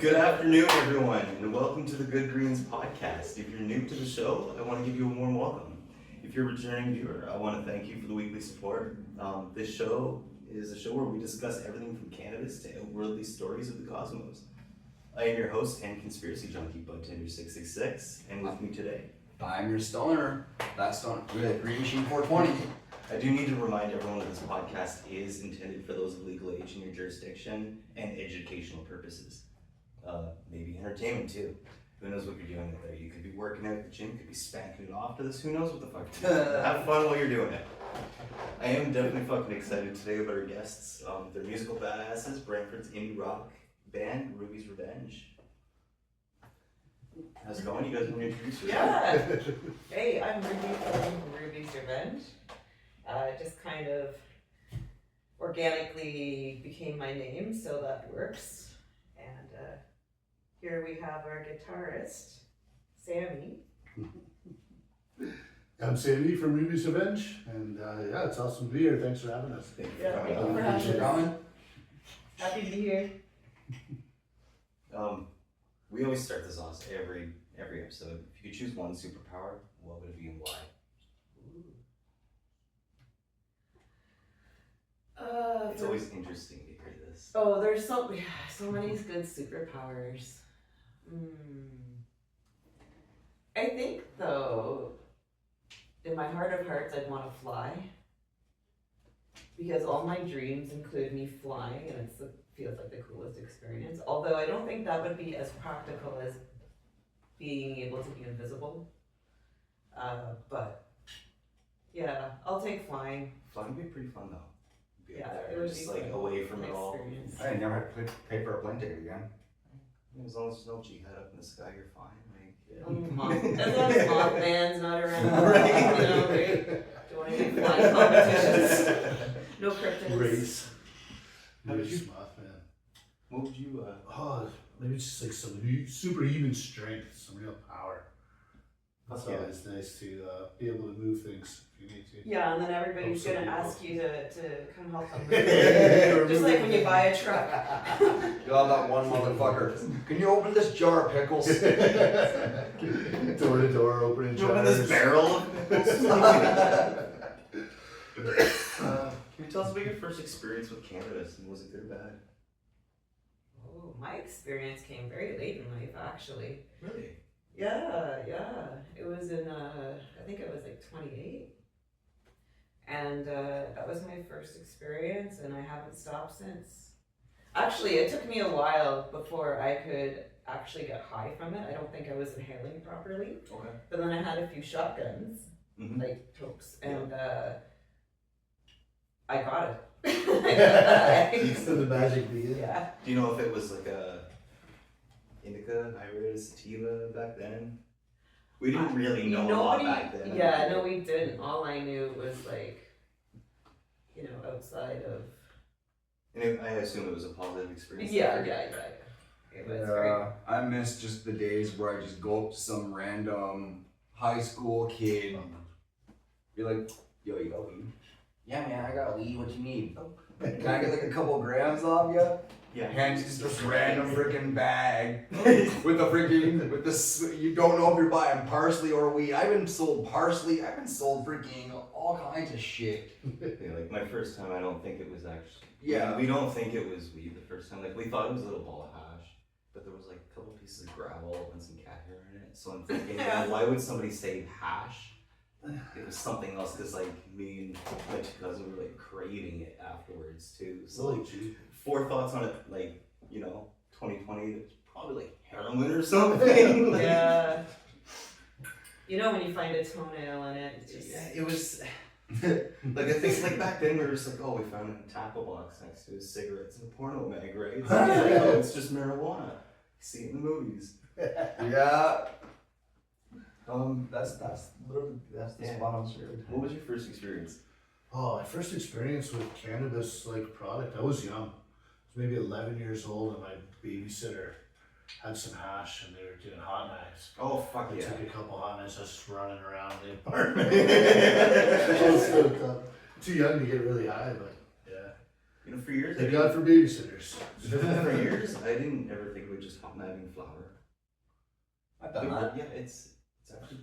Good afternoon, everyone, and welcome to the Good Greens Podcast. If you're new to the show, I want to give you a warm welcome. If you're a returning viewer, I want to thank you for the weekly support. This show is a show where we discuss everything from cannabis to outworldly stories of the cosmos. I am your host and conspiracy junkie, Bud-Tender666, and with me today, I'm your stoner. That's stoner. Green Machine 420. I do need to remind everyone that this podcast is intended for those of legal age in your jurisdiction and educational purposes. Maybe entertainment too. Who knows what you're doing out there? You could be working out at the gym, could be spanking it off to this. Who knows what the fuck you're doing? Have fun while you're doing it. I am definitely fucking excited today about our guests. They're musical badasses, Brantford's indie rock band, Ruby's Revenge. How's it going? You guys want to introduce yourself? Yeah. Hey, I'm Ruby from Ruby's Revenge. Just kind of organically became my name, so that works. And here we have our guitarist, Sammy. I'm Sammy from Ruby's Revenge, and yeah, it's awesome to be here. Thanks for having us. Thank you Yeah, for thank you coming for on. having us. Coming. Happy to be here. We always start this off every episode. If you could choose one superpower, what would it be and why? It's always interesting to hear this. Oh, there's so many good superpowers. I think though, in my heart of hearts, I'd want to fly. Because all my dreams include me flying, and it feels like the coolest experience. Although I don't think that would be as practical as being able to be invisible. But yeah, I'll take flying. Flying would be pretty fun though. Be Yeah, up it there, would just be like fun. away from An it all. experience. I never had to pay for a plane ticket again. As long as there's no jihad up in the sky, you're fine. As long as Mothman's not around, Right. you know, right? Don't want any flying competitions. No cryptids. Race. How did you- Mothman. What would you? Oh, maybe it's just like some superhuman strength, some real power. It's Yeah. always nice to be able to move things if you need to. Yeah, and then everybody's Oh, gonna so ask you to come help them. Or Just like when you buy a truck. You'll have that one motherfucker. Can you open this jar of pickles? Door to door, opening You open jars. this barrel of pickles? Can you tell us about your first experience with cannabis, and was it good or bad? Oh, my experience came very late in life, actually. Really? Yeah. It was in, I think I was like 28. And that was my first experience, and I haven't stopped since. Actually, it took me a while before I could actually get high from it. I don't think I was inhaling properly. Okay. But then I had a few shotguns, like tokes, and I got it. It's the magic begins. Yeah. Do you know if it was like a indica, iris, sativa back then? We didn't really know a lot back then. Yeah, no, we didn't. All I knew was like, you know, outside of. And I assume it was a positive experience. Yeah. It was very. I miss just the days where I just go up to some random high school kid, be like, yo, you got weed? Yeah, man, I got weed. What you need? Can I get like a couple grams off you? Yeah. Hand you just this random freaking bag with the freaking you don't know if you're buying parsley or weed. I've been sold parsley. I've been sold freaking all kinds of shit. Yeah, like my first time, I don't think it was actually. Yeah. We don't think it was weed the first time. Like we thought it was a little ball of hash, but there was like a couple pieces of gravel and some cat hair in it. So I'm thinking, why would somebody say hash? It was something else because like me and my two cousins were like craving it afterwards too. So like forethoughts on it, like, you know, 2020, it's probably like heroin or something. Like, Yeah. You know when you find a toenail in it, it's just. yeah, it was like I think like back then we were just like, oh, we found a tackle box next to his cigarettes and a porno mag, right? It's like, oh, it's just marijuana. You see it in the movies. Yeah. That's literally the Yeah. spot on sure. What was your first experience? Oh, my first experience with cannabis like product, I was young. I was maybe 11 years old, and my babysitter had some hash, and they were doing hot knives. Oh, fuck I yeah. took a couple hot knives, I was just running around the apartment. I was so tough. Too young to get really high, but yeah. You know, for years, Thank God for babysitters. for years, I didn't ever think it would just hot knife flour. I've done that. Yeah, it's actually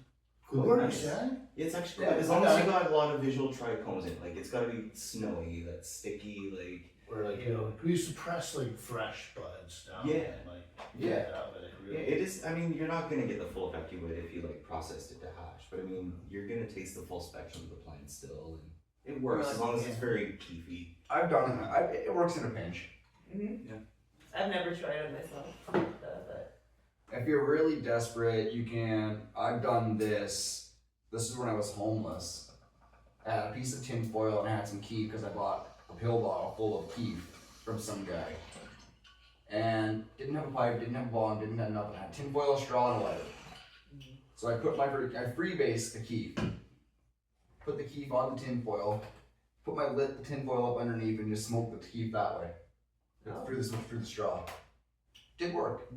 Good quite work, nice. yeah. It's actually Yeah, as long as you got a lot of visual trichomes in it. Like it's got to be snowy, that's sticky, like Or like, you know, we used to press like fresh buds down. Yeah. And, like, Yeah. that way, like, yeah, really. it is. I mean, you're not gonna get the full effect you would if you like processed it to hash, but I mean, you're gonna taste the full spectrum of the plant still, and it works as long as it's very keefy. I've done it. It works in a pinch. Mm-hmm. Yeah. I've never tried it myself, but If you're really desperate, you can. I've done this. This is when I was homeless. I had a piece of tin foil and I had some keef because I bought a pill bottle full of keef from some guy. And didn't have a pipe, didn't have a bong, didn't have nothing. I had tin foil, a straw, and a lighter. So I freebased the keef. Put the keef on the tin foil. Put my tin foil up underneath and just smoked the keef that way. Oh. Through the straw. Did work.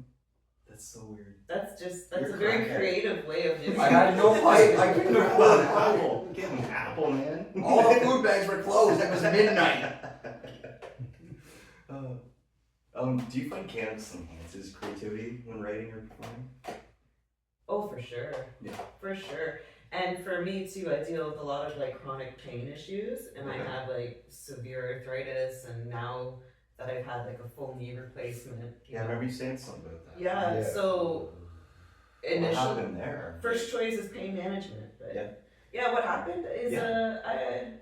That's so weird. that's You're a very crackhead. creative way of doing it. I had no pipe. I couldn't afford a pipe. Apple, getting apple, man. All the food bags were closed. It was midnight. Do you find cannabis enhances creativity when writing or performing? Oh, for sure. Yeah. For sure. And for me too, I deal with a lot of like chronic pain issues, and I Okay. have like severe arthritis, and now that I've had like a full knee replacement. Yeah, I remember you saying something about that. Yeah, Yeah. so What initially, happened there? first choice is pain management, but Yeah. yeah, what happened is Yeah.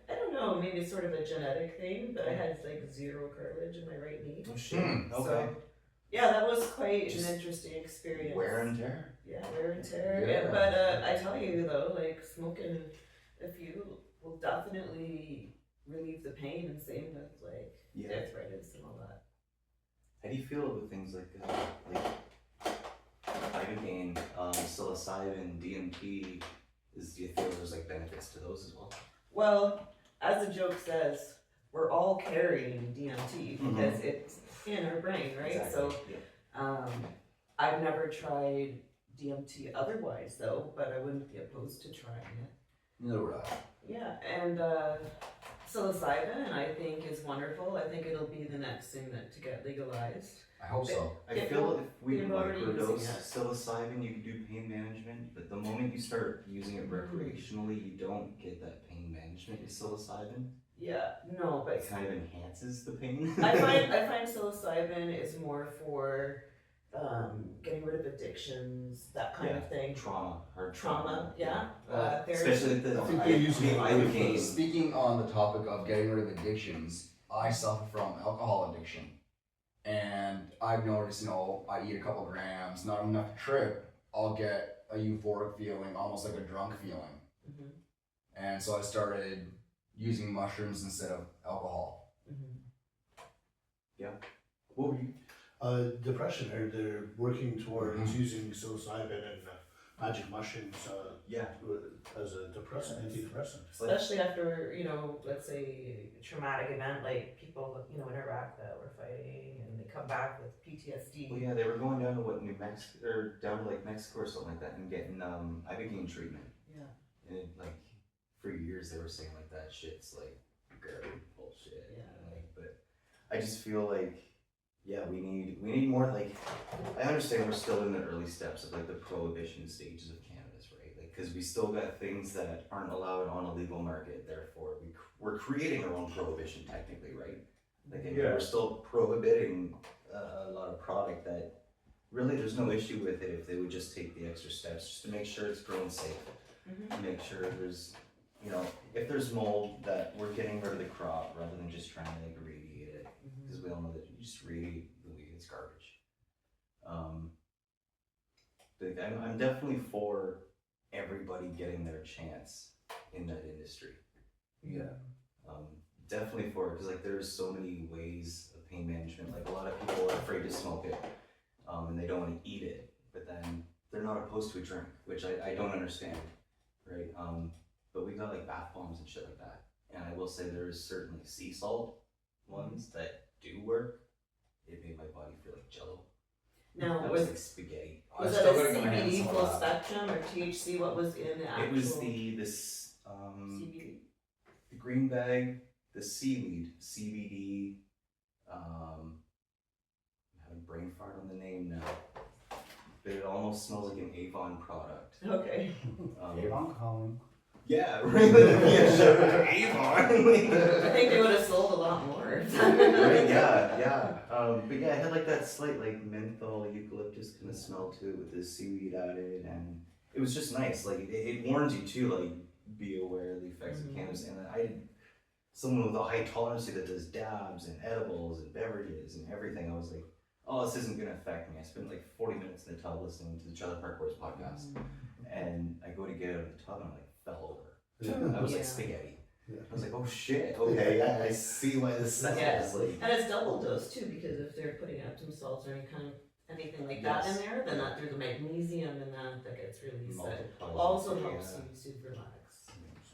I don't know, maybe it's sort of a genetic thing, but I had like zero cartilage in my right knee. Oh shit. Hmm. Okay. So, yeah, that was quite Just an interesting experience. Wear and tear. Yeah, wear and tear. Yeah. Yeah, but I tell you though, like smoking a few will definitely relieve the pain, and same with like Yeah. arthritis and all that. How do you feel with things like ibogaine, psilocybin, DMT? Do you feel there's like benefits to those as well? Well, as the joke says, we're all carrying DMT Mhm. because it's in our brain, right? Exactly. So yeah. I've never tried DMT otherwise though, but I wouldn't be opposed to trying it. Neither would I. Yeah, and psilocybin I think is wonderful. I think it'll be the next thing to get legalized. I hope so. I Yeah, feel if we people already microdose using it. psilocybin, you can do pain management, but the moment you start using it recreationally, you don't get that pain management with psilocybin. Yeah, no, but It kind of enhances the pain. I find psilocybin is more for getting rid of addictions, that kind of thing. Trauma, hard Trauma, yeah. Therapy. Especially the I think they're using it really for ibogaine. Speaking on the topic of getting rid of addictions, I suffer from alcohol addiction. And I've noticed, I eat a couple grams, not enough to trip, I'll get a euphoric feeling, almost like a drunk feeling. Mhm, And so I started using mushrooms instead of alcohol. mhm. What were you? Depression, they're working towards Mhm. using psilocybin and magic mushrooms Yeah. as a depressant, antidepressant. Especially after, let's say a traumatic event like people, in Iraq that were fighting and they come back with PTSD. Well, yeah, they were going down to New Mexico, or down to like Mexico or something like that, and getting ibogaine treatment. Yeah. And it, like for years they were saying like that shit's like garbage bullshit. Yeah. But I just feel like we need more like I understand we're still in the early steps of like the prohibition stages of cannabis, right? Like because we still got things that aren't allowed on a legal market. Therefore, we're creating our own prohibition technically, right? Like I mean, we're still prohibiting a lot of product that really there's no issue with it if they would just take the extra steps just to make sure it's grown safe. Mhm. To make sure there's, if there's mold, that we're getting rid of the crop rather than just trying to like irradiate it, because we all know that you just radiate the weed, it's garbage. But I'm definitely for everybody getting their chance in that industry. Yeah. Definitely for it, because like there's so many ways of pain management. Like a lot of people are afraid to smoke it, and they don't want to eat it, but then they're not opposed to a drink, which I don't understand. Right, but we got like bath bombs and shit like that, and I will say there is certainly sea salt ones that do work. It made my body feel like Jello. Now, That was like spaghetti. was I that still a gotta get my hands CBD on full that. spectrum or THC? What was in the actual It was CBD? the green bag, the seaweed, CBD, I'm having brain fart on the name now, but it almost smells like an Avon product. Okay. Avon Colin. Yeah, really. Yeah, sure. Avon. I think they would have sold a lot more. Right, yeah. But yeah, it had like that slight like menthol eucalyptus kind of smell to it with the seaweed added, and it was just nice. Like it warns you too, like be aware of the effects of cannabis. And someone with a high tolerance that does dabs and edibles and beverages and everything. I was like, oh, this isn't gonna affect me. I spent like 40 minutes in the tub listening to the Trailer Park Boys podcast, and I go to get out of the tub and I like fell over. I was like spaghetti. Yeah. I was like, oh shit, okay, yeah, I see why this sounds like. And it's double dose too, because if they're putting Epsom salts or anything like that in there, then there's a magnesium in that gets released that also helps you to relax.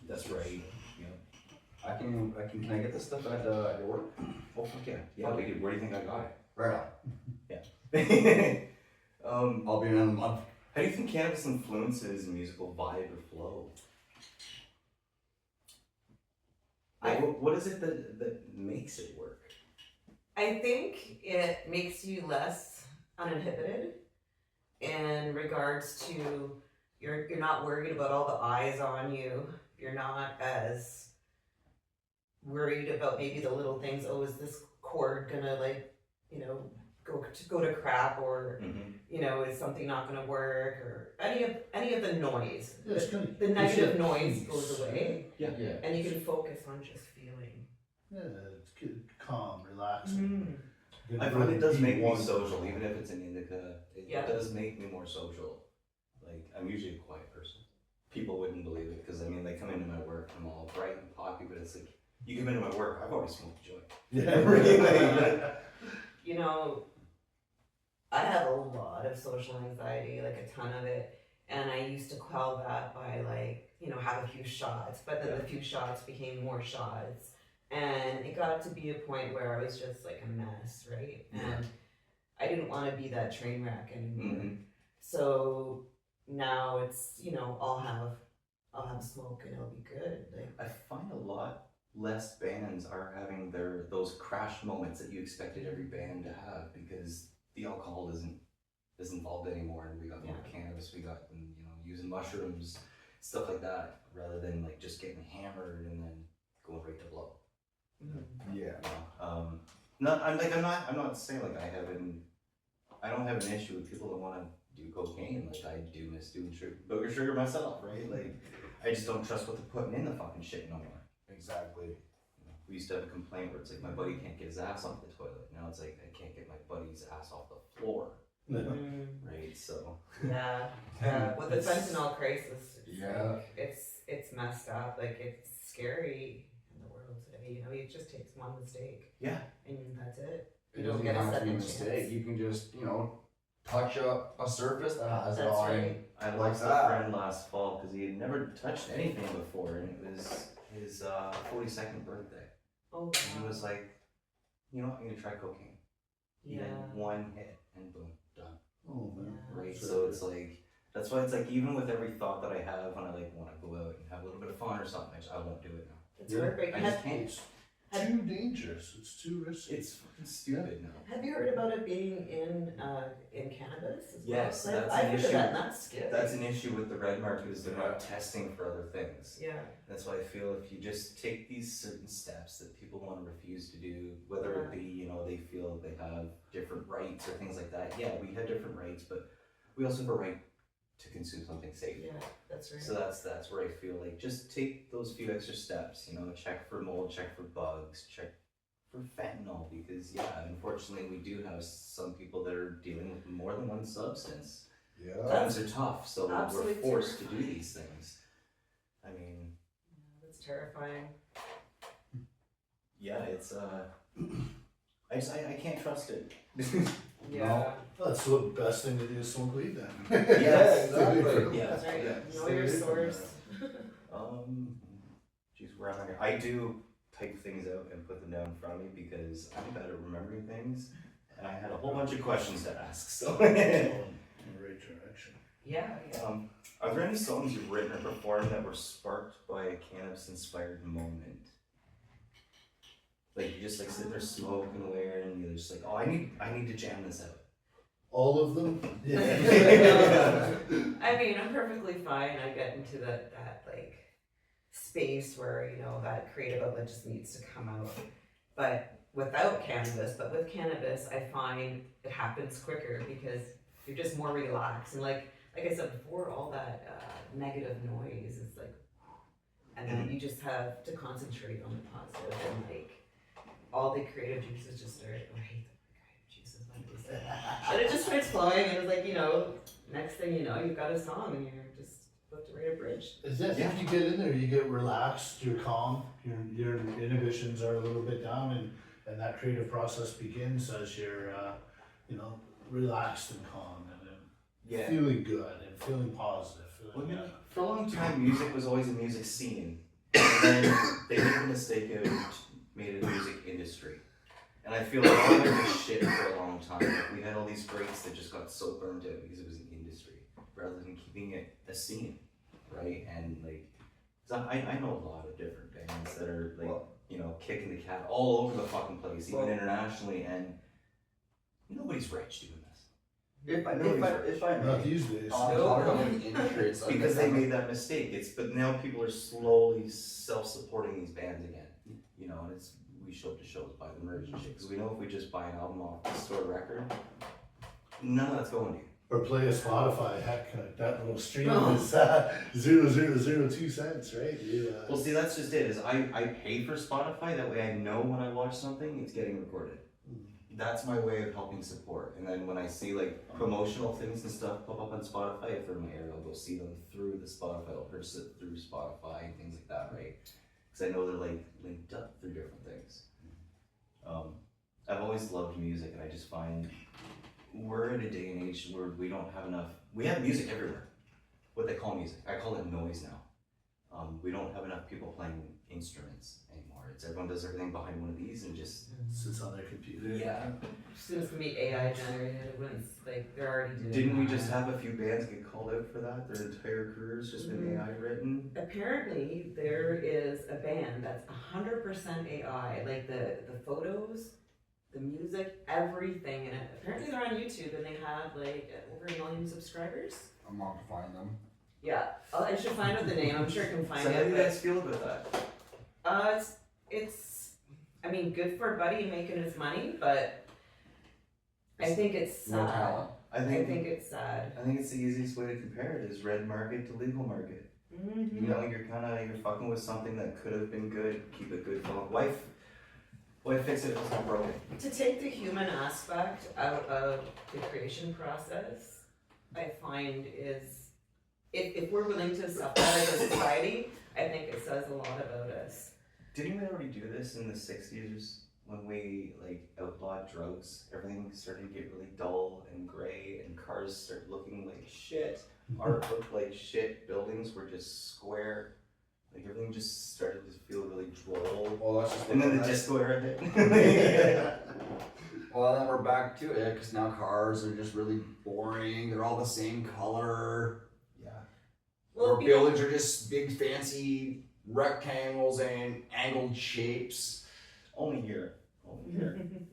That's right. Yeah. Can I get this stuff at your work? Oh fuck yeah. Yeah, where do you think I got it? Right on. Yeah. I'll be in another month. How do you think cannabis influences musical vibe or flow? What is it that makes it work? I think it makes you less uninhibited in regards to you're not worried about all the eyes on you. You're not as worried about maybe the little things. Oh, is this cord gonna go to crap, or is something not gonna work, or any of the noise. Yeah, it's kind of, The negative noise goes away, Yeah. and you can focus on just feeling. Yeah, it's good, calm, relaxing. I find it does make me social, even if it's an indica. It Yeah. does make me more social. Like, I'm usually a quiet person. People wouldn't believe it, because I mean, they come into my work, I'm all bright and poppy, but it's like, you come into my work, I've already smoked a joint. Yeah, really. I have a lot of social anxiety, like a ton of it, and I used to quell that by have a few shots, but then the few shots became more shots, and it got to be a point where I was just like a mess, right? And I didn't want to be that train wreck anymore. Mm-hmm. So now it's I'll have a smoke and it'll be good. Like, I find a lot less bands are having those crash moments that you expected every band to have, because the alcohol isn't involved anymore, and we got more cannabis, we got using mushrooms, stuff like that, rather than like just getting hammered and then going right to blow. Yeah. I'm not saying like I don't have an issue with people that want to do cocaine. Like, I do miss doing booger sugar myself, right? Like, I just don't trust what they're putting in the fucking shit no more. Exactly. We used to have a complaint where it's like, my buddy can't get his ass off the toilet. Now it's like, I can't get my buddy's ass off the floor. Right? So. Yeah. With the fentanyl crisis, it's messed up. Like, it's scary in the world today. It just takes one mistake. Yeah. And that's it. It doesn't even have to be a mistake. You can just, touch up a surface that has it on. Right. I lost a friend last fall because he had never touched anything before, and it was his 42nd birthday. Oh, wow. And he was like, I'm gonna try cocaine. Yeah. And one hit, and boom, done. Oh man. Right, so it's like, that's why it's like, even with every thought that I have when I like want to go out and have a little bit of fun or something, I won't do it now. It's heartbreaking. I just can't. It's too dangerous. It's too risky. It's fucking stupid now. Have you heard about it being in cannabis as well? Yes, that's I've an heard issue. of that, and that's scary. That's an issue with the red market, is they're not testing for other things. Yeah. That's why I feel if you just take these certain steps that people want to refuse to do, whether it be, they feel they have different rights or things like that. Yeah, we have different rights, but we also have a right to consume something safe. Yeah, that's right. So that's where I feel like, just take those few extra steps, check for mold, check for bugs, check for fentanyl, because unfortunately we do have some people that are dealing with more than one substance. Yeah. Times are tough, so absolutely we're forced to do these things. I mean, that's terrifying. yeah, it's I can't trust it. Yeah. That's the best thing to do is smoke weed then. Yes, exactly. Yeah, That's right. yeah. Know your source. Geez, where am I here? I do type things out and put them down in front of me because I'm bad at remembering things, and I had a whole bunch of questions to ask. So, In the right direction. Yeah. are there any songs you've written or performed that were sparked by a cannabis-inspired moment? Like you just like sitting there smoking away, and you're just like, oh, I need to jam this out. All of them? I mean, I'm perfectly fine. I get into that like space where, you know, that creative outlet just needs to come out. But without cannabis, but with cannabis, I find it happens quicker because you're just more relaxed. And like I said before, all that negative noise is like, and then you just have to concentrate on the positive, and like all the creative juices just start, oh, I hate the creative juices, what is that? And it just starts flowing, and it's like, you know, next thing you know, you've got a song and you're just about to write a bridge. Is that if you get in there, you get relaxed, you're calm, your inhibitions are a little bit down, and that creative process begins as you're, you know, relaxed and calm and feeling good and feeling positive. Well, for a long time, music was always a music scene, and then they made the mistake of made it a music industry. And I feel like all of it was shit for a long time. Like we had all these greats that just got so burned out because it was an industry, rather than keeping it a scene, right? And like, 'cause I know a lot of different bands that are like, you know, kicking the cat all over the fucking place, even internationally, and nobody's rich doing this. If I Not may, these days. talk about the industry, it's like Because they made that mistake. But now people are slowly self-supporting these bands again. You know, and it's we show up to shows, buy the merch and shit. Because we know if we just buy an album off the store record, none of that's going to you. Or play a Spotify, heck, that little stream is 0.002 cents, right? Well, see, that's just it. Is I pay for Spotify, that way I know when I watch something, it's getting recorded. That's my way of helping support. And then when I see like promotional things and stuff pop up on Spotify, if they're in my area, I'll go see them through the Spotify. I'll purchase it through Spotify and things like that, right? Because I know they're like linked up through different things. I've always loved music, and I just find we're in a day and age where we don't have enough. We have music everywhere. What they call music, I call it noise now. We don't have enough people playing instruments anymore. It's everyone does everything behind one of these and just sits on their computer. yeah. As soon as it's gonna be AI generated, when it's like they're already doing Didn't we that. just have a few bands get called out for that? Their entire career's just been AI written. Apparently, there is a band that's 100% AI, like the photos, the music, everything in it. Apparently, they're on YouTube and they have like over 1 million subscribers. I'm on to find them. Yeah, I should find out the name. I'm sure I can find So how do it. you guys feel about that? It's, I mean, good for Buddy making his money, but I think it's No sad. talent. I I think think it's sad. it's the easiest way to compare it is red market to legal market. Mm-hmm. You know, you're fucking with something that could have been good. Keep it good. Why fix it if it's not broken? To take the human aspect out of the creation process, I find is, if we're willing to accept that as a society, I think it says a lot about us. Didn't we already do this in the 60s when we like outlawed drugs? Everything started to get really dull and gray, and cars started looking like shit. Art looked like shit. Buildings were just square. Like everything just started to feel really droll. Well, that's just And then the disco era hit. Well, then we're back to it because now cars are just really boring. They're all the same color. Yeah. Or buildings are just big fancy rectangles and angled shapes. Only here.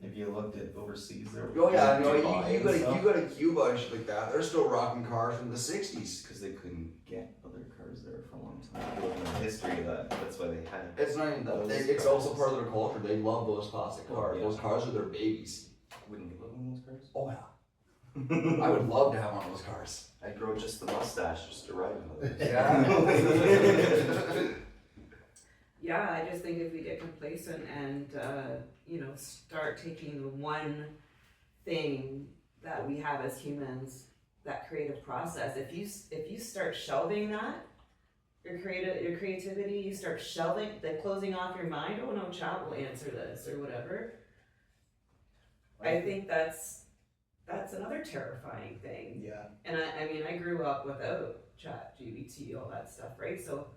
If you looked at overseas, there were Oh yeah, no, Dubai you and go to stuff. you go to Cuba and shit like that. They're still rocking cars from the '60s. Because they couldn't get other cars there for a long time. There wasn't a history of that. That's why they had. It's not even that. Those It's also cars. part of their culture. They love those classic cars. Yeah. Those cars are their babies. Wouldn't you live in those cars? Oh yeah. I would love to have one of those cars. I'd grow just the mustache just to ride in those. Yeah. Yeah, I just think if we get complacent and, you know, start taking the one thing that we have as humans, that creative process, if you start shelving that, your creativity, you start shelving, like closing off your mind, oh no, chat will answer this or whatever. I think that's another terrifying thing. Yeah. And I mean, I grew up without chat, GBT, all that stuff, right? So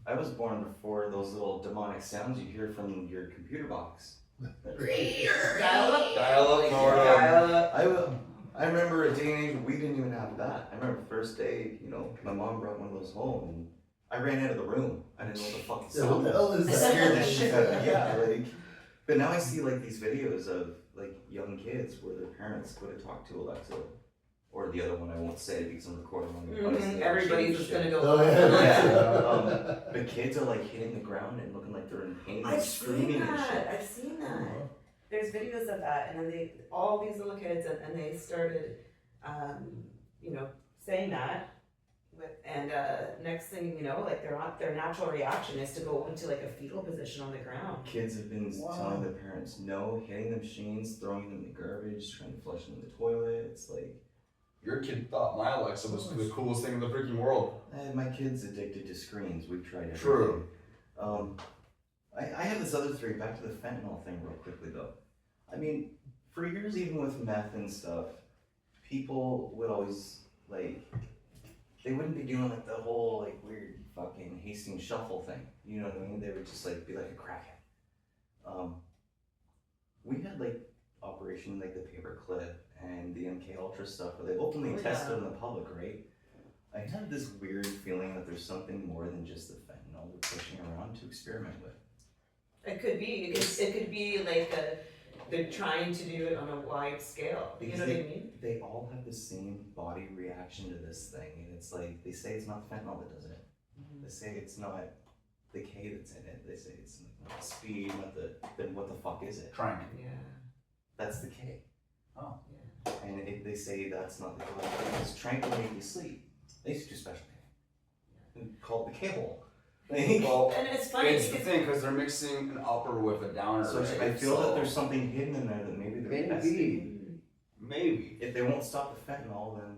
I was born before those little demonic sounds you hear from your computer box. dial up. Dial up, I remember a day and age where we didn't even have that. I remember the first day, you know, my mom brought one of those home and I ran out of the room. I didn't know what the fuck it Yeah, what the hell is It that? scared the shit out of me. Yeah, like But now I see like these videos of like young kids where their parents go to talk to Alexa, or the other one I won't say because I'm recording on the device. and they're Everybody's shitty just shit. gonna go. Oh, yeah. Yeah. The kids are like hitting the ground and looking like they're in pain and I've seen screaming and that. shit. I've seen that. There's videos of that, and then all these little kids, and they started, saying that. And next thing you know, like their natural reaction is to go into like a fetal position on the ground. Kids have been telling their parents no, hitting the machines, throwing them in the garbage, trying to flush them in the toilet. It's like, Your kid thought my Alexa was the coolest thing in the freaking world. my kid's addicted to screens. We've tried everything. True. I have this other theory, back to the fentanyl thing real quickly though. I mean, for years, even with meth and stuff, people would always, like, they wouldn't be doing like the whole like weird fucking Hastings shuffle thing. You know what I mean? They would just like be like a crackhead. We had like Operation like the Paperclip and the MK Ultra stuff where they openly tested in the public, right? I have this weird feeling that there's something more than just the fentanyl they're pushing around to experiment with. It could be. It could be like they're trying to do it on a wide scale. You know what I mean? They all have the same body reaction to this thing, and it's like they say it's not fentanyl that does it. Mm-hmm. They say it's not the K that's in it. They say it's not the speed, not the. Then what the fuck is it? Trank. Yeah. That's the K. Oh. Yeah. And they say that's not the K. Because trank will make you sleep. They used to do special K. And call it the K hole. Well, And it's funny it's the because thing because they're mixing an upper with a downer. So right? I feel that there's something hidden in there that maybe they're testing. Maybe. If they won't stop the fentanyl, then.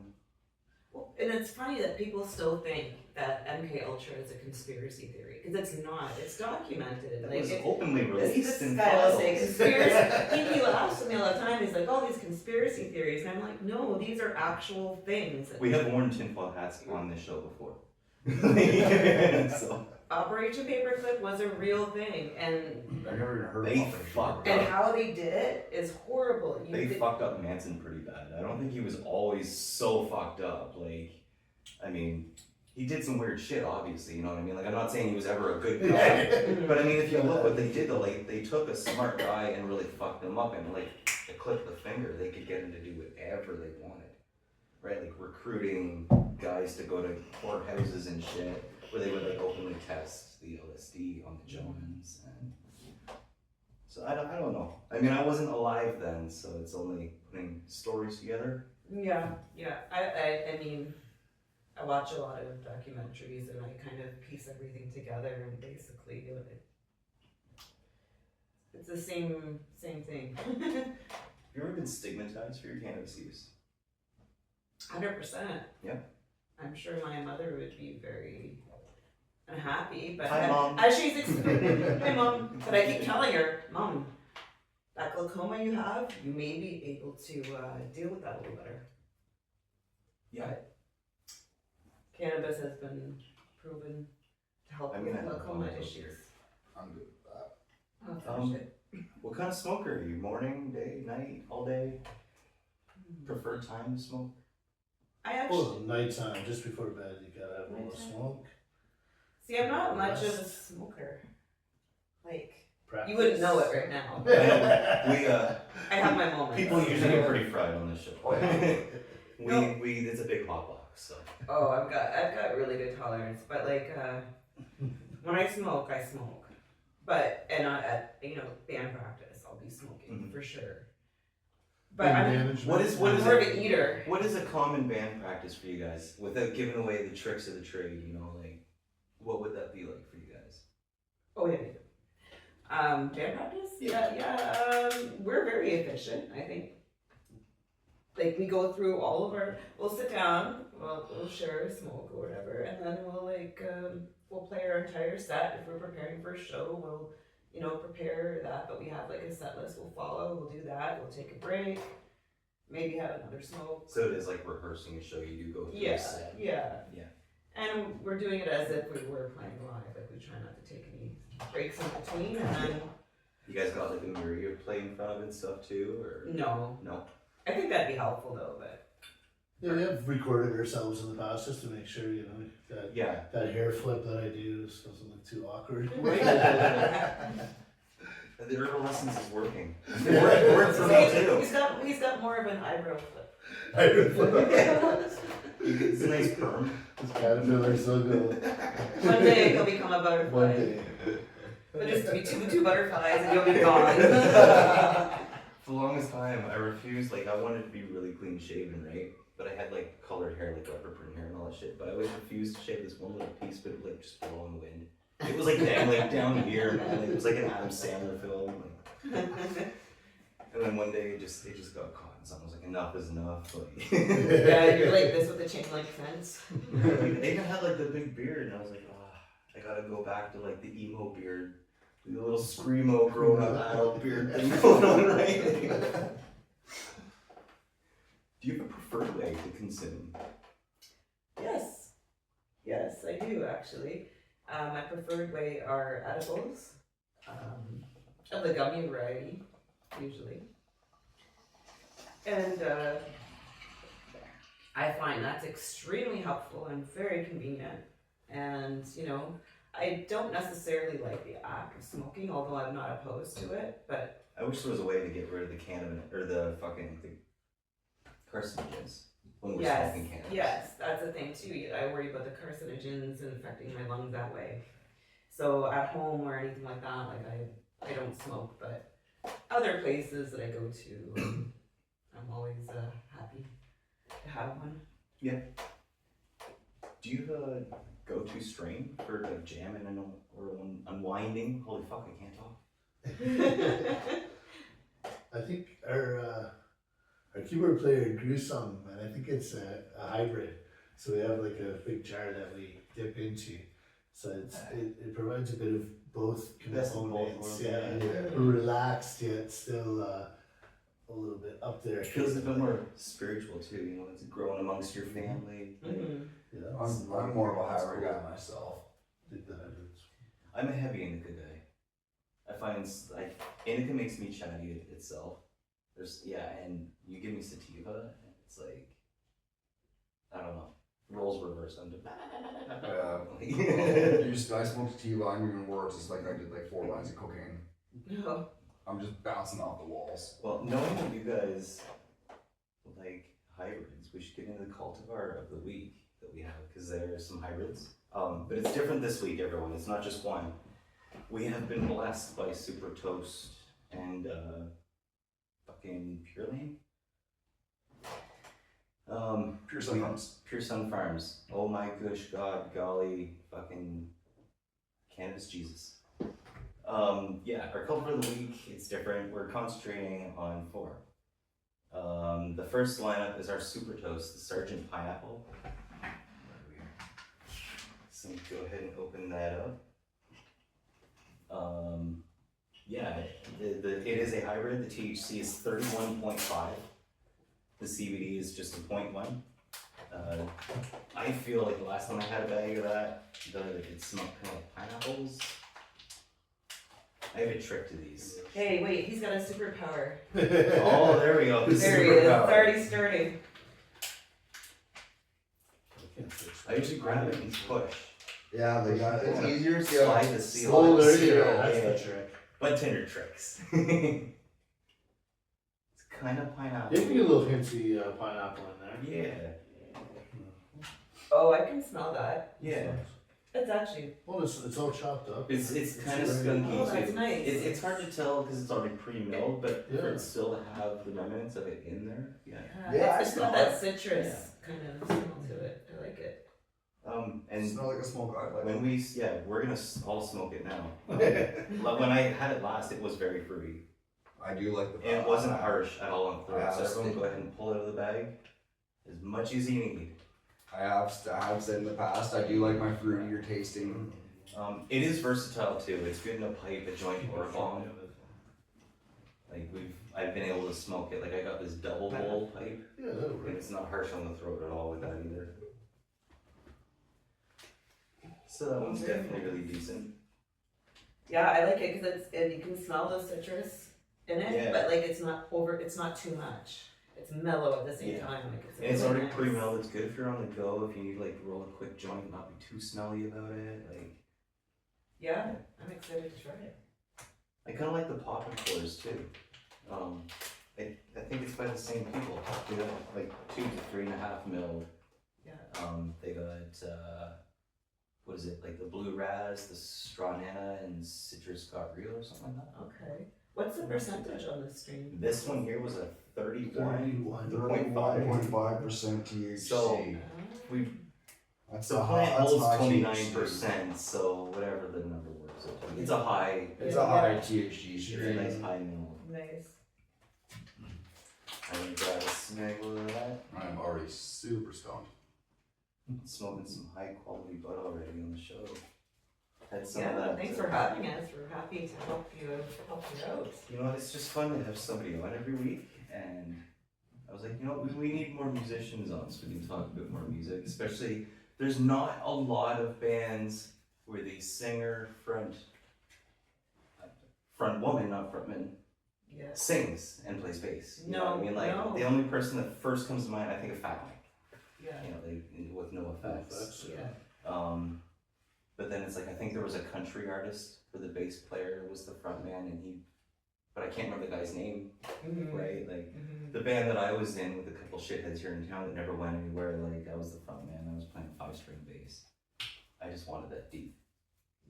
Well, and it's funny that people still think that MK Ultra is a conspiracy theory because it's not. It's documented. It Like was it's openly released this in guy will files. say conspiracy. He laughs at me all the time. He's like, "All these conspiracy theories," and I'm like, "No, these are actual things." We have worn tinfoil hats on this show before. So. Operation Paperclip was a real thing, and I've never even heard They of fucked and up. how they did it is horrible. They fucked up Manson pretty bad. I don't think he was always so fucked up. Like, I mean, he did some weird shit, obviously, you know what I mean? Like, I'm not saying he was ever a good guy. But I mean, if you look what they did, though, like, they took a smart guy and really fucked him up, and like, a click of the finger, they could get him to do whatever they wanted. Right? Like, recruiting guys to go to courthouses and shit, where they would like openly test the LSD on the Jones, and so I don't know. I mean, I wasn't alive then, so it's only putting stories together. Yeah. I mean, I watch a lot of documentaries and I kind of piece everything together and basically it's the same thing. Have you ever been stigmatized for your cannabis use? 100%. Yeah. I'm sure my mother would be very unhappy, but Hi, Mom. as she's hi Mom, but I keep telling her, Mom, that glaucoma you have, you may be able to deal with that a little better. Yeah. But cannabis has been proven to help I'm with gonna have glaucoma one of those issues. here. I'm good with that. Oh, finish it. What kind of smoker are you? Morning, day, night, all day? Preferred time to smoke? I actually Well, nighttime, just before bed, you gotta have a little Nighttime. smoke. see. I'm not much of a smoker. Like Practice. you wouldn't know it right now. We I have my moments. people usually get pretty fried on this show. Oh, yeah. we it's a big hot box, so. Oh, I've got really good tolerance, but like when I smoke. But and at band practice, I'll be smoking for sure. But I'm What is more of it? an eater. What is a common band practice for you guys? Without giving away the tricks of the trade, like, what would that be like for you guys? Oh yeah. Band practice? Yeah. We're very efficient, I think. Like we go through all of we'll sit down, we'll share a smoke or whatever, and then we'll play our entire set. If we're preparing for a show, we'll prepare that, but we have like a set list we'll follow, we'll do that, we'll take a break, maybe have another smoke. So it is like rehearsing a show, you do go through a set. Yeah. And we're doing it as if we were playing live, like we try not to take any breaks in between, and then You guys got like a mirror you play in front of and stuff too, or? no. No. I think that'd be helpful though, but Yeah, we have recorded ourselves in the past just to make sure, that Yeah. that hair flip that I do doesn't look too awkward. The herbal essence is working. It worked for me too. He's got more of an eyebrow flip. It's a nice perm. This caterpillar's so good. One day he'll become a butterfly. One day. It'll just be two butterflies and you'll be gone. For the longest time, I refused. Like, I wanted to be really clean shaven, right? But I had like colored hair, like leopard print hair and all that shit. But I always refused to shave this one little piece, but it would like just blow in the wind. It was like down here, man. Like, it was like an Adam Sandler film. Like. And then one day it just got caught, and someone was like, "Enough is enough." Like, Yeah, you're like this with the chain link fence. they even had like the big beard, and I was like, I gotta go back to like the emo beard, the little screamo grown up adult beard thing going on, right? Do you have a preferred way to consume? Yes, I do actually. My preferred way are edibles, of the gummy variety, usually. And I find that's extremely helpful and very convenient. And, you know, I don't necessarily like the act of smoking, although I'm not opposed to it, but... I wish there was a way to get rid of the cannabis, or the carcinogens when we're smoking cannabis. Yes, that's the thing too. I worry about the carcinogens and affecting my lungs that way. So at home or anything like that, like I don't smoke, but other places that I go to, I'm always happy to have one. Yeah. Do you have a go-to strain for like jamming or unwinding? Holy fuck, I can't talk. I think our keyboard player grew some, and I think it's a hybrid. So we have like a big jar that we dip into. So it provides a bit of both Best of both components. worlds, Yeah, relaxed yet still a little bit up there. It feels a bit more spiritual too, you know, it's growing amongst your family. Mm-hmm. Yeah, I'm more of a hybrid guy myself. Did the hybrids. I'm a heavy indica guy. I find like indica makes me chatty itself. And you give me sativa, and it's like, I don't know, roles reversed. I'm just I smoked sativa, I'm even worse. It's like I did like 4 lines of cocaine. No. I'm just bouncing off the walls. Well, knowing that you guys like hybrids, we should get into the cultivar of the week that we have, because there are some hybrids. But it's different this week, everyone. It's not just one. We have been blessed by Super Toast and fucking Pure Lane. Pure Sun Farms. Pure Sun Farms. Oh my gosh, God, golly, fucking cannabis Jesus. Yeah, our cultivar of the week, it's different. We're concentrating on 4. The first lineup is our Super Toast, the Sergeant Pineapple. So go ahead and open that up. Yeah, it is a hybrid. The THC is 31.5. The CBD is just a 0.1. I feel like the last time I had a bag of that, it smelled kind of like pineapples. I have a trick to these. Hey, wait, he's got a superpower. Oh, there we go. There he is. It's already starting. I usually grab it and push. Yeah, they got it's easier to Slide the seal. Oh, there you Seal, go. That's yeah. the trick. But Tinder tricks. It's kind of pineapple. You can get a little hinty pineapple in there. Yeah. Oh, I can smell that. Yeah. It's actually. Well, it's all chopped up. It's kind of It's skunky Oh, that's too. nice. It's hard to tell because it's already pre-milled, but for Yeah. it still to have the remnants of it in there. Yeah. Yeah, I It's smell got that it. citrus kind of smell to it. I like it. And smell like a smoke I like. when we're gonna all smoke it now. When I had it last, it was very fruity. I do like the And it wasn't harsh at all on throat. Yeah, So everyone it's- go ahead and pull it out of the bag as much as you need. I have said in the past, I do like my fruitier tasting. It is versatile too. It's good in a pipe, a joint, or a bong. Like I've been able to smoke it. Like I got this double bowl pipe, Yeah, that'll and work. it's not harsh on the throat at all with that either. So that one's definitely really decent. Yeah, I like it because you can smell the citrus in it, Yeah. but like it's not too much. It's mellow at the same Yeah. time. Like And it's really already nice. pre-milled. It's good if you're on the go. If you need like roll a quick joint, not be too smelly about it. Like Yeah, I'm excited to try it. I kind of like the pop and cores too. I think it's by the same people. They got like 2 to 3.5 mil. Yeah. They got what is it, like the Blue Raz, the Stronana, and Citrus Got Real or something like that. Okay. What's the percentage on the stream? This one here was a 31.5. 31.5% THC. So we that's the a plant high, that's holds high 29%, so whatever the number works out to be. It's a high. It's a high THC It's a strain. nice high mineral. Nice. I'm gonna grab a snaggle of that. I'm already super stoned. Smoking some high quality bud already on the show. Had some Yeah, of that. thanks for having us. We're happy to help you out. You know what? It's just fun to have somebody on every week, and I was like, you know, we need more musicians on so we can talk a bit more music. Especially, there's not a lot of bands where the singer front woman, not frontman, Yeah. sings and plays bass. You know what I No, mean? Like no. the only person that first comes to mind, I think of Fat Mike. Yeah. You know, they with no effects. Yeah. But then it's like I think there was a country artist where the bass player was the front man, and but I can't remember the guy's name, Mhm. right? Like Mhm. the band that I was in with a couple shitheads here in town that never went anywhere. Like I was the front man. I was playing 5-string bass. I just wanted that deep,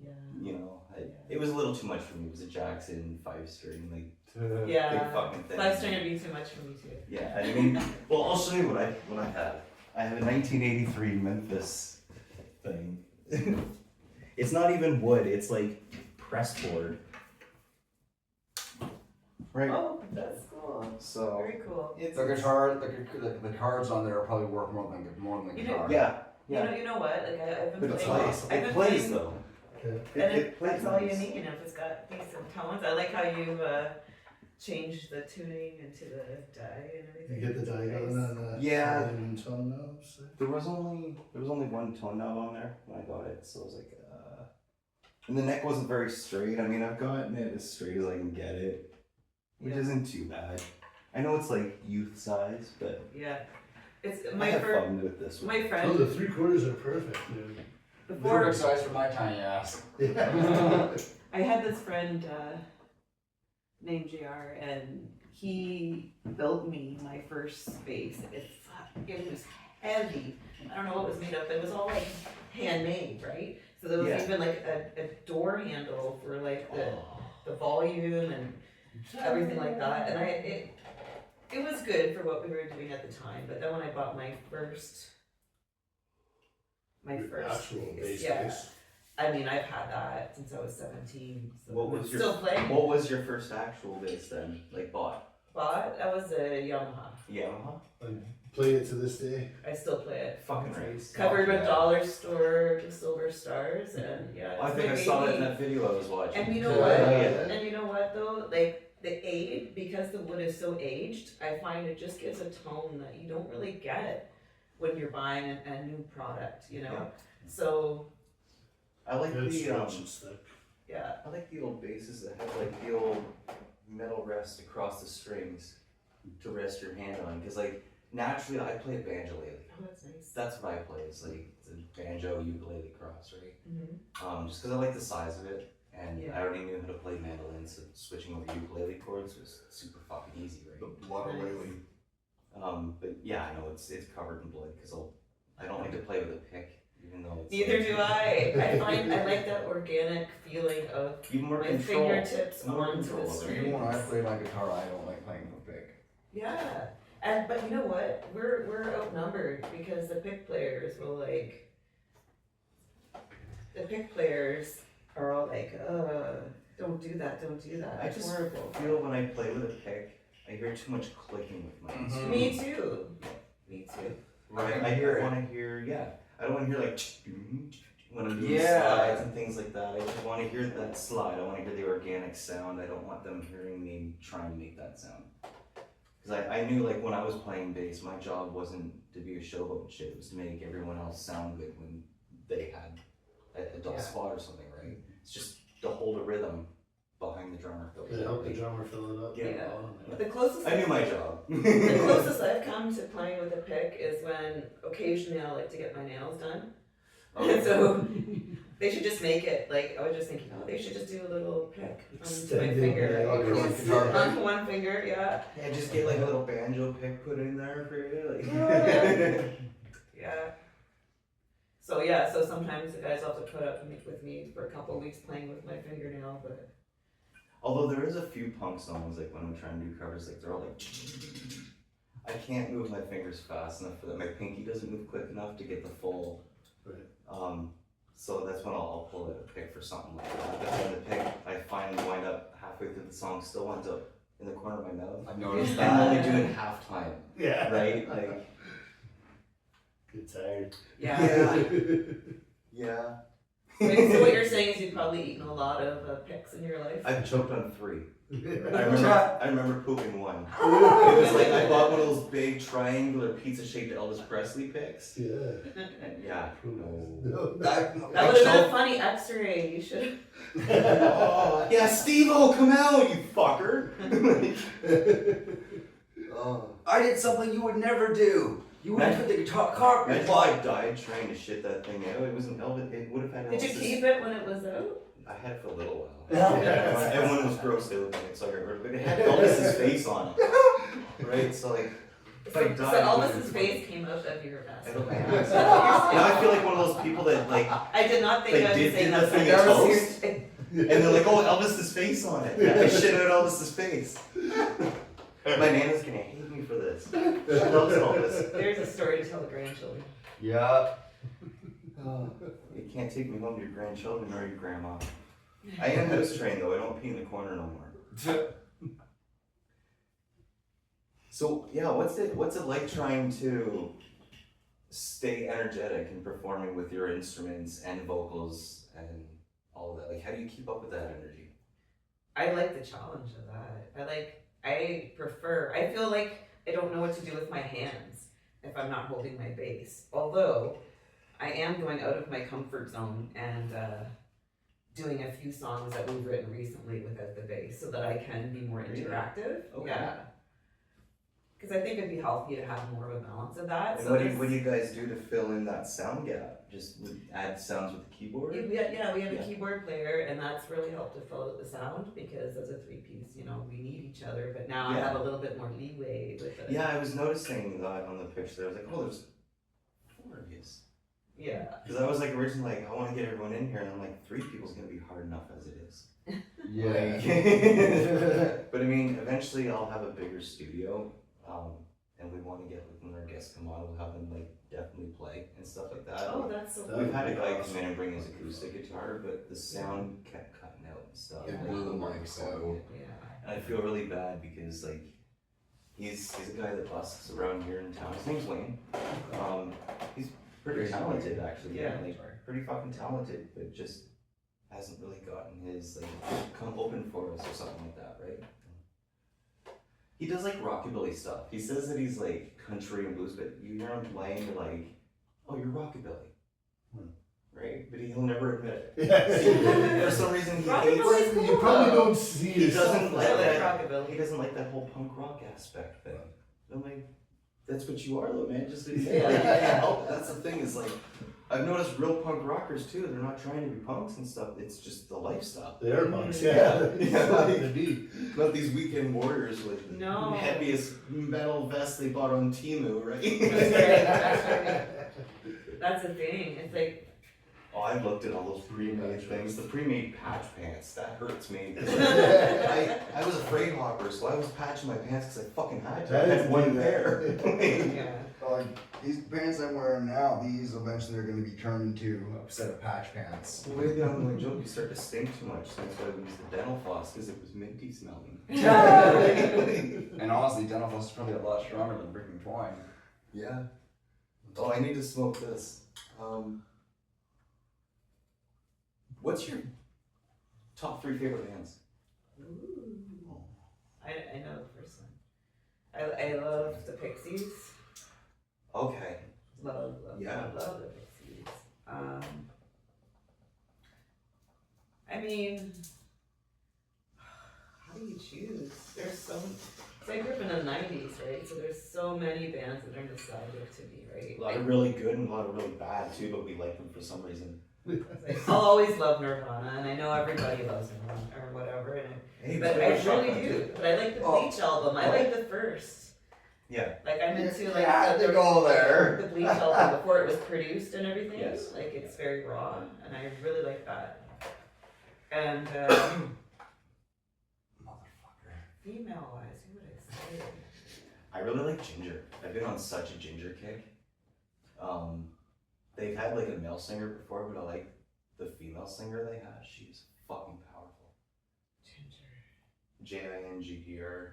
Yeah. you know. Yeah. It was a little too much for me. It was a Jackson 5-string, like Yeah. big fucking thing. 5-string would be too much for me too. Yeah, I mean, well, I'll show you what I have. I have a 1983 Memphis thing. It's not even wood, it's like pressboard. Right. Oh, that's cool. So Very cool. it's The guitar, the cards on there are probably worth more than the You guitar. yeah, yeah. You know what? Like I've But been it playing. plays. I've It been plays playing, though. Yeah. and plays that's all you nice. need. And if it's got decent tones, I like how you've changed the tuning into the die and You everything. get the diagon and Yeah. and tone knobs. There was only one tone knob on there when I got it, so I was like, and the neck wasn't very straight. I mean, I've gotten it as straight as I can get it, which Yeah. isn't too bad. I know it's like youth size, but Yeah. It's I my have friend. fun with this one. My Oh, friend the 3/4 are perfect, dude. before Perfect size for my tiny ass. Yeah. I had this friend named JR, and he built me my first space. It was heavy. I don't know what it was made of, but it was all like handmade, right? So there was Yeah. even like a door handle for like the volume and everything like that. And it was good for what we were doing at the time. But then when I bought my first Actual bass yeah. bass. I mean, I've had that since I was 17. So What I'm was still playing. What was your first actual bass then? Like bought? But that was a Yamaha. Yamaha? Play it to this day. I still play it. Fucking race. Covered with yeah. dollar store silver stars, and yeah. I it's think my I saw that in baby. that video I was watching. And you know Yeah. what? Yeah. And you know what though? Like the age, because the wood is so aged, I find it just gives a tone that you don't really get when you're buying a new product. You know. Yeah. So I like Good the stretch and thick. yeah. I like the old basses that have like the old metal rest across the strings to rest your hand on. Because like naturally I play a banjo lately. Oh, that's nice. That's what I play. It's like it's a banjo ukulele cross, right? Mm-hmm. Just because I like the size of it, and Yeah. I already knew how to play mandolin, so switching over ukulele chords was super fucking easy, right? The blood Nice. lately. But yeah, I know it's covered in blood because I don't like to play with a pick, even though it's Neither like, do I. I find I like that organic feeling of even more my control. fingertips More onto control the over it. string. Even when I play my guitar, I don't like playing with a pick. Yeah, and but you know what? We're outnumbered because the pick players will like. The pick players are all like, don't do that, don't do that. I It's just horrible. feel when I play with a pick, I hear too much clicking with my Mhm. instrument. Me too. Me too. Right, I hear it. want to hear, yeah. I don't want to hear like when I'm doing Yeah. slides and things like that. I just want to hear that slide. I want to hear the organic sound. I don't want them hearing me try and make that sound. Because I knew like when I was playing bass, my job wasn't to be a showboat and shit. It was to make everyone else sound good when they had a dull Yeah. spot or something, right? It's just to hold a rhythm behind the drummer. That was To it. help the drummer fill it up. Yeah. Oh, The closest I knew my job. the closest I've come to playing with a pick is when occasionally I like to get my nails done. And so they should just make it like, I was just thinking, oh, they should just do a little pick on my Extended, finger. like a Just guitar pick. on one finger, yeah. Yeah, just get like a little banjo pick put in there for you. Yeah. So yeah, so sometimes the guys have to put up with me for a couple of weeks playing with my fingernail, but Although there is a few punk songs, like when I'm trying to do covers, like they're all like, I can't move my fingers fast enough for that. My pinky doesn't move quick enough to get the full. Right. So that's when I'll pull out a pick for something like that. But then the pick, I finally wind up halfway through the song, still winds up in the corner of my mouth. I've noticed I'm that. only doing half time, Yeah. right? Like, Get tired. yeah. yeah. Wait, so what you're saying is you've probably eaten a lot of picks in your life? I've choked on 3. Yeah. I remember pooping one. It was like I bought one of those big triangular pizza-shaped Elvis Presley picks. And yeah. No. That would have been a funny X-ray. You should. Oh, yeah, Steve-O, come out, you fucker. I did something you would never do. You wouldn't put the guitar carpet. Imagine if I died trying to shit that thing out. It was an Elvis. It would have had. Did you Elvis's- keep it when it was out? I had it for a little while. Yeah. Everyone was grossed out with it, so I got rid of it. It had Elvis's face on it, right? So like, if I died, So it Elvis's would've- face came out of your ass. I don't know. Okay. Now I feel like one of those people that like, I did not think They I would did say do that. the thing That of was toast. your- and they're like, oh, Elvis's face on it. I shit out Elvis's face. My nana's gonna hate me for this. She loves Elvis. There's a story to tell the grandchildren. Yeah. You can't take me home to your grandchildren or your grandma. I am house trained though. I don't pee in the corner no more. So yeah, what's it like trying to stay energetic and performing with your instruments and vocals and all of that? Like, how do you keep up with that energy? I like the challenge of that. I feel like I don't know what to do with my hands if I'm not holding my bass. Although, I am going out of my comfort zone and doing a few songs that we've written recently without the bass so that I can be more Really? interactive. Okay. Yeah. Because I think it'd be healthy to have more of a balance of that. And So what do you guys do to fill in that sound gap? Just add sounds with the keyboard? we have Yeah. a keyboard player, and that's really helped to fill out the sound because as a 3-piece, we need each other. But now I Yeah. have a little bit more leeway with it. Yeah, I was noticing that on the picture. I was like, oh, there's 4 of you. Yeah. Because I was like originally like, I want to get everyone in here, and I'm like, 3 people's gonna be hard enough as it is. Yeah. But I mean, eventually I'll have a bigger studio, and we want to get like when our guests come on, we'll have them like definitely play and stuff like that. Oh, that's so We've cool. had a guy come in and bring his acoustic guitar, but the sound kept cutting out and stuff. It blew the mics out. Yeah. And I feel really bad because like he's a guy that busts around here in town. His name's Wayne. He's pretty talented actually. Yeah. Like pretty fucking talented, but just hasn't really gotten his like come open for us or something like that, right? He does like rockabilly stuff. He says that he's like country and blues, but you hear him playing, you're like, oh, you're rockabilly. Right? But he'll never admit it. For some reason he Rockabilly's hates cool. You probably don't see He yourself doesn't like like I that. like rockabilly. he doesn't like that whole punk rock aspect thing. I'm like, that's what you are though, man. Just admit it. Like, you can't help it. That's the thing, is like I've noticed real punk rockers too, they're not trying to be punks and stuff, it's just the lifestyle. They're monks, Yeah. yeah. Yeah. It's not gonna be. Not these weekend warriors with the No. heaviest metal vest they bought on Temu, right? That's right. That's the thing. It's like Oh, I've looked at all those pre-made things. The pre-made patch pants, that hurts me. 'Cause I was a freight hopper, so I was patching my pants because I fucking had to. I That is had one good. pair. yeah. Like these pants I'm wearing now, these eventually are going to be turned into a set of patch pants. The way down my joke, you start to stink too much. That's why we used the dental floss, because it was minty smelling. And honestly, dental floss is probably a lot stronger than freaking twine. Yeah. Oh, I need to smoke this. What's your top 3 favorite bands? Ooh. I know the first one. I love the Pixies. Okay. Love Yeah. love the Pixies. I mean, how do you choose? There's so So I grew up in the 90s, right? So there's so many bands that are nostalgic to me, right? A lot of really good and a lot of really bad too, but we like them for some reason. Like, I'll always love Nirvana, and I know everybody loves Nirvana or whatever, Hey, but play I with really shotgun, do. too. But I like the Bleach album. I like the first. Yeah. Like I'm into like had to go there. the Bleach album before it was produced and everything. Yes. Like it's very raw, and I really like that. And female wise, who would I say? I really like Ginger. I've been on such a Ginger kick. They've had like a male singer before, but I like the female singer they had. She's fucking powerful. Ginger. Jingr.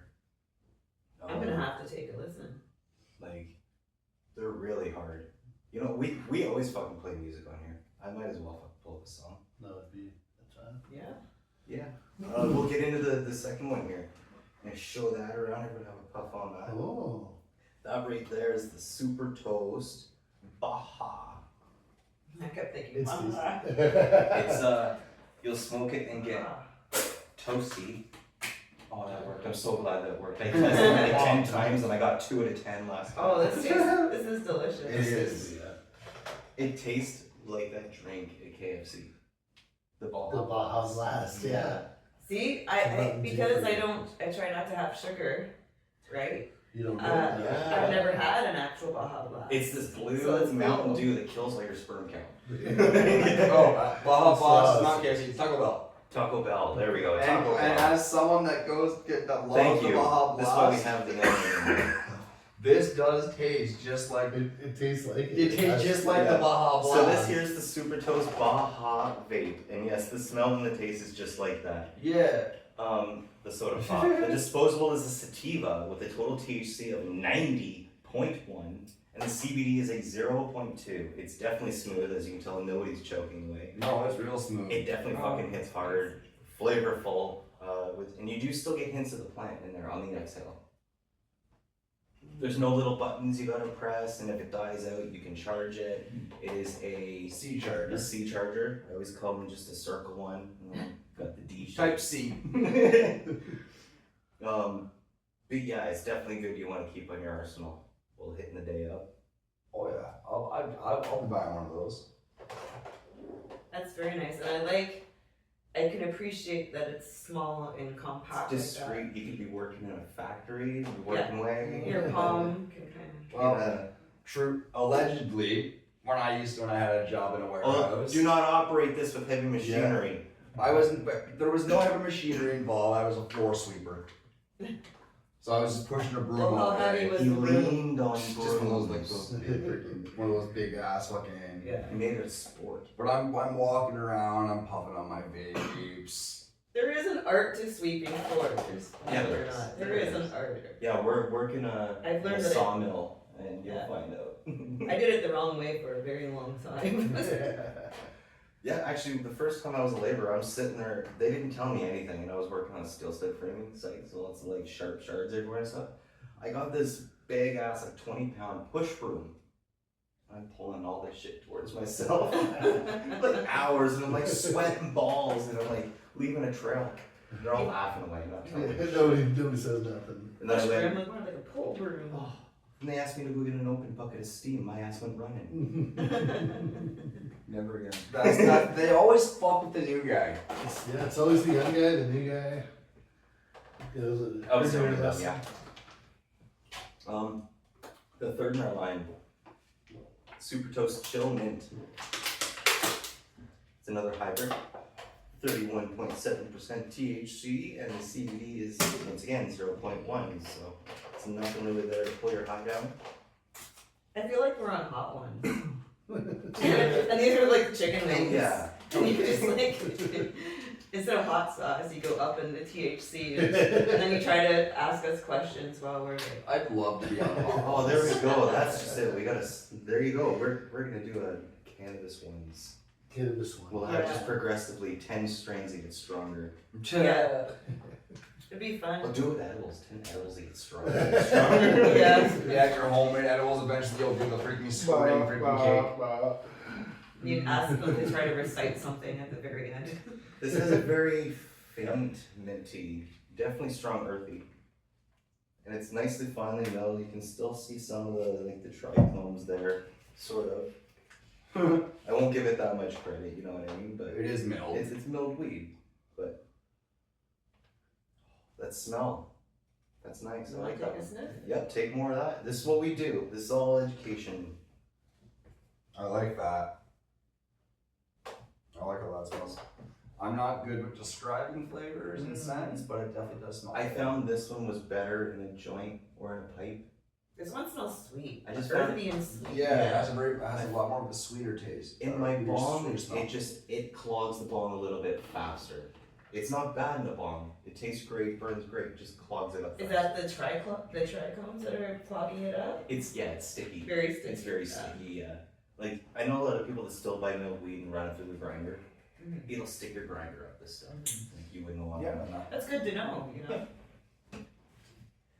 I'm gonna have to take a listen. Like, they're really hard. You know, we always fucking play music on here. I might as well fucking pull up a song. That would be the time. Yeah. Yeah. We'll get into the second one here. And show that around. Everyone have a puff on that. Oh. That right there is the Super Toast Baja. I kept thinking, It's Mama. It's you'll smoke it and get toasty. Oh, that worked. I'm so glad that worked. I tested it like 10 times and I got 2 out of 10 last time. Oh, this is delicious. It is. It tastes like that drink at KFC. The Baja. The Baja Blast, yeah. See, I because I try not to have sugar, right? You don't Yeah. I've never had an actual Baja Blast. It's this blue So it's Mountain cool. Dew that kills all your sperm count. Baja Blast is not KFC, it's Taco Bell. Taco Bell. There we go. And, Taco and Bell. as someone that loves Thank the you. Baja That's why we Blast, have the name. this does taste just like It tastes like it. it tastes just like yeah. the Baja Blast. So this here's the Super Toast Baja vape, and yes, the smell and the taste is just like that. Yeah. The soda pop. The disposable is a sativa with a total THC of 90.1, and the CBD is a 0.2. It's definitely smooth, as you can tell. Nobody's choking away. No, it's real smooth. It definitely fucking hits hard, flavorful, and you do still get hints of the plant in there on the exhale. There's no little buttons you gotta press, and if it dies out, you can charge it. It is a C charger. the C charger. I always call them just a circle one. Got the D shape. Type C. But yeah, it's definitely good. You want to keep on your arsenal while hitting the day up. Oh yeah, I'll be buying one of those. That's very nice, and I can appreciate that it's small and compact. It's like that. discreet. You could be working in a factory, you're working away. Your palm can kind Well, Yeah. true. Allegedly, when I had a job in a warehouse, Do not operate this with heavy machinery. there was no heavy machinery involved. I was a floor sweeper. So I was just pushing a broom Oh, how all heavy day. was He the broom? leaned on Just one of those like brooms. those big freaking one of those big ass fucking. of, yeah. He made it a sport. But I'm walking around, I'm puffing on my vapes. There is an art to sweeping floors. Yeah, Believe it there or is. not. There is an art. Yeah, we're working I've a learned that sawmill, and you'll Yeah. find out. I did it the wrong way for a very long time. Yeah, actually, the first time I was a laborer, I'm sitting there. They didn't tell me anything, and I was working on a steel stud framing site, so lots of like sharp shards everywhere and stuff. I got this big ass, like 20-pound push broom. I'm pulling all this shit towards myself, like hours, and I'm like sweating balls, and I'm like leaving a trail. They're all laughing away, not telling me. Nobody says nothing. And then I I'm went, like, more like a pole broom. oh. And they asked me to go get an open bucket of steam. My ass went running. Never again. That's not. They always fuck with the new guy. It's always the young guy, the new guy. I was doing them, yeah. The third in our line, Super Toast Chill Mint. It's another hybrid, 31.7% THC, and the CBD is once again 0.1. So it's nothing really there to pull your high down. I feel like we're on hot ones. And these are like the chicken wings. Yeah. And you just like, instead of hot sauce, you go up in the THC and then you try to ask us questions while we're like, I'd love to be on. Oh, there we go. That's just it. We gotta. There you go. We're gonna do a cannabis ones. Cannabis one. We'll have just progressively 10 strains that get stronger. yeah. It'd be fun. We'll do it with edibles. 10 edibles that get stronger. And stronger. Yeah. Yeah, your homemade edibles. Eventually, you'll do the freaking squirting freaking cake. You'd ask them to try to recite something at the very end. This has a very faint minty, definitely strong earthy, and it's nicely finely milled. You can still see some of the trichomes there, sort of. I won't give it that much credit, you know what I mean? But It is milled. it's milled weed, but that smell, that's nice. I like that one. Isn't it? Yep, take more of that. This is what we do. This is all education. I like that. I like how that smells. I'm not good with describing flavors and scents, but it definitely does smell. I good. found this one was better in a joint or in a pipe. This one smells sweet. I just found earthy and sweet. Yeah, it has a lot more of a sweeter taste. In my Sweeter bong, smell. it clogs the bong a little bit faster. It's not bad in the bong. It tastes great, burns great, just clogs it up. Is fast. that the trichomes that are clogging it up? It's sticky. Very sticky. It's very sticky, yeah. Like, I know a lot of people that still buy milled weed and run it through the grinder. Mhm. It'll stick your grinder up, this stuff. Mhm. Like, you wouldn't want Yeah, that. no. That's good to know, you know?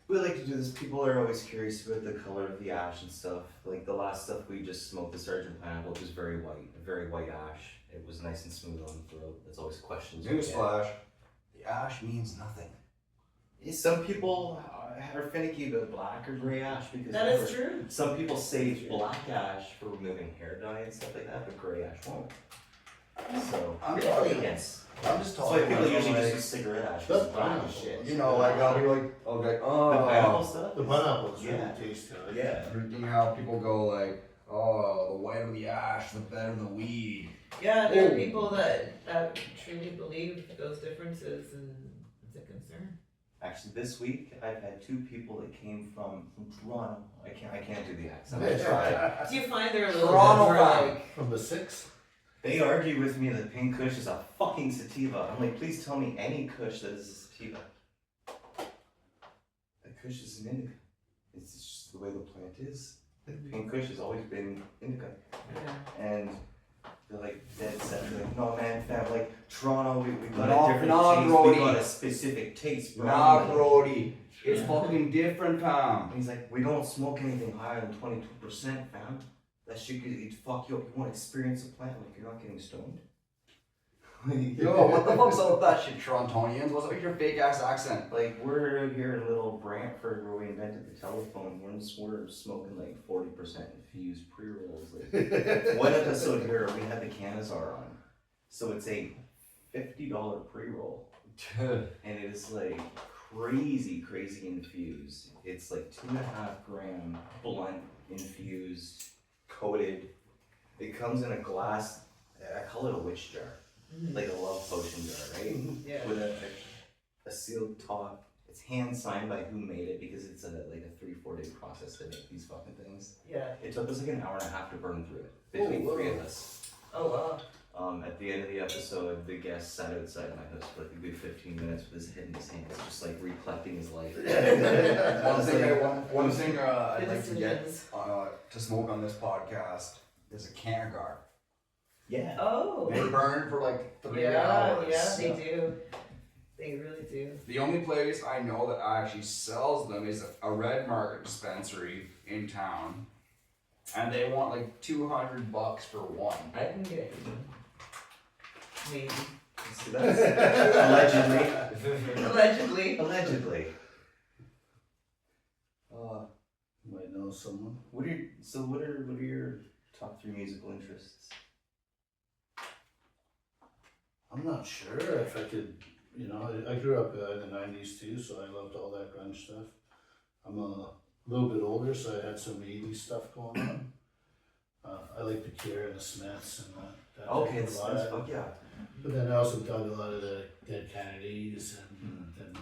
We like to do this. People are always curious about the color of the ash and stuff. Like the last stuff we just smoked, the Sergeant Pineapple, which was very white, a very white ash. It was nice and smooth on the throat. That's always questions. we get. Newsflash: the ash means nothing. Some people are finicky about black or gray ash because That is true. some people say black ash for removing hair dye and stuff like that, but gray ash won't. So I'm Really? talking. yes, I'm just that's why talking. people about, usually like, just use cigarette ash. 'cause That's it's black pineapple. as shit. you know, like I'll be like, the pineapple oh, stuff. The pineapple's Yeah. really tasty. I like Yeah. you know how people go like, oh, the whiter the ash, the better the weed. Yeah, there are Oh. people that truly believe those differences, and it's a concern. Actually, this week I've had two people that came from Toronto. I can't do the accent. I tried. Do you find they're a little bit Toronto more fan. like, From the 6? They argue with me that Pink Kush is a fucking sativa. I'm like, please tell me any Kush that is a sativa. A Kush is an indica. It's just the way the plant is. Pink Kush has always been indica. yeah. And they're like dead set. They're like, no man, fam, like Toronto, we got Nah, a different nah, taste. Brody. We got a specific taste, bro. Nah, Like, Brody, it's fucking different, fam. And he's like, we don't smoke anything higher than 22%, fam. That shit could fuck you up. You want to experience a plant like you're not getting stoned. Yo, what the fuck's up with that shit, Torontonians? What's up with your fake ass accent? Like, we're here in little Brantford where we invented the telephone. We're smoking like 40% infused pre-rolls. Like, one episode here, we had the Canizar on. So it's a $50 pre-roll. And it is like crazy infused. It's like 2.5 gram blunt infused, coated. It comes in a glass, I call it a witch jar. Mhm. Like a love potion jar, right? Yeah. With a sealed top. It's hand signed by who made it because it's like a 3-4 day process to make these fucking things. Yeah. It took us like an hour and a half to burn through it between Oh, three wow. of us. Oh wow. At the end of the episode, the guest sat outside my house for like a good 15 minutes with his head in his hands, just like reflecting his life. One thing I'd Good like to get decisions. to smoke on this podcast is a Cannegar. Yeah. Oh. They burn for like 3 Yeah, hours. yeah, they do. They really do. The only place I know that actually sells them is a Red Market dispensary in town, and they want like $200 for one. I can get you. Maybe. See, that's allegedly. Allegedly. Allegedly. Might know someone. What are your top 3 musical interests? I'm not sure if I could, I grew up in the 90s too, so I loved all that grunge stuff. I'm a little bit older, so I had some 80s stuff going on. I like the Cure and the Smiths and that Okay, type of that's vibe. fuck yeah. But then I also dug a lot of the Dead Kennedys and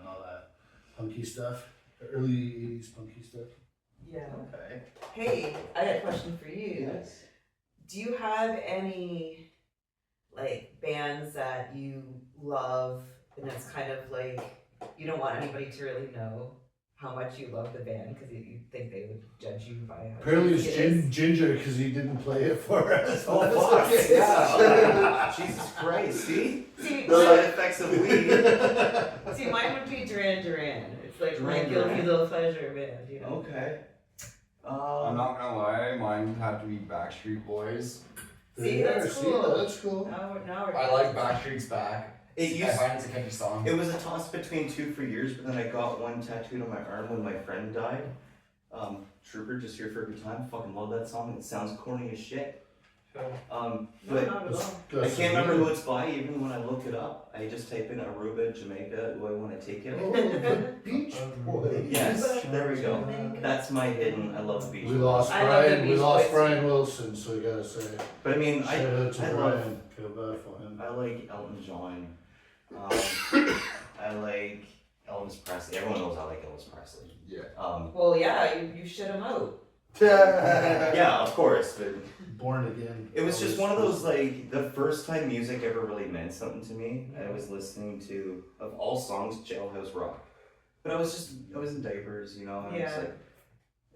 all that punky stuff, the early 80s punky stuff. Yeah. Okay. Hey, I got a question for you. Yes. Do you have any like bands that you love and it's kind of like you don't want anybody to really know how much you love the band because you think they would judge you by how Apparently easy it's it is? Ginger because he didn't play it for us. Oh That's fuck! okay. Yeah. Jesus Christ! See See, the side mine, effects of weed. see, mine would be Duran Duran. It's like my Duran guilty Duran. little pleasure band, you know. Okay. I'm not gonna lie, mine would have to be Backstreet Boys. See, Yeah, that's see, cool. that's cool. Now we're I like Backstreet's Back. It I used. find it's a catchy song. It was a toss between two for years, but then I got one tattooed on my arm when my friend died. Trooper, just here for a good time. Fucking love that song. It sounds corny as shit. No, But not at all. I can't remember who it's by. Even when I look it up, I just type in Aruba, Jamaica. Do I want to take it? Oh, the Beach Boys. Yes, there we go. That's my hidden. I love the Beach We Boys. lost I love the Brian. We Beach lost Boys. Brian Wilson, so we gotta say But I mean, shout out to I love. Brian. Feel bad for him. I like Elton John. I like Elvis Presley. Everyone knows I like Elvis Presley. Yeah. Well, yeah, you shit him out. Yeah, of course, but Born Again. it was just one of those, like, the first time music ever really meant something to me. I was listening to, of all songs, Jailhouse Rock. But I was in diapers, you know, and I was Yeah. like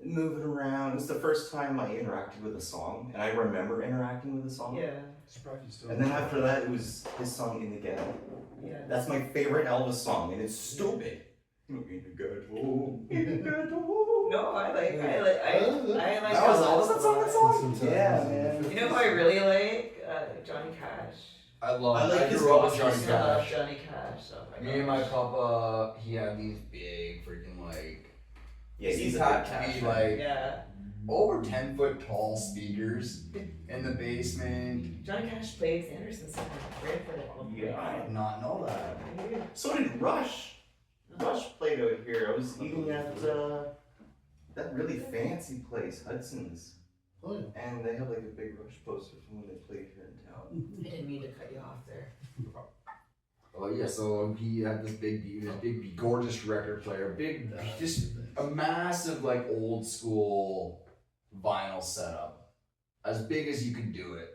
moving around. It was the first time I interacted with a song, and I remember interacting with the song. Yeah, Surprised you still. And then after that, it was his song In the Ghetto. yeah. That's my favorite Elvis song, and it's stupid. In the ghetto, in the ghetto. No, I like. That was that song. That song. Yeah, man. You know who I really like? Johnny Cash. I like his grew up with gospel Johnny I love Cash. Johnny Cash. Oh my Me and my gosh. papa, he had these big freaking like. Yeah, he's a had big to Cash be fan. like Yeah, over 10-foot tall speakers in the basement. Johnny Cash played Sanderson Center, Brantford at one point. Yeah. I did not know that. Yeah. So did Rush. Rush played out here. I was eating at that really fancy place, Hudson's. Oh, yeah. And they have like a big Rush poster from when they played here in town. I didn't mean to cut you off there. Oh yeah, so he had this big gorgeous record player, just a massive like old school vinyl setup, as big as you could do it.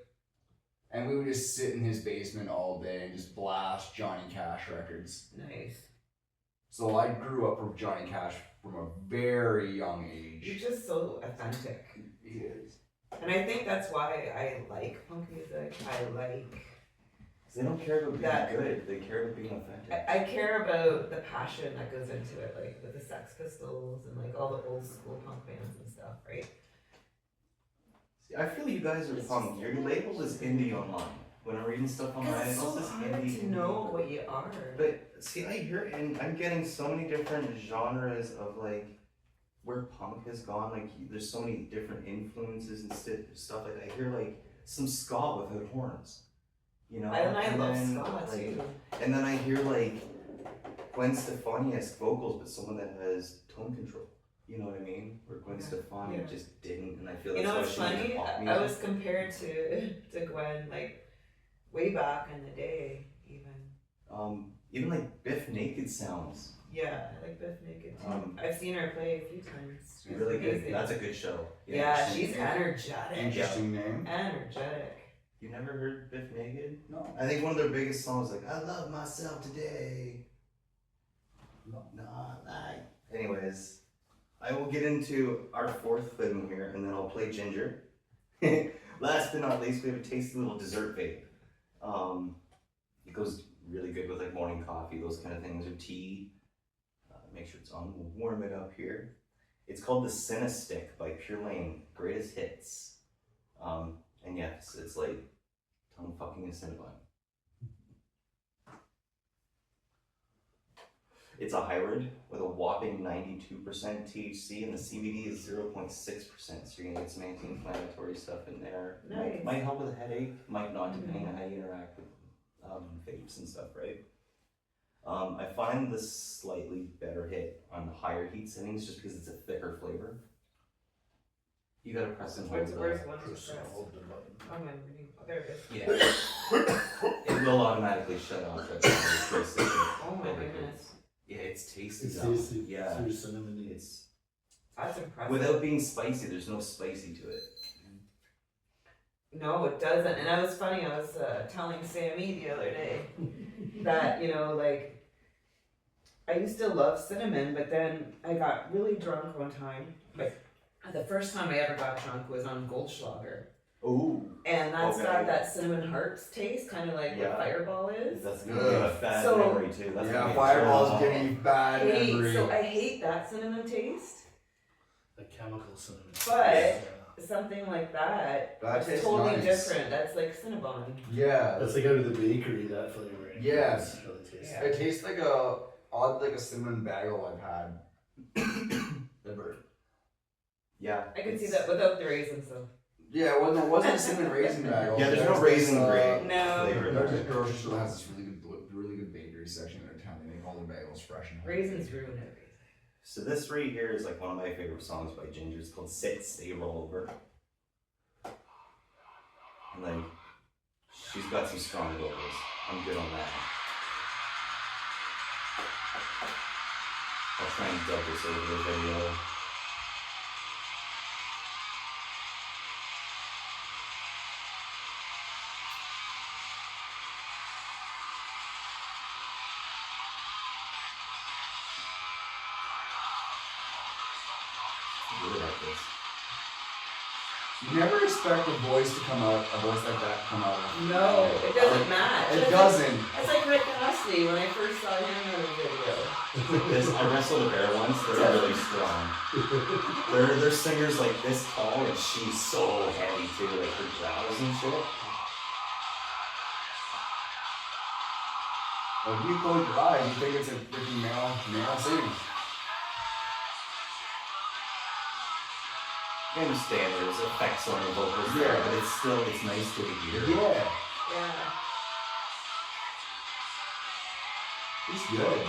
And we would just sit in his basement all day and just blast Johnny Cash records. Nice. So I grew up with Johnny Cash from a very young You're age. just so authentic. He is. And I think that's why I like punk music. I like. 'Cause they don't care about being That- good, they care about being authentic. I care about the passion that goes into it, like with the Sex Pistols and like all the old school punk bands and stuff, right? See, I feel you guys are punk. Your label is indie online. When I'm reading stuff online, Because it's so says hard indie, to indie. know what you are. But see, I hear, and I'm getting so many different genres of like where punk has gone. Like, there's so many different influences and stuff. Like, I hear like some ska without horns, you know. I love then, ska like, too. and then I hear like Gwen Stefani-esque vocals, but someone that has tone control. You know what I mean? Where Gwen Stefani Yeah. just didn't, and I feel You that's know why what's she went funny? to pop I music. was compared to Gwen like way back in the day, even. Even like Biff Naked sounds Yeah, I like Beth Naked too. Um, I've seen her play a few times. She's really good. amazing. That's a good show. Yeah, she's energetic. Interesting name. Energetic. You never heard Biff Naked? No. I think one of their biggest songs, like "I Love Myself Today." No, like. Anyways, I will get into our fourth thing here, and then I'll play Ginger. Last but not least, we have a tasty little dessert vape. It goes really good with like morning coffee, those kind of things, or tea. Make sure it's on. We'll warm it up here. It's called the Cinestick by Pure Lane, greatest hits. And yes, it's like tongue fucking a Cinnabon. It's a hybrid with a whopping 92% THC, and the CBD is 0.6%. So you're gonna get some anti-inflammatory stuff in there. Nice. Might help with a headache. Might not, depending on how you interact with vapes and stuff, right? I find this slightly better hit on the higher heat settings just because it's a thicker flavor. You gotta press and hold Where's the. one to press? Hold the button. Oh, I'm reading. Oh, there it is. Yeah. It will automatically shut off at the first second. Oh my goodness. Yeah, it's tasty. It's though. tasty. Yeah. Through cinnamon. It's That's impressive. without being spicy. There's no spicy to it. No, it doesn't. And I was funny. I was telling Sammy the other day that, you know, like, I used to love cinnamon, but then I got really drunk one time. Like, the first time I ever got drunk was on Goldschlager. Ooh. And that's Okay. got that cinnamon hearts taste, kind of like Yeah. what Fireball is. That's gonna be a bad So- memory too. That's Yeah, gonna be Fireball's a giving you bad memory. So I hate that cinnamon taste. The chemical cinnamon. But- Yeah. something like that. That It's tastes totally nice. different. That's like Cinnabon. Yeah. That's like out of the bakery, that flavoring. Yes. It really tastes Yeah. It tastes like a odd, like a cinnamon bagel I've had. Never. Yeah. I can see it's- that without the raisins though. Yeah, well, it wasn't a cinnamon raisin bagel. Yeah, there's no There's raisin this, grain No. flavor in There's there. this grocery store that has this really good bakery section in their town. They make all their bagels fresh and homemade. Raisins ruin everything. So this right here is like one of my favorite songs by Ginger. It's called Sit, Stay, Roll Over. And like, she's got some strong vocals. I'm good on that. I'll try and dub this over the video. I'm really like this. You never expect a voice like that to come out of No, it doesn't match. It It's doesn't. Like, it's like Rick Astley when I first saw him in a video. This, I wrestled a bear once. They're really strong. They're singers like this tall, and she's so heavy too, like her growls and shit. Well, if you close your eyes, you think it's a freaking male singing. I understand there's effects on the vocals there, Yeah. but it's nice to hear. Yeah, Yeah. he's good.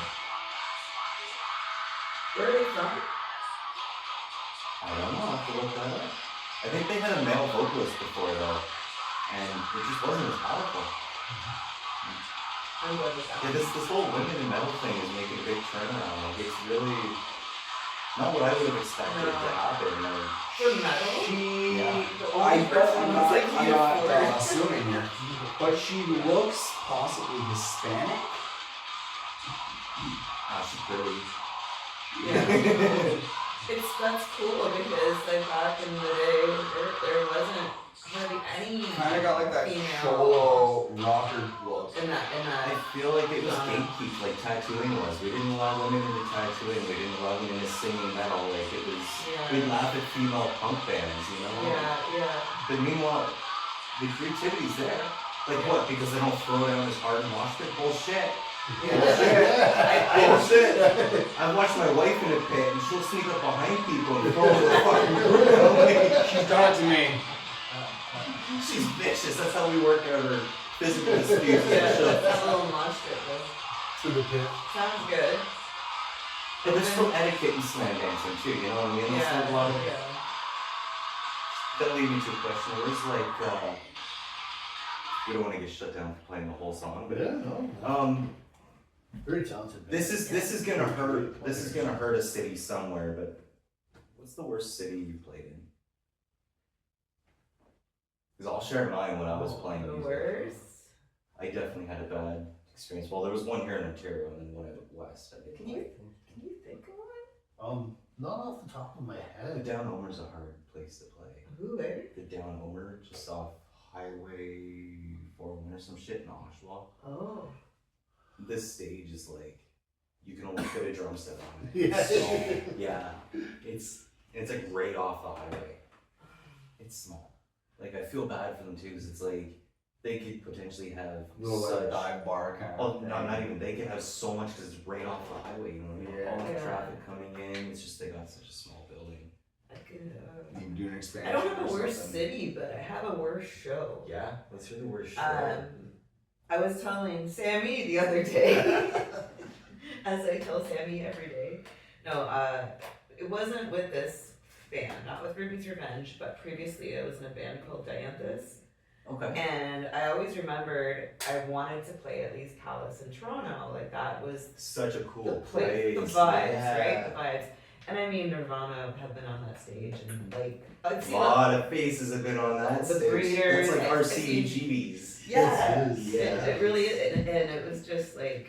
Where are they from? I don't know, I'll have to look that up. I think they had a male vocalist before though, and it just wasn't as powerful. I'm good with that. Yeah, this whole women in metal thing is making a big turnaround. Like it's really not what I would have expected to happen. Like, For metal? Yeah. The only person I'm was like not uniform. assuming here, but she looks possibly Hispanic. she's pretty. Yeah. That's cool because like back in the day there wasn't hardly any Kind of got like that female cholo rocker look. in that I feel like it was gatekeep, like tattooing was. We didn't allow women into tattooing. We didn't allow women into singing metal. Like it was, Yeah. we'd laugh at female punk bands, you know. yeah. But meanwhile, the creativity's there. Like what? Because they don't throw down this hard mosh pit? Bullshit. Bullshit. I've watched my wife in a pit and she'll sneak up behind people and throw the fucking group. Like, She's done it to me. she's vicious. That's how we work out our physical disputes and Yeah, shit. that little mosh pit though. To the pit. Sounds good. But there's still etiquette in slam dancing too, you know what I mean? There's still a lot of, yeah. that leads me to a question. Where's like, we don't want to get shut down for playing the whole song, but Yeah, no. Very talented. Man. this is gonna hurt. This is gonna hurt a city somewhere. But what's the worst city you played in? Because I'll share mine when I was playing The music. worst? I definitely had a bad experience. Well, there was one here in Ontario and then one out west. I didn't Can you like. think of one? Not off the top of my The head. Down Homer's a hard place to play. Who, where? The Down Homer, just off Highway 401 or some shit in Oshawa. Oh. This stage is like, you can only fit a drum set on it. Yeah. It's small. Yeah. It's like right off the highway. It's small. Like I feel bad for them too, because it's like they could potentially have Little like such. dive bar kind of. Oh, thing. no, not even. They could have so much because it's right off the highway. You know what I mean? Yeah. All the Yeah. traffic coming in. It's just they got such a small building. I could, You do an I expansion. don't have a or worst something. city, but I have a worst show. Yeah. Let's hear the word show. I was telling Sammy the other day, as I tell Sammy every day. No, it wasn't with this band, not with Ruby's Revenge, but previously I was in a band called Dianthus. Okay. And I always remembered I wanted to play at Lee's Palace in Toronto. Like that was Such a the cool place, place. the vibes, Yeah. right? The vibes. And I mean, Nirvana have been on that stage, and like I've A seen lot of faces have been on that The stage. Breeders, That's like I've RCGBs. Yeah, It is, it really is, and it was just like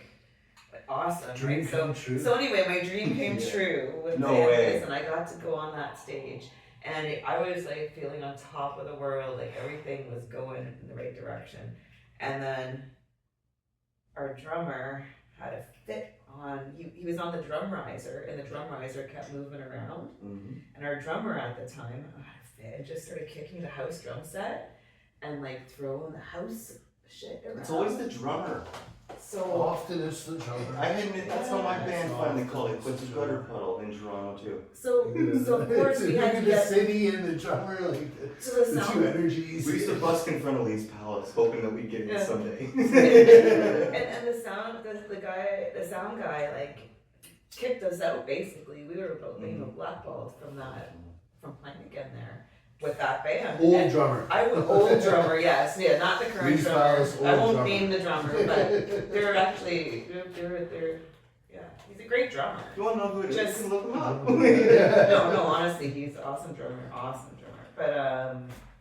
awesome. Dream right? come true. So anyway, my dream came Yeah. true with No Dianthus, way. and I got to go on that stage, and I was like feeling on top of the world, like everything was going in the right direction, and then our drummer had a fit on. He was on the drum riser, and the drum riser kept moving around. Mm-hmm. And our drummer at the time had a fit and just started kicking the house drum set and like throwing the house shit around. It's always the drummer. So Often it's the drummer. I admit that's how my band Yeah. finally called it. Quits Gutter Puddle in Toronto too. so of course we had to the get city and the drummer, like to the the two sound. energies. We used to busk in front of Lee's Palace, hoping that we'd get in Yeah. someday. and the sound the sound guy like kicked us out basically. We were blackballed from playing again there with that band. Old And drummer. I was old drummer, yes, yeah, not the current Lee's drummer. Palace, I old won't drummer. name the drummer, but they're actually they're yeah, he's a great drummer. You want to know who it is? Just- You can look him up. No, honestly, he's an awesome drummer. But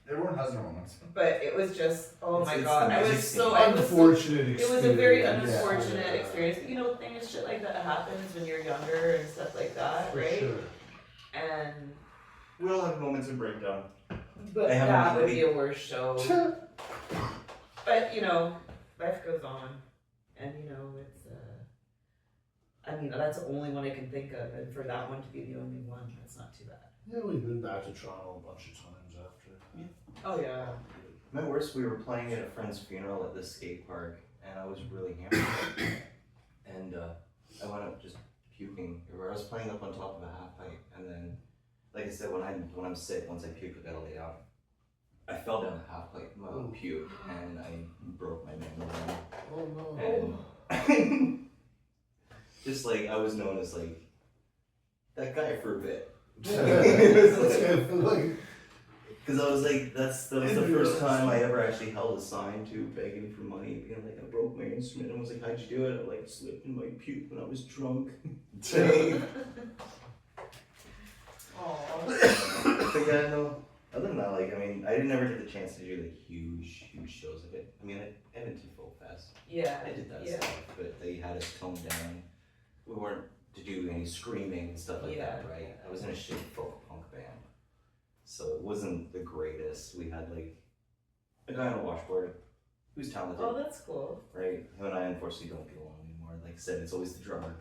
Everyone has their moments. but it was just oh It's- my it's god, the I was music so scene. I was so Unfortunate it experience. was a very Yeah. unfortunate experience. But you know, things shit like that happens when you're younger and stuff like that, For right? sure. And We all have moments of breakdown. but I haven't that would really- be a worse show. But you know, life goes on, and you know it's. I mean, that's the only one I can think of, and for that one to be the only one, that's not too bad. Yeah, we've been back to Toronto a bunch of times after. Oh yeah. My worst, we were playing at a friend's funeral at the skate park, and I was really hammered. And I wound up just puking. Or I was playing up on top of a half pipe, and then, like I said, when I'm sick, once I puke, I gotta lay down. I fell down the half pipe, my own puke, and I broke my membrane. Oh no. And just like I was known as like that guy for a bit. Because I was like, that was the first time I ever actually held a sign to begging for money, being like, I broke my instrument, and I was like, how'd you do it? I like slipped in my puke when I was drunk. But yeah, no. Other than that, like, I mean, I never get the chance to do like huge shows of it. I mean, Edmonton Folk Fest, Yeah. I did that Yeah. stuff, but they had us toned down. We weren't to do any screaming and stuff like that, right? I was in a shit folk punk band, so it wasn't the greatest. We had like a guy on a washboard who's talented, Oh, that's cool. right? Him and I unfortunately don't get along anymore. Like I said, it's always the drummer.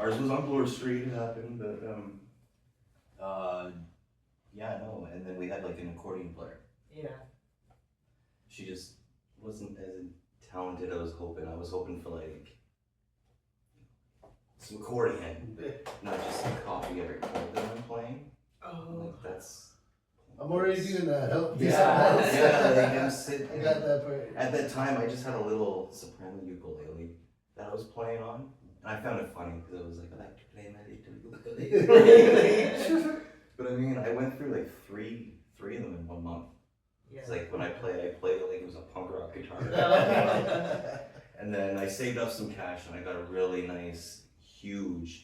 Ours was on Bloor Street, it happened, but yeah, no. And then we had like an accordion player. Yeah. She just wasn't as talented as I was hoping. I was hoping for like some accordion, not just copy every chord that I'm playing. Oh. Like that's. I'm already doing that. Help me Yeah, out. yeah. Like I'm sitting. I got that part. At that time, I just had a little soprano ukulele that I was playing on, and I found it funny because I was like, I like to play my little ukulele. But I mean, I went through like three of them in 1 month. Yeah. It's like when I played it like it was a punk rock guitar. And then I saved up some cash and I got a really nice, huge,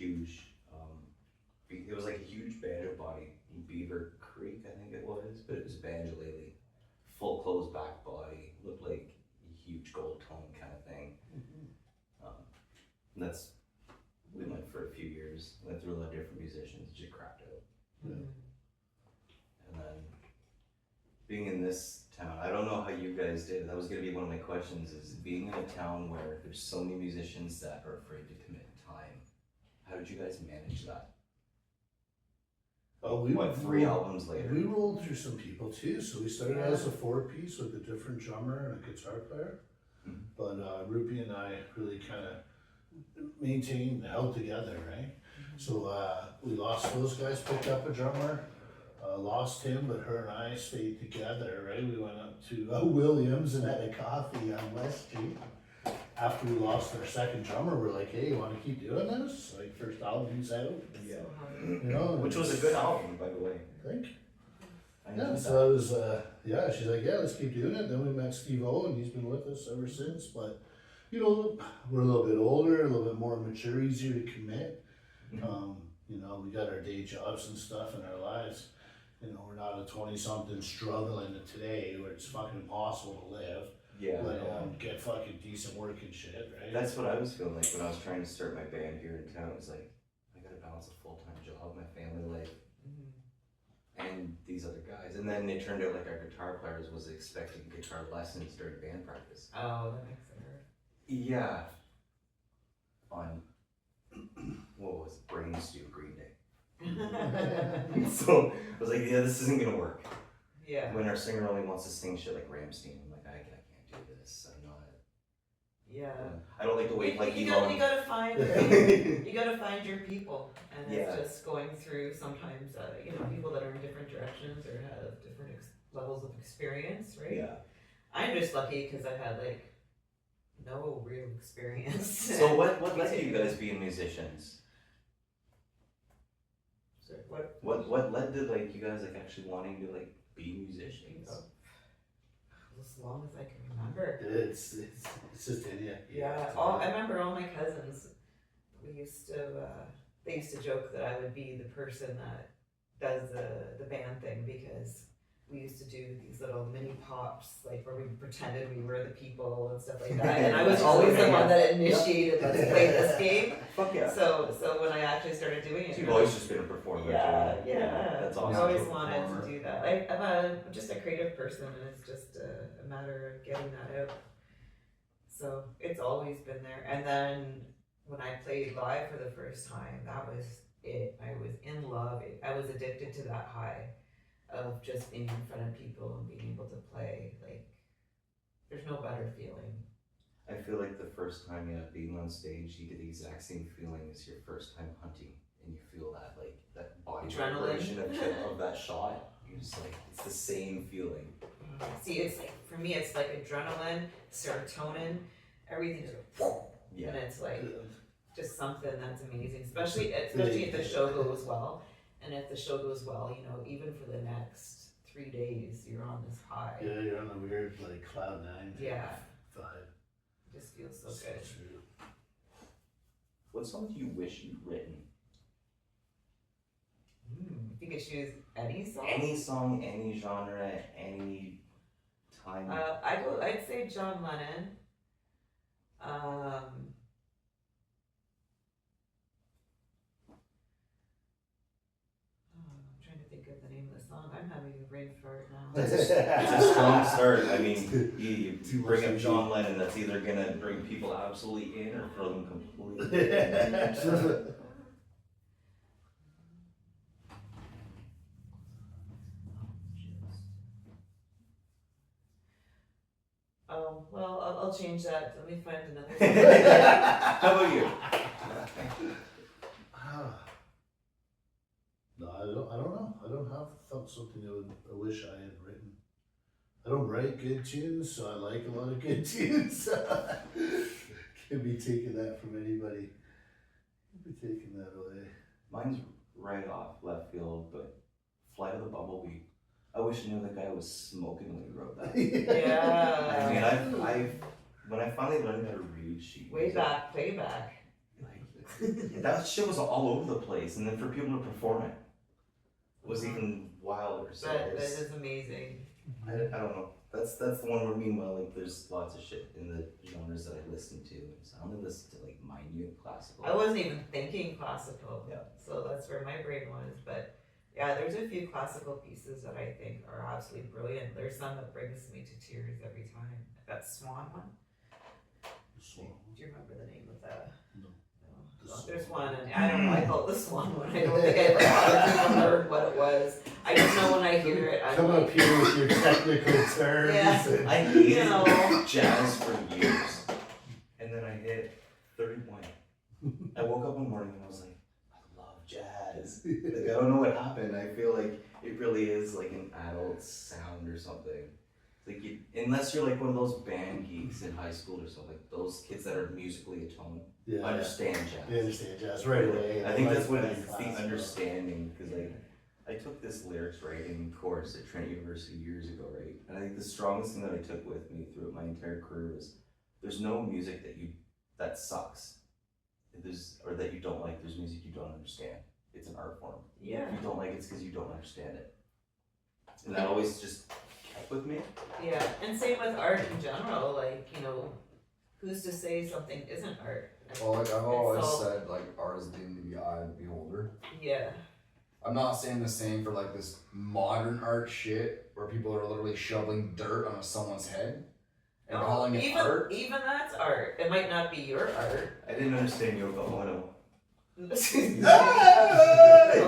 it was like a huge banjo body in Beaver Creek, I think it was, but it was banjo lately. Full closed back body, looked like a huge gold tone kind of thing. And we went for a few years, went through a lot of different musicians, just cracked out. Mm. And then being in this town, I don't know how you guys did. That was going to be one of my questions. Is being in a town where there's so many musicians that are afraid to commit time. How did you guys manage that? Oh, we What, 3 albums later? We rolled through some people too. So we started out as a 4-piece with a different drummer and a guitar player. Mhm. But Ruby and I really kind of maintained, held together, right? So we lost those guys, picked up a drummer, lost him, but her and I stayed together, right? We went up to Williams and had a coffee on West Street. After we lost our second drummer, we're like, hey, you want to keep doing this? Like, first album's out. So hard. You know, Which was a good album, by the way. I think. I Yeah, enjoyed so I was, yeah, she's like, yeah, let's keep doing it. Then we met Steve O, and he's been with us ever since. But, you know, we're a little bit older, a little bit more mature, easier to commit. Mhm. You know, we got our day jobs and stuff in our lives. You know, we're not a 20-something struggling today where it's fucking impossible to live, Yeah. let alone get fucking decent work and shit, right? That's what I was feeling like when I was trying to start my band here in town. It was like, I gotta balance a full-time job, my family life, Mhm. and these other guys. And then it turned out like our guitar players was expecting guitar lessons during band practice. Oh, that makes it hard. Yeah. On what was it? Brain Stew Green Day. So I was like, yeah, this isn't gonna work. Yeah. When our singer only wants to sing shit like Ramstein, I'm like, I can't do this. I'm not. Yeah. I don't like the way like you Elon. gotta find you gotta find your people, and it's just going through sometimes people that are in different directions or have different levels of experience, right? Yeah. I'm just lucky because I had like no real experience. So what led you guys being musicians? So what? What led to like you guys like actually wanting to like be musicians? As long as I can remember. It's just in you. Yeah. I remember all my cousins. They used to joke that I would be the person that does the band thing, because we used to do these little mini pops, like where we pretended we were the people and stuff like that. And I was always the one that initiated let's play this game. Fuck yeah. So when I actually started doing it, You've always just been a performer. Yeah. That's I awesome. always wanted to do that. I'm just a creative person, and it's just a matter of getting that out. So it's always been there. And then when I played live for the first time, that was it. I was in love. I was addicted to that high of just being in front of people and being able to play. Like, there's no better feeling. I feel like the first time being on stage, you get the exact same feeling as your first time hunting, and you feel that like that body vibration of that shot. You just like it's the same feeling. See, it's like for me, it's like adrenaline, serotonin, everything is and it's like just something that's amazing, especially if the show goes well. And if the show goes well, even for the next 3 days, you're on this high. Yeah, you're on a weird like cloud nine. Yeah. Vibe. It just feels so good. True. What song do you wish you'd written? If you could choose any song. Any song, any genre, any time. I'd say John Lennon. I'm having a brain fart now. It's a strong start. I mean, you bring up John Lennon, that's either gonna bring people absolutely in or throw them completely in. Oh, well, I'll change that. Let me find another. How about you? No, I don't know. I don't have something I wish I had written. I don't write good tunes, so I like a lot of good tunes. Can't be taking that from anybody. Can't be taking that away. Mine's right off left field, but Flight of the Bumblebee. I wish I knew that guy was smoking when he wrote that. Yeah. I mean, when I finally learned how to read sheet way back. Like, that shit was all over the place, and then for people to perform it was even wilder. So that is amazing. I don't know. That's the one where meanwhile, like, there's lots of shit in the genres that I listen to. So I only listen to like minute classical. I wasn't even thinking classical. Yeah. So that's where my brain was, but. Yeah, there's a few classical pieces that I think are absolutely brilliant. There's some that brings me to tears every time. That Swan one. Swan. Do you remember the name of that? No. There's one, and I don't know. I call it the Swan one. I don't think I ever heard what it was. I just know when I hear it, I'm Come like, up here with your technical terms. Yeah. And I hated jazz for years, and then I hit 31. I woke up one morning and I was like, jazz. Like, I don't know what happened. I feel like it really is like an adult sound or something. Like unless you're like one of those band geeks in high school or something, like those kids that are musically attuned, understand jazz. They understand jazz right away. I think that's what it is, it's the understanding, because like I took this lyrics writing course at Trent University years ago, right? And I think the strongest thing that I took with me throughout my entire career was there's no music that sucks. Or that you don't like. There's music you don't understand. It's an art form. Yeah. If you don't like it, it's because you don't understand it. And that always just kept with me. Yeah, and same with art in general. Like, who's to say something isn't art? Well, like I've always said, like art is in the eye of the beholder. Yeah. I'm not saying the same for like this modern art shit where people are literally shoveling dirt on someone's head. And calling it art? Even that's art. It might not be your art. I didn't understand Yoko Ono.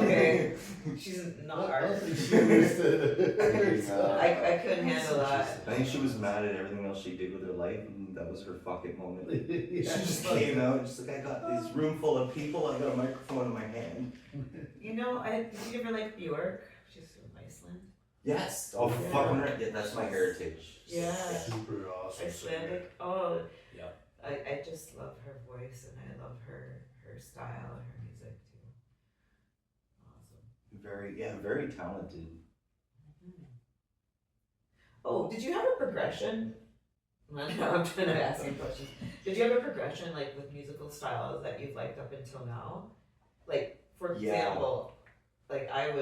Okay, she's not I don't art. think she understood. I couldn't handle that. I think she was mad at everything else she did with her life, and that was her fucking moment. She Yeah. just came out, just like, I got this room full of people, I got a microphone in my hand. You know, did you ever like Bjork? She's from Iceland. Yes. Oh, Yeah. fucking right. Yeah, that's my heritage. Yeah. Super awesome singer. Icelandic. Oh. Yeah. I just love her voice and I love her style and her music too. Awesome. Very talented. Oh, did you have a progression? I know, I'm trying to ask you questions. Did you have a progression like with musical styles that you've liked up until now? Like, for Yeah. example, like I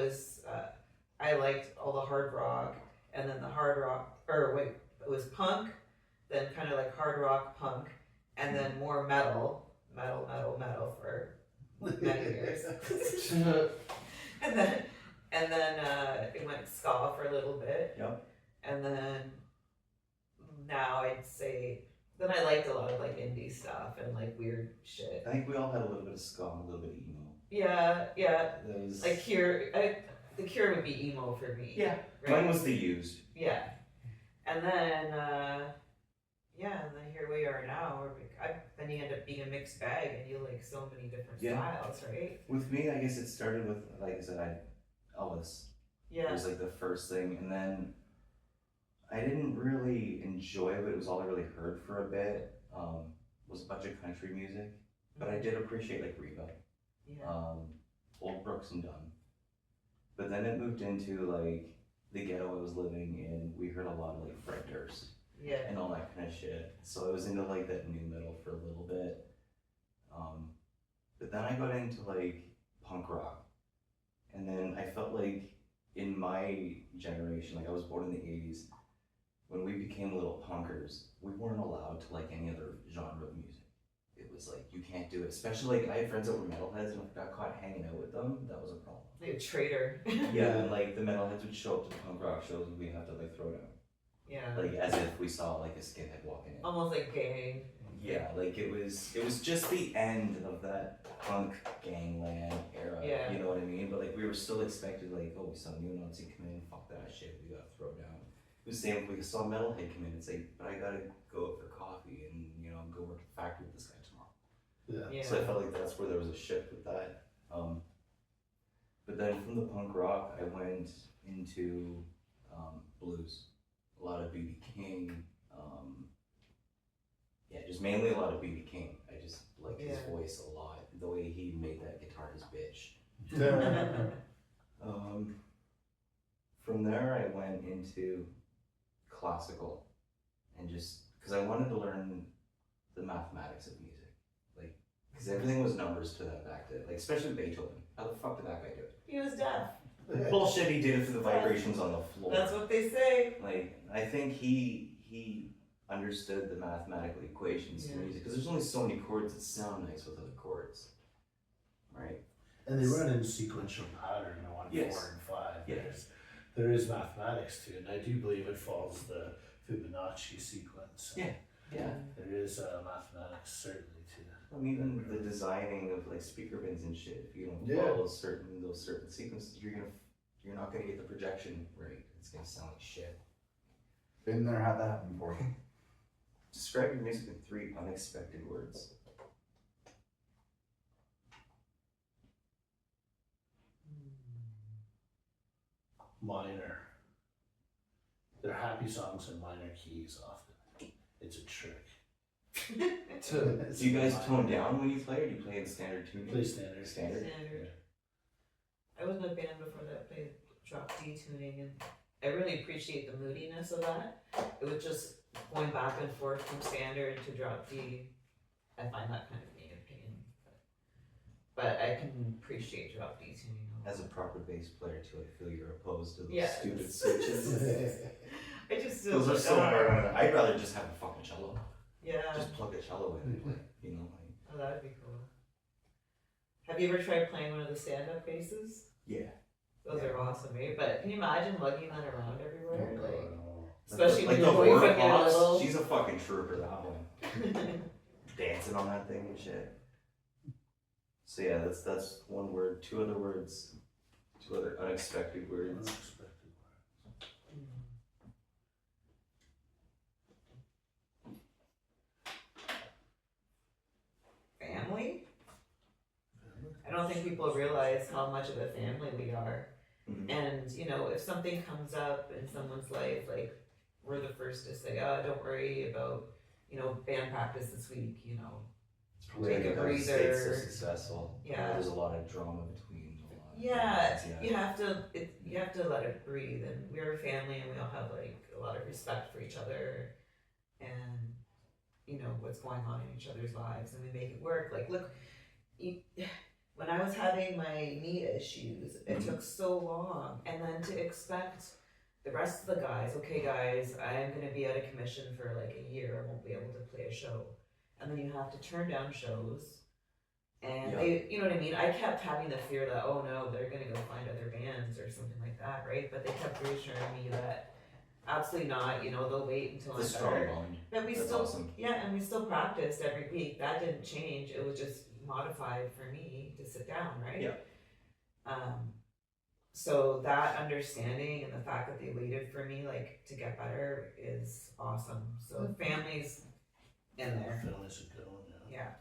liked all the hard rock, and then the hard rock, it was punk, then kind of like hard rock, punk, and then more metal for many years. and then it went ska for a little bit. Yep. And then now I'd say then I liked a lot of like indie stuff and like weird shit. I think we all had a little bit of ska, a little bit of emo. Yeah. That was... Like the Cure would be emo for me. Yeah. Right? Mine was The Used. Yeah. And then and then here we are now. Then you end up being a mixed bag and you like so many different styles, right? With me, I guess it started with, like I said, Elvis. It Yeah. was like the first thing, and then I didn't really enjoy it, but it was all I really heard for a bit. Was a bunch of country music, but I did appreciate like Reba, Yeah. Old Brooks and Dunn. But then it moved into like the ghetto I was living in. We heard a lot of like Fred Durst Yeah. and all that kind of shit. So I was into like that new metal for a little bit. But then I got into like punk rock, and then I felt like in my generation, like I was born in the 80s, when we became little punkers, we weren't allowed to like any other genre of music. It was like, you can't do it. Especially like, I had friends that were metalheads, and if I got caught hanging out with them, that was a problem. Like a traitor. Yeah, and like the metalheads would show up to punk rock shows and we'd have to like throw down. Yeah. Like as if we saw like a skinhead walking in. Almost like gang. Yeah, like it was just the end of that punk gangland era. Yeah. You know what I mean? But like we were still expected, like, oh, we saw neo-Nazi come in, fuck that shit, we gotta throw down. It was the same if we saw metalhead come in and say, but I gotta go out for coffee and, you know, go work at the factory with this guy tomorrow. Yeah. So I felt like that's where there was a shift with that. But then from the punk rock, I went into blues. A lot of B.B. King. Just mainly a lot of B.B. King. I just like his voice a lot. The way he made that guitar his bitch. From there, I went into classical, and just because I wanted to learn the mathematics of music, like because everything was numbers to that back then. Like especially Beethoven. How the fuck did that guy do it? He was deaf. Bullshit. He did it for the vibrations on the floor. That's what they say. Like I think he understood the mathematical equations to music because there's only so many chords that sound nice with other chords, right? And they run in sequential pattern, 1, Yes. 4, and 5. Yes. There is mathematics to it, and I do believe it follows the Fibonacci sequence. Yeah. Yeah. There is mathematics certainly to it. I mean, even the designing of like speaker bins and shit. If you don't Yeah. follow those certain sequences, you're not gonna get the projection right. It's gonna sound like shit. Been there, had that happen before. Describe your music in 3 unexpected words. Minor. They're happy songs in minor keys often. It's a trick. Do you guys tone down when you play, or do you play in standard tuning? Play standard. Standard. I was in a band before that played drop D tuning, and I really appreciate the moodiness of that. It was just going back and forth from standard to drop D. I find that kind of being a pain, but I can appreciate drop D tuning. As a proper bass player too, I feel you're opposed to those Yeah. stupid switches. I just feel Those are like, so hard. I'd rather just have a fucking cello. Yeah. Just plug a cello in and play. You know, like. Oh, that'd be cool. Have you ever tried playing one of the stand-up basses? Yeah. Those are awesome, right? But can you imagine lugging that around everywhere? Oh, Like, God, no. especially like when the you're going Warwick from your Box, little. she's a fucking trooper, that one. Dancing on that thing and shit. So yeah, that's one word. Two other words. Two other unexpected words. Unexpected. Family? I don't think people realize how much of a family we are. Mhm. And, you know, if something comes up in someone's life, like, we're the first to say, oh, don't worry about, you know, band practice this week, you know. It's probably Take a because the state's so breather. successful. Yeah. There's a lot of drama between a lot of Yeah, things, you have to you have to let it breathe, and we're a family, and we all have like a lot of respect for each other, and you know what's going on in each other's lives, and we make it work. Like, look, you, when I was having my knee issues, it took so long, and then to expect the rest of the guys, okay, guys, I'm gonna be out of commission for like a year, I won't be able to play a show, and then you have to turn down shows. And Yeah. they, you know what I mean? I kept having the fear that, oh no, they're gonna go find other bands or something like that, right? But they kept reassuring me that absolutely not, you know, they'll wait until It's a I'm strong better. bond. But we That's still, awesome. yeah, and we still practiced every week. That didn't change. It was just modified for me to sit down, right? Yeah. So that understanding and the fact that they waited for me, like, to get better is awesome. So families in there. Family's a good one, yeah. Yeah.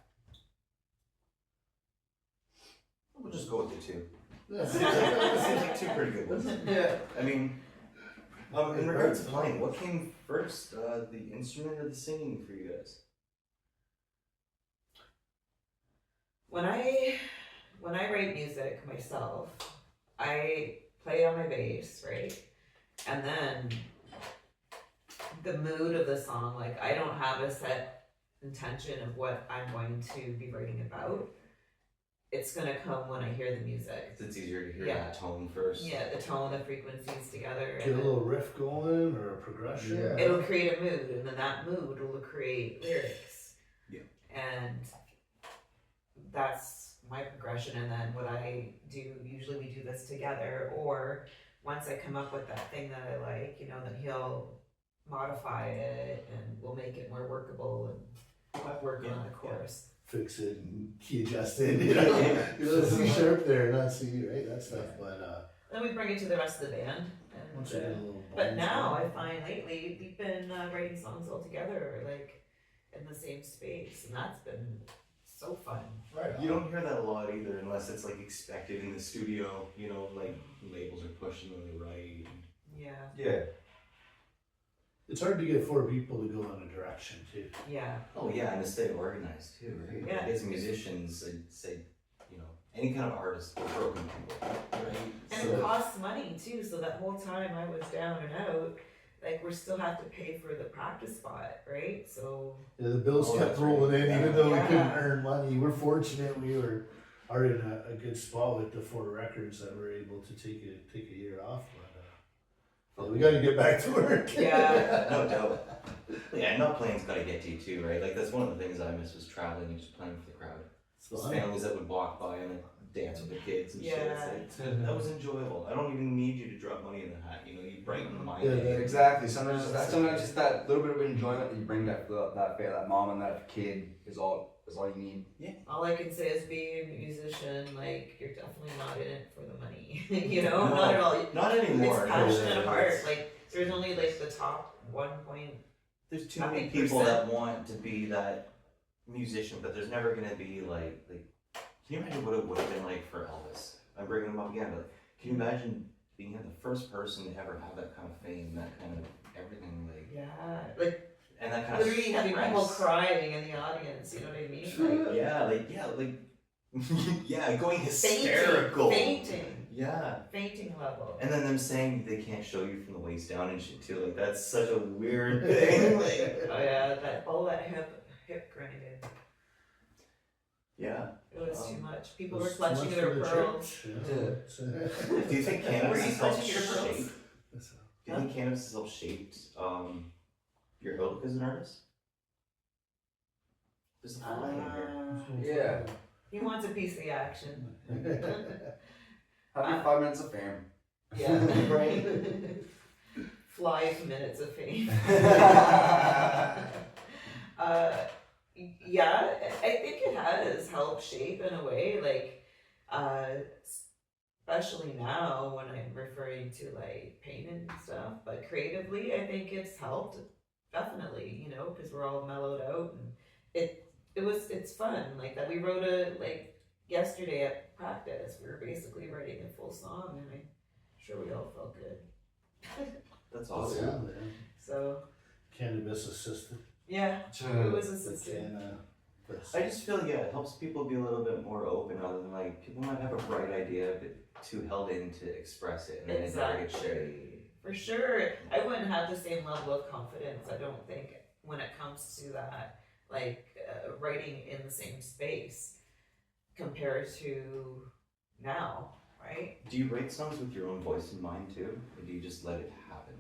We'll just go with the two. Yeah. Seems like two pretty good ones. Yeah. I mean, in regards to playing, what came first, the instrument or the singing for you guys? When I write music myself, I play on my bass, right? And then the mood of the song, like I don't have a set intention of what I'm going to be writing about. It's gonna come when I hear the music. It's easier to hear Yeah. that tone first. Yeah, the tone, the frequencies together. Get a And then little riff going or a progression. Yeah. it'll create a mood, and then that mood will create lyrics. Yeah. And that's my progression. And then what I do, usually we do this together, or once I come up with that thing that I like, you know, then he'll modify it and we'll make it more workable and work on the chorus. Fix it and key adjust it, you know. You're C sharp there, not C, right? That stuff. But Then we bring it to the rest of the band. once And, you get a little but bones now I going. find lately we've been writing songs all together, like in the same space, and that's been so fun. Right. You don't hear that a lot either, unless it's like expected in the studio. You know, like labels are pushing them to write. Yeah, Yeah. It's hard to get four people to go in a direction too. yeah, Oh yeah, and to stay organized too, right? Yeah. Like, as musicians, I'd say, you know, any kind of artist, we're broken people, right? and it costs money too. So that whole time I was down and out, like we still have to pay for the practice spot, right? So Yeah, the bills Oh, kept that's rolling right. in, even though we Yeah. couldn't earn money. We're fortunate we are in a good spot with the 4 records that we're able to take a year off. But yeah, we got to get back to work. Yeah. No doubt. Yeah, not playing's gotta get to you too, right? Like that's one of the things I miss was traveling and just playing for the crowd. Those fun. families that would walk by and like, dance with the kids and shit. Yeah. It's like, that was enjoyable. I don't even need you to drop money in the hat. You know, you brighten my Yeah, day. Exactly. Sometimes just that little bit of enjoyment that you bring that mom and that kid is all you need. all I can say is being a musician, like you're definitely not in it for the money. You know, No, not at all. Not anymore. It's passion Yeah, and heart. it's- Like there's only like the top 1 There's too many nothing people percent. that want to be that musician, but there's never gonna be like. Can you imagine what it would have been like for Elvis? I'm bringing him up again, but can you imagine being the first person to ever have that kind of fame, that kind of everything, like, Yeah, like and that kind literally having of people stress. crying in the audience. You know what I mean? Like, yeah, going hysterical. fainting Yeah, level. and then them saying they can't show you from the waist down and shit too. Like that's such a weird thing. Like, Oh yeah, all that hip grinding. yeah. It was too much. People It were was too clutching much their for the pearls. church, yeah. Do you think Were cannabis you has helped clutching your pearls? shape? Do you think cannabis has helped shaped your outlook as an artist? There's a fly in here. Yeah. He wants a piece of the action. Happy 5 minutes of fame. Yeah, right. 5 minutes of fame. Yeah, I think it has helped shape in a way, like, especially now when I'm referring to like pain and stuff, but creatively, I think it's helped definitely, you know, because we're all mellowed out and it's fun like that. We wrote a like yesterday at practice. We were basically writing a full song, and I'm sure we all felt good. That's Oh, awesome. yeah. So Cannabis assisted. yeah, it was assisted. I just feel it helps people be a little bit more open, other than like people might have a bright idea but too held in to express it and then it never gets shared. Exactly. For sure. I wouldn't have the same level of confidence, I don't think, when it comes to that, like writing in the same space compared to now, right? Do you write songs with your own voice in mind too? Or do you just let it happen?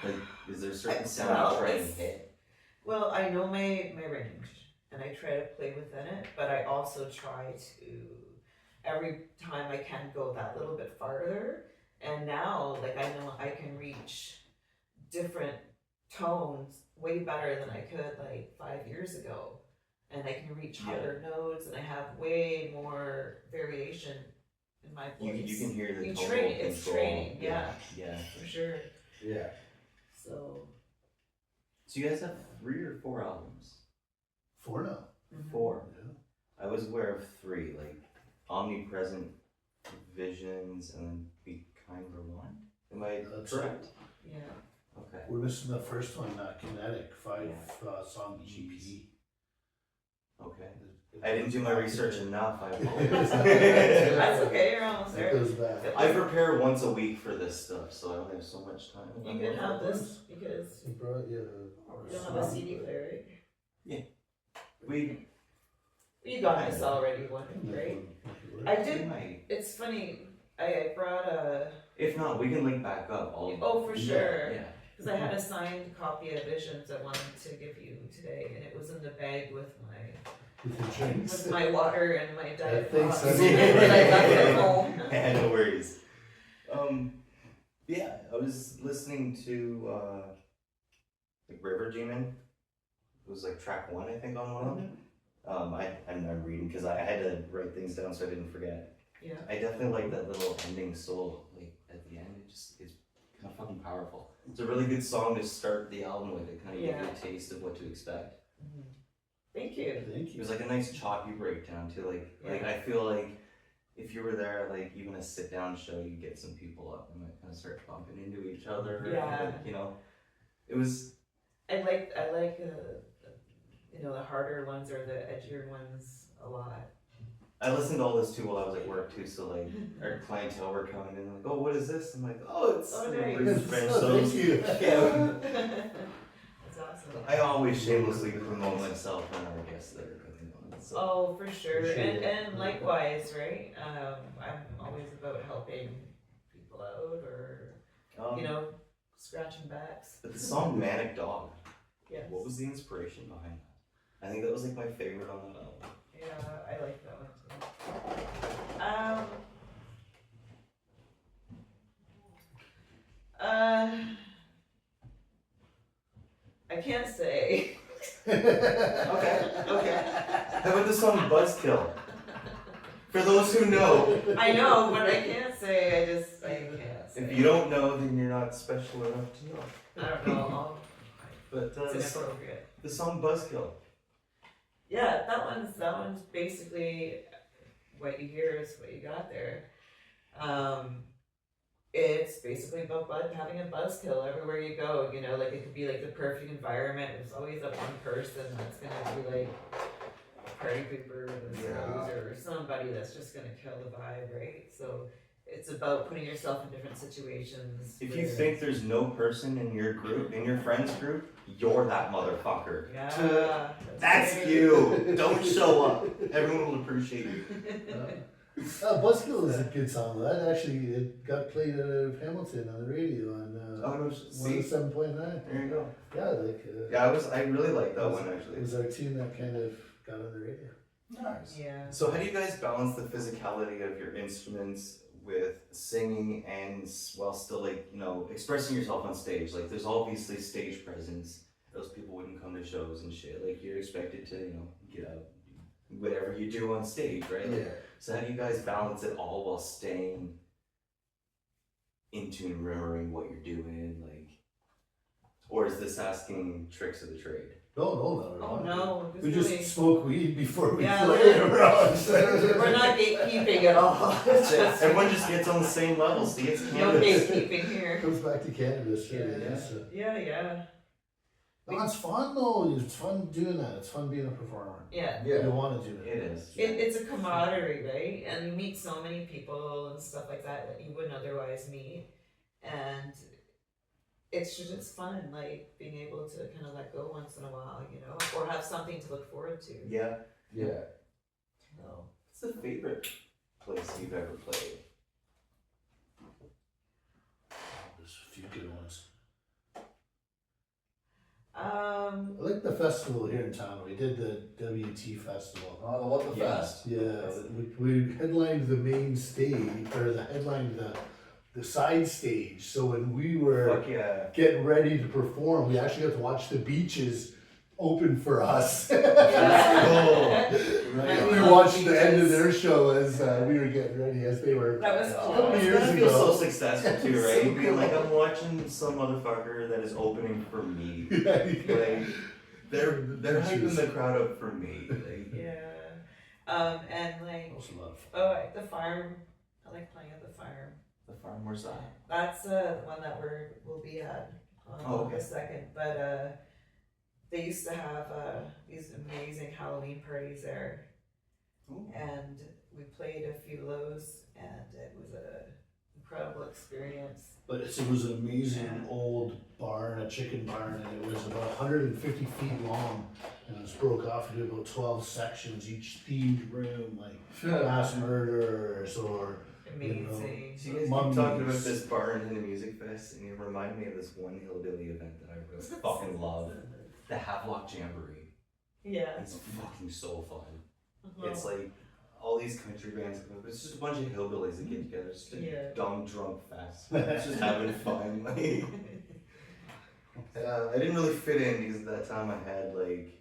Like, is there a certain sound Well, you train? well, I know my range, and I try to play within it, but I also try to, every time I can, go that little bit farther. And now, like, I know I can reach different tones way better than I could like 5 years ago. And I can reach higher notes, and I have way more variation in my voice. You can hear the You tonal train, it's control. training, yeah. Yeah. For sure. Yeah. So. So you guys have 3 or 4 albums? 4 now. 4. Yeah. I was aware of 3, like Omnipresent, Visions, and then Be Kind for One. Am I That's correct? Yeah. Okay. We're missing the first one, Kinetic, 5 song Jeez. EP. Okay. I didn't do my research enough. I apologize. That's okay, you're almost It there. goes back. I prepare once a week for this stuff, so I only have so much time. You can have this because He brought you you don't have a CD player, right? We You got this already, one, right? I did. might. It's funny. I brought a. If not, we can link back up. Oh, for sure. Yeah. Because I had a signed copy of Visions I wanted to give you today, and it was in the bag with my water and my diet thanks, Coke honey. that I left at home. No worries. Yeah, I was listening to like River Demon. It was like track 1, I think, on one of them. I'm reading because I had to write things down so I didn't forget. Yeah. I definitely like that little ending solo, like at the end. It's kind of fucking powerful. It's a really good song to start the album with. It kind of gives you a taste of what to expect. Mm-hmm. Thank you. Thank It you. was like a nice choppy breakdown too. Like I feel like if you were there, like even a sit down show, you get some people up and like kind of start bumping into each other. Yeah. And, you know, it was. I like you know, the harder ones or the edgier ones a lot. I listened to all this too while I was at work too. So like our clientele were coming in like, oh, what is this? I'm like, oh, it's nice. Bruce French. Oh, thank you. Yeah. That's awesome. I always shamelessly promote myself when our guests that are coming on. So. Oh, for sure. For sure. And likewise, right? I'm always about helping people out or, you know, scratching backs. But the song Manic Dog, Yes. what was the inspiration behind that? I think that was like my favorite on that album. Yeah, I like that one too. I can't say. Okay. How about the song Buzzkill? For those who know. I know, but I can't say. I can't say. If you don't know, then you're not special enough to know. I don't know. But It's inappropriate. the song Buzzkill. Yeah, that one's basically what you hear is what you got there. It's basically about having a buzzkill everywhere you go. You know, like it could be like the perfect environment. There's always that one person that's gonna be like a party pooper or somebody that's just gonna kill the vibe, right? So it's about putting yourself in different situations. If you think there's no person in your group, in your friends group, you're that motherfucker. yeah, That's right. you. Don't show up. Everyone will appreciate you. Buzzkill is a good song. That actually it got played out of Hamilton on the radio on Oh, no, see? 107.9. There you go. Yeah, like I really like that one it actually. was our tune that kind of got on the radio. Nice. Yeah. So how do you guys balance the physicality of your instruments with singing and while still like, you know, expressing yourself on stage? Like there's obviously stage presence those people wouldn't come to shows and shit. Like you're expected to, you know, get up, whatever you do on stage, right? Like, Yeah. so how do you guys balance it all while staying in tune, remembering what you're doing, like, or is this asking tricks of the trade? No, not at Oh all. no, We this just smoke weed before we Yeah, play we're- around. we're not gatekeeping at all. It's just Everyone just gets on the same level. See, it's no cannabis. gatekeeping here. Comes back to cannabis, Yeah, really. Yes. yeah. No, it's fun though. It's fun doing that. It's fun being a performer. Yeah. You want to do it. It is. It's a camaraderie, right? And you meet so many people and stuff like that you wouldn't otherwise meet. And it's just fun, like being able to kind of let go once in a while, you know, or have something to look forward to. Yeah. Yeah. No. What's the favorite place you've ever played? There's a few good ones. I Um, like the festival here in town. We did the WT festival. Oh, the What the Yeah. Fest. Yeah, we headlined the main stage, or the headlined the side stage. So when we were Fuck yeah. getting ready to perform, we actually got to watch the beaches open for us. yeah. Right. We watched the end of their show as we were getting ready, as they were. That was a cool. couple It's years gonna feel so ago. successful too, It's right? so Being like, cool. I'm watching some motherfucker that is opening for me. Yeah. Like, they're hyping the crowd up for me. Like, Yeah. And like, That was a lot of fun. oh, at the farm. I like playing at the farm. the farm, where's that? That's the one that we'll be at on Oh, okay. the second. But they used to have these amazing Halloween parties there, Ooh. and we played a few of those, and it was an incredible experience. But it was an amazing old barn, a chicken barn, and it was about 150 feet long, and it was broke off into about 12 sections, each themed room, like mass murderers or Amazing. So you guys keep Mummies. talking about this barn in the music fest, and you remind me of this one hillbilly event that I really fucking love. The Havelock Jamboree. Yeah. It's fucking so fun. Uh-huh. It's like all these country bands, it's just a bunch of hillbillies that get together. It's just a Yeah. dumb drunk fest. It's just having fun. Like, I didn't really fit in because at that time I had like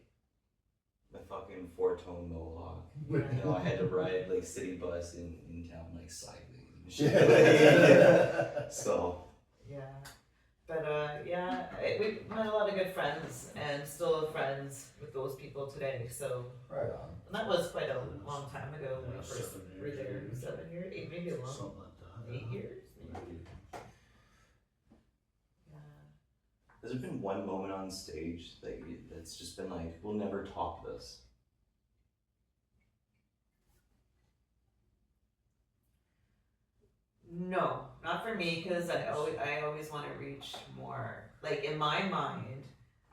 my fucking 4-tone mohawk. You know, I had to ride like city bus in town like sideways and shit. So Yeah, but we met a lot of good friends and still friends with those people today. So Right on. and that was quite a long time ago when we Yeah, first 7 were years, there. 8 years. 7 years, maybe a long, something like that. 8 years, maybe. Yeah. has there been one moment on stage that's just been like, we'll never top this? No, not for me, because I always want to reach more. Like in my mind,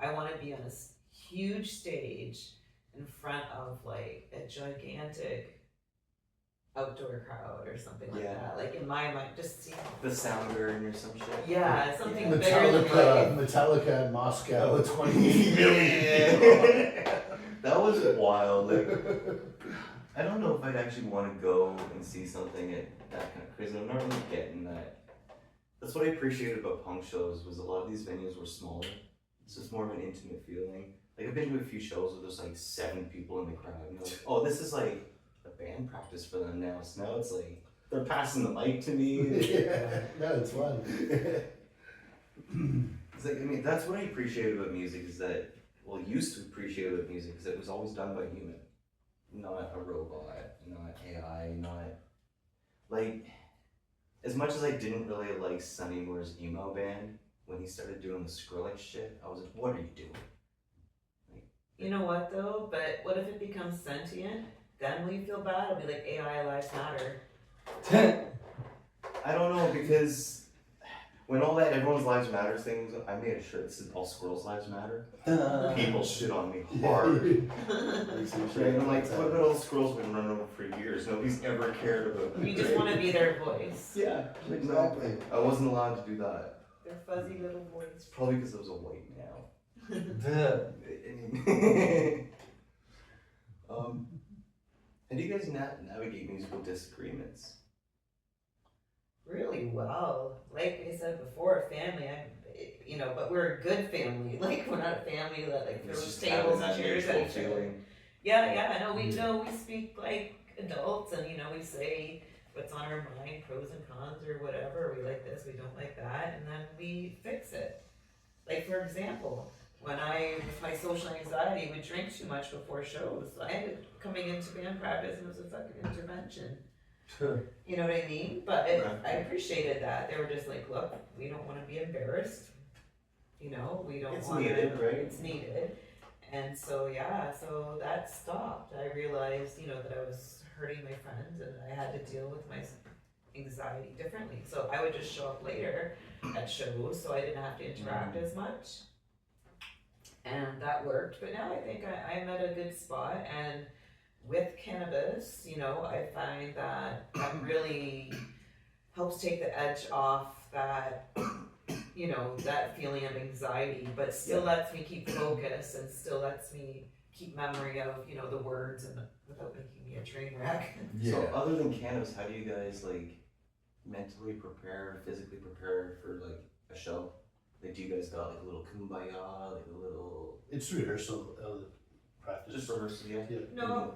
I want to be on a huge stage in front of like a gigantic outdoor crowd or something like Yeah. that. Like in my mind, just see. The Soundgarden or some shit? Yeah, something bigger than Metallica, life. Metallica in Moscow, 28 million. Yeah. That was wild. Like, I don't know if I'd actually want to go and see something at that kind of crazy. I'm not really getting that. That's what I appreciated about punk shows was a lot of these venues were smaller. It's just more of an intimate feeling. Like I've been to a few shows where there's like 7 people in the crowd. And you're like, oh, this is like a band practice for them now. So now it's like they're passing the mic to me. Yeah, no, it's fun. It's like, I mean, that's what I appreciate about music is that, well, used to appreciate about music is that it was always done by a human, not a robot, not AI, not, like, as much as I didn't really like Sonny Moore's emo band, when he started doing the Skrillex shit, I was like, what are you doing? You know what though? But what if it becomes sentient? Then will you feel bad? It'll be like AI lives matter. I don't know, because when all that everyone's lives matters things, I made a shirt that said all squirrels lives matter. People shit on me hard. Right? I'm like, what about all the squirrels we've been running over for years? Nobody's ever cared about them. You just want to be their voice. Yeah, like, Exactly. no, I wasn't allowed to do that. Their fuzzy little voice. Probably because I was a white male. How do you guys navigate musical disagreements? really well. Like I said before, family. But we're a good family. Like we're not a family that like It's throws just tables having and that chairs at mutual each other. feeling. Yeah. I know we speak like adults, and we say what's on our mind, pros and cons or whatever. We like this, we don't like that, and then we fix it. Like for example, when I, with my social anxiety, would drink too much before shows, I ended coming into band practice and it was a fucking intervention. You know what I mean? But I appreciated that. They were just like, look, we don't want to be embarrassed. We don't It's want needed, right? It's needed. And so so that stopped. I realized, that I was hurting my friends and I had to deal with my anxiety differently. So I would just show up later at shows so I didn't have to interact as much. And that worked. But now I think I'm at a good spot, and with cannabis, I find that really helps take the edge off that, that feeling of anxiety, but still lets me keep focus and still lets me keep memory of, the words and without making me a train wreck. So other than cannabis, how do you guys like mentally prepare, physically prepare for like a show? Like, do you guys got like a little kumbaya, like a little? It's rehearsal, practice. Just rehearsal, yeah. No,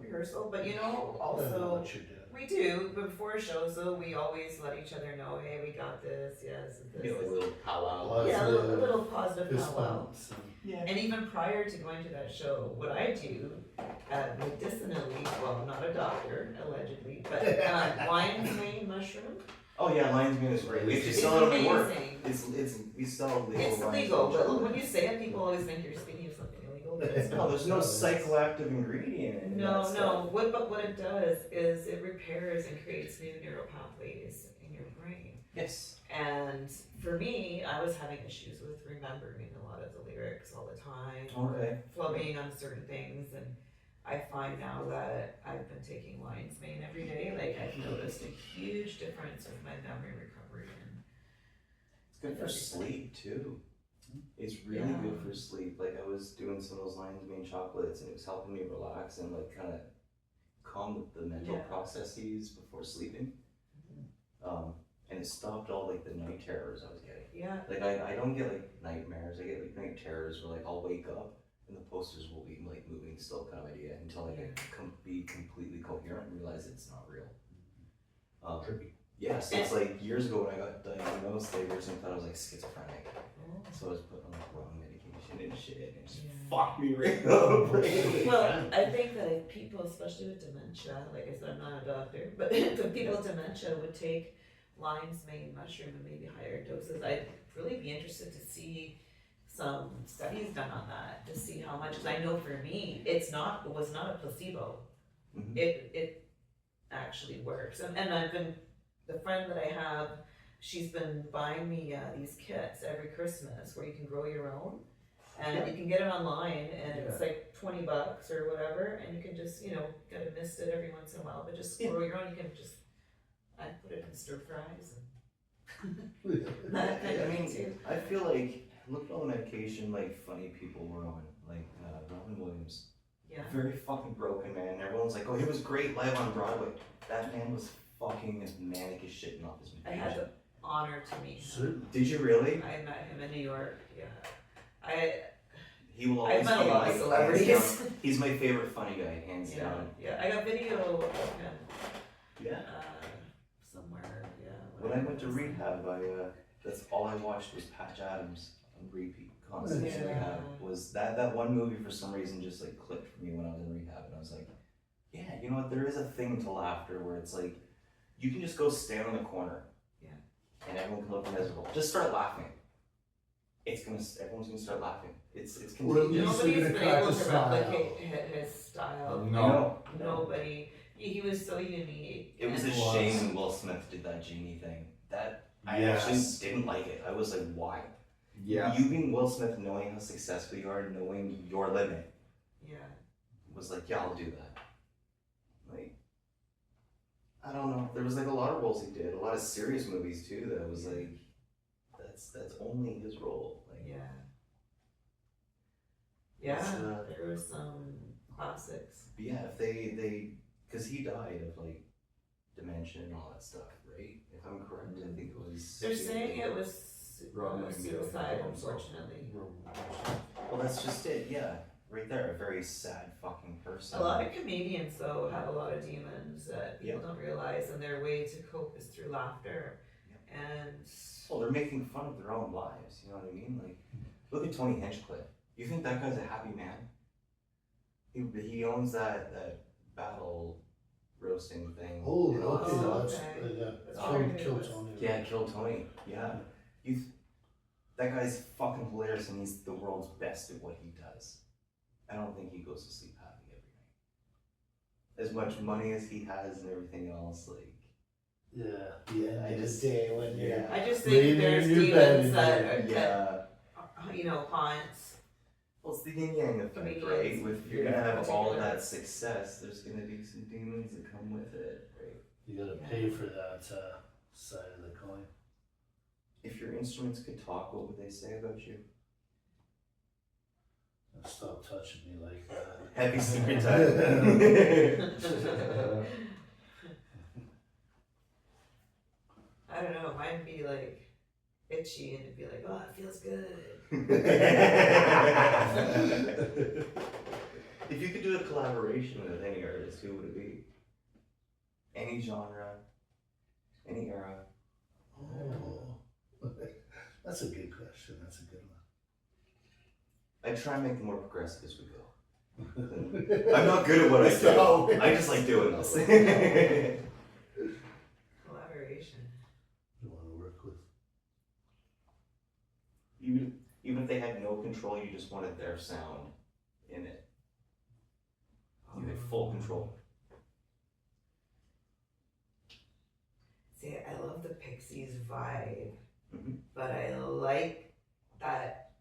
rehearsal, but I don't know also what you're doing. we do before shows though. We always let each other know, hey, we got this. Yes, this. Yeah, like a little powwow. Well, Yeah, a the little positive fist powwow. bumps and- Yeah. And even prior to going to that show, what I do, medicinally, well, I'm not a doctor, allegedly, but lion's mane mushroom. Oh yeah, lion's mane is great. We actually It's sell it at work. amazing. We sell legal. It's lion's legal, mane but chocolate. when you say it, people always think you're speaking of something illegal, but it's No, not. there's no psychoactive ingredient in that stuff. No. But what it does is it repairs and creates new neural pathways in your brain. Yes. And for me, I was having issues with remembering a lot of the lyrics all the time, Okay. flowing on certain things, and I find now that I've been taking lion's mane every day, like I've noticed a huge difference with my memory recovery. And It's good for sleep too. It's really Yeah. good for sleep. Like I was doing some of those lion's mane chocolates, and it was helping me relax and like kind of calm the mental Yeah. processes before sleeping. And it stopped all like the night terrors I was getting. yeah, Like I don't get like nightmares. I get like night terrors where like I'll wake up and the posters will be like moving still kind of idea until I can be completely coherent and realize it's not real. Trippy. Yeah, so it's like years ago when I got diagnosed, they originally thought I was like schizophrenic. So I was put on like wrong medication and shit, and it just fucked me right up. Well, I think that if people, especially with dementia, like I said, I'm not a doctor, but if people with dementia would take lion's mane mushroom and maybe higher doses, I'd really be interested to see some studies done on that to see how much. Because I know for me, it was not a placebo. Mhm. It actually works, and the friend that I have, she's been buying me these kits every Christmas where you can grow your own. And you can get it online, and it's like $20 or whatever, and you can just, get a mist it every once in a while, but just grow your own. You can just, I put it in stir fries and that kind I of mean, thing too. I feel like look at all the medication like funny people were on, like Robin Williams. Yeah. Very fucking broken man. Everyone's like, oh, he was great live on Broadway. That man was fucking as manic as shit off his I medication. had the honor to meet him. Certainly. Did you really? I met him in New York, yeah. He will I've always met a be lot my of hands celebrities. down. He's my favorite funny guy, hands Yeah, down. I got video of him, Yeah. somewhere, When I went to rehab, that's all I watched was Patch Adams on repeat constantly in Yeah. rehab. Was that one movie for some reason just like clicked for me when I was in rehab, and I was like, yeah, you know what? There is a thing to laughter where it's like you can just go stand on the corner, and everyone can look miserable. Just start laughing. Everyone's gonna start laughing. It's Well, contagious. Nobody's You're been gonna crack able a to smile. replicate his style. No. Nobody. He was so unique. It was and- a shame when Will Smith did that genie thing. I actually didn't like it. I was like, why? Yeah. You being Will Smith, knowing how successful you are, knowing your limit, Yeah. was like, yeah, I'll do that. Like, I don't know. There was like a lot of roles he did, a lot of serious movies too. That was like, that's only his role. Like, Yeah. It's, Yeah. There were some classics. but yeah, if they, because he died of like dementia and all that stuff, right? If I'm correct, I think it was. They're saying it was suicide, himself. unfortunately. Well, that's just it. Yeah, right there, a very sad fucking person. A lot of comedians, though, have a lot of demons that people don't realize, and their way to cope is through laughter. And well, they're making fun of their own lives. You know what I mean? Like, look at Tony Hinchcliffe. You think that guy's a happy man? He owns that battle roasting thing. Oh, in okay, Austin. that's Kill Tony. Yeah, Kill Tony. Yeah. That guy's fucking hilarious, and he's the world's best at what he does. I don't think he goes to sleep happy every night. As much money as he has and everything else, like. Yeah, the end of the day when you're. I just Laying think there there's in your bed demons and that haunt. Well, it's the yin yang effect, Comedians. right? If you're gonna have all Particular. that success, there's gonna be some demons that come with it, right? You gotta pay for that side of the coin. If your instruments could talk, what would they say about you? Now stop touching me like that. Heavy secret time. I don't know, mine would be like itchy and it'd be like, oh, it feels good. If you could do a collaboration with any artist, who would it be? Any genre, any era. Oh, that's a good question. That's a good I try and make them more progressive as we go. one. I'm not good at what I do. No. I just like doing this. Collaboration. You want to work with? Even if they had no control, you just wanted their sound in it. You had full control. See, I love the Pixies vibe, Mhm. but I like that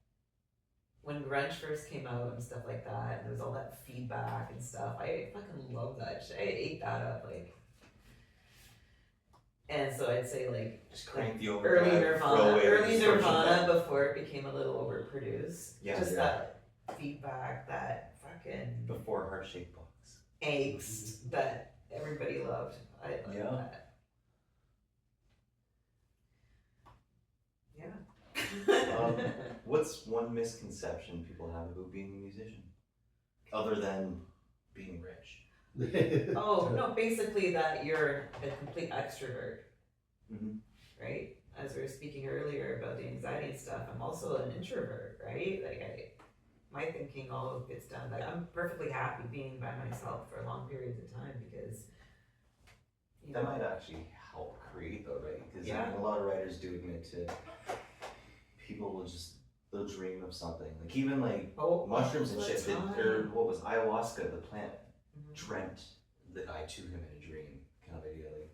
when grunge first came out and stuff like that, and there was all that feedback and stuff. I fucking love that shit. I ate that up, like. And so I'd say like Just crank the early overdrive, throw away the Nirvana distortion pedal. before it became a little overproduced. Yeah. Just Yeah. that feedback, that fucking Before heart-shaped box. angst that everybody loved. I love Yeah. that. Yeah. What's one misconception people have about being a musician? Other than being rich. Oh, no, basically that you're a complete extrovert, Mm-hmm. right? As we were speaking earlier about the anxiety and stuff, I'm also an introvert, right? Like my thinking all gets done. Like I'm perfectly happy being by myself for long periods of time because, you That know, might actually help create though, right? Because Yeah. a lot of writers do admit to people they'll dream of something. Like even like mushrooms and all the shit, time. or what was ayahuasca, the plant, Mhm. dreamt that I to him in a dream, kind of idea. Like,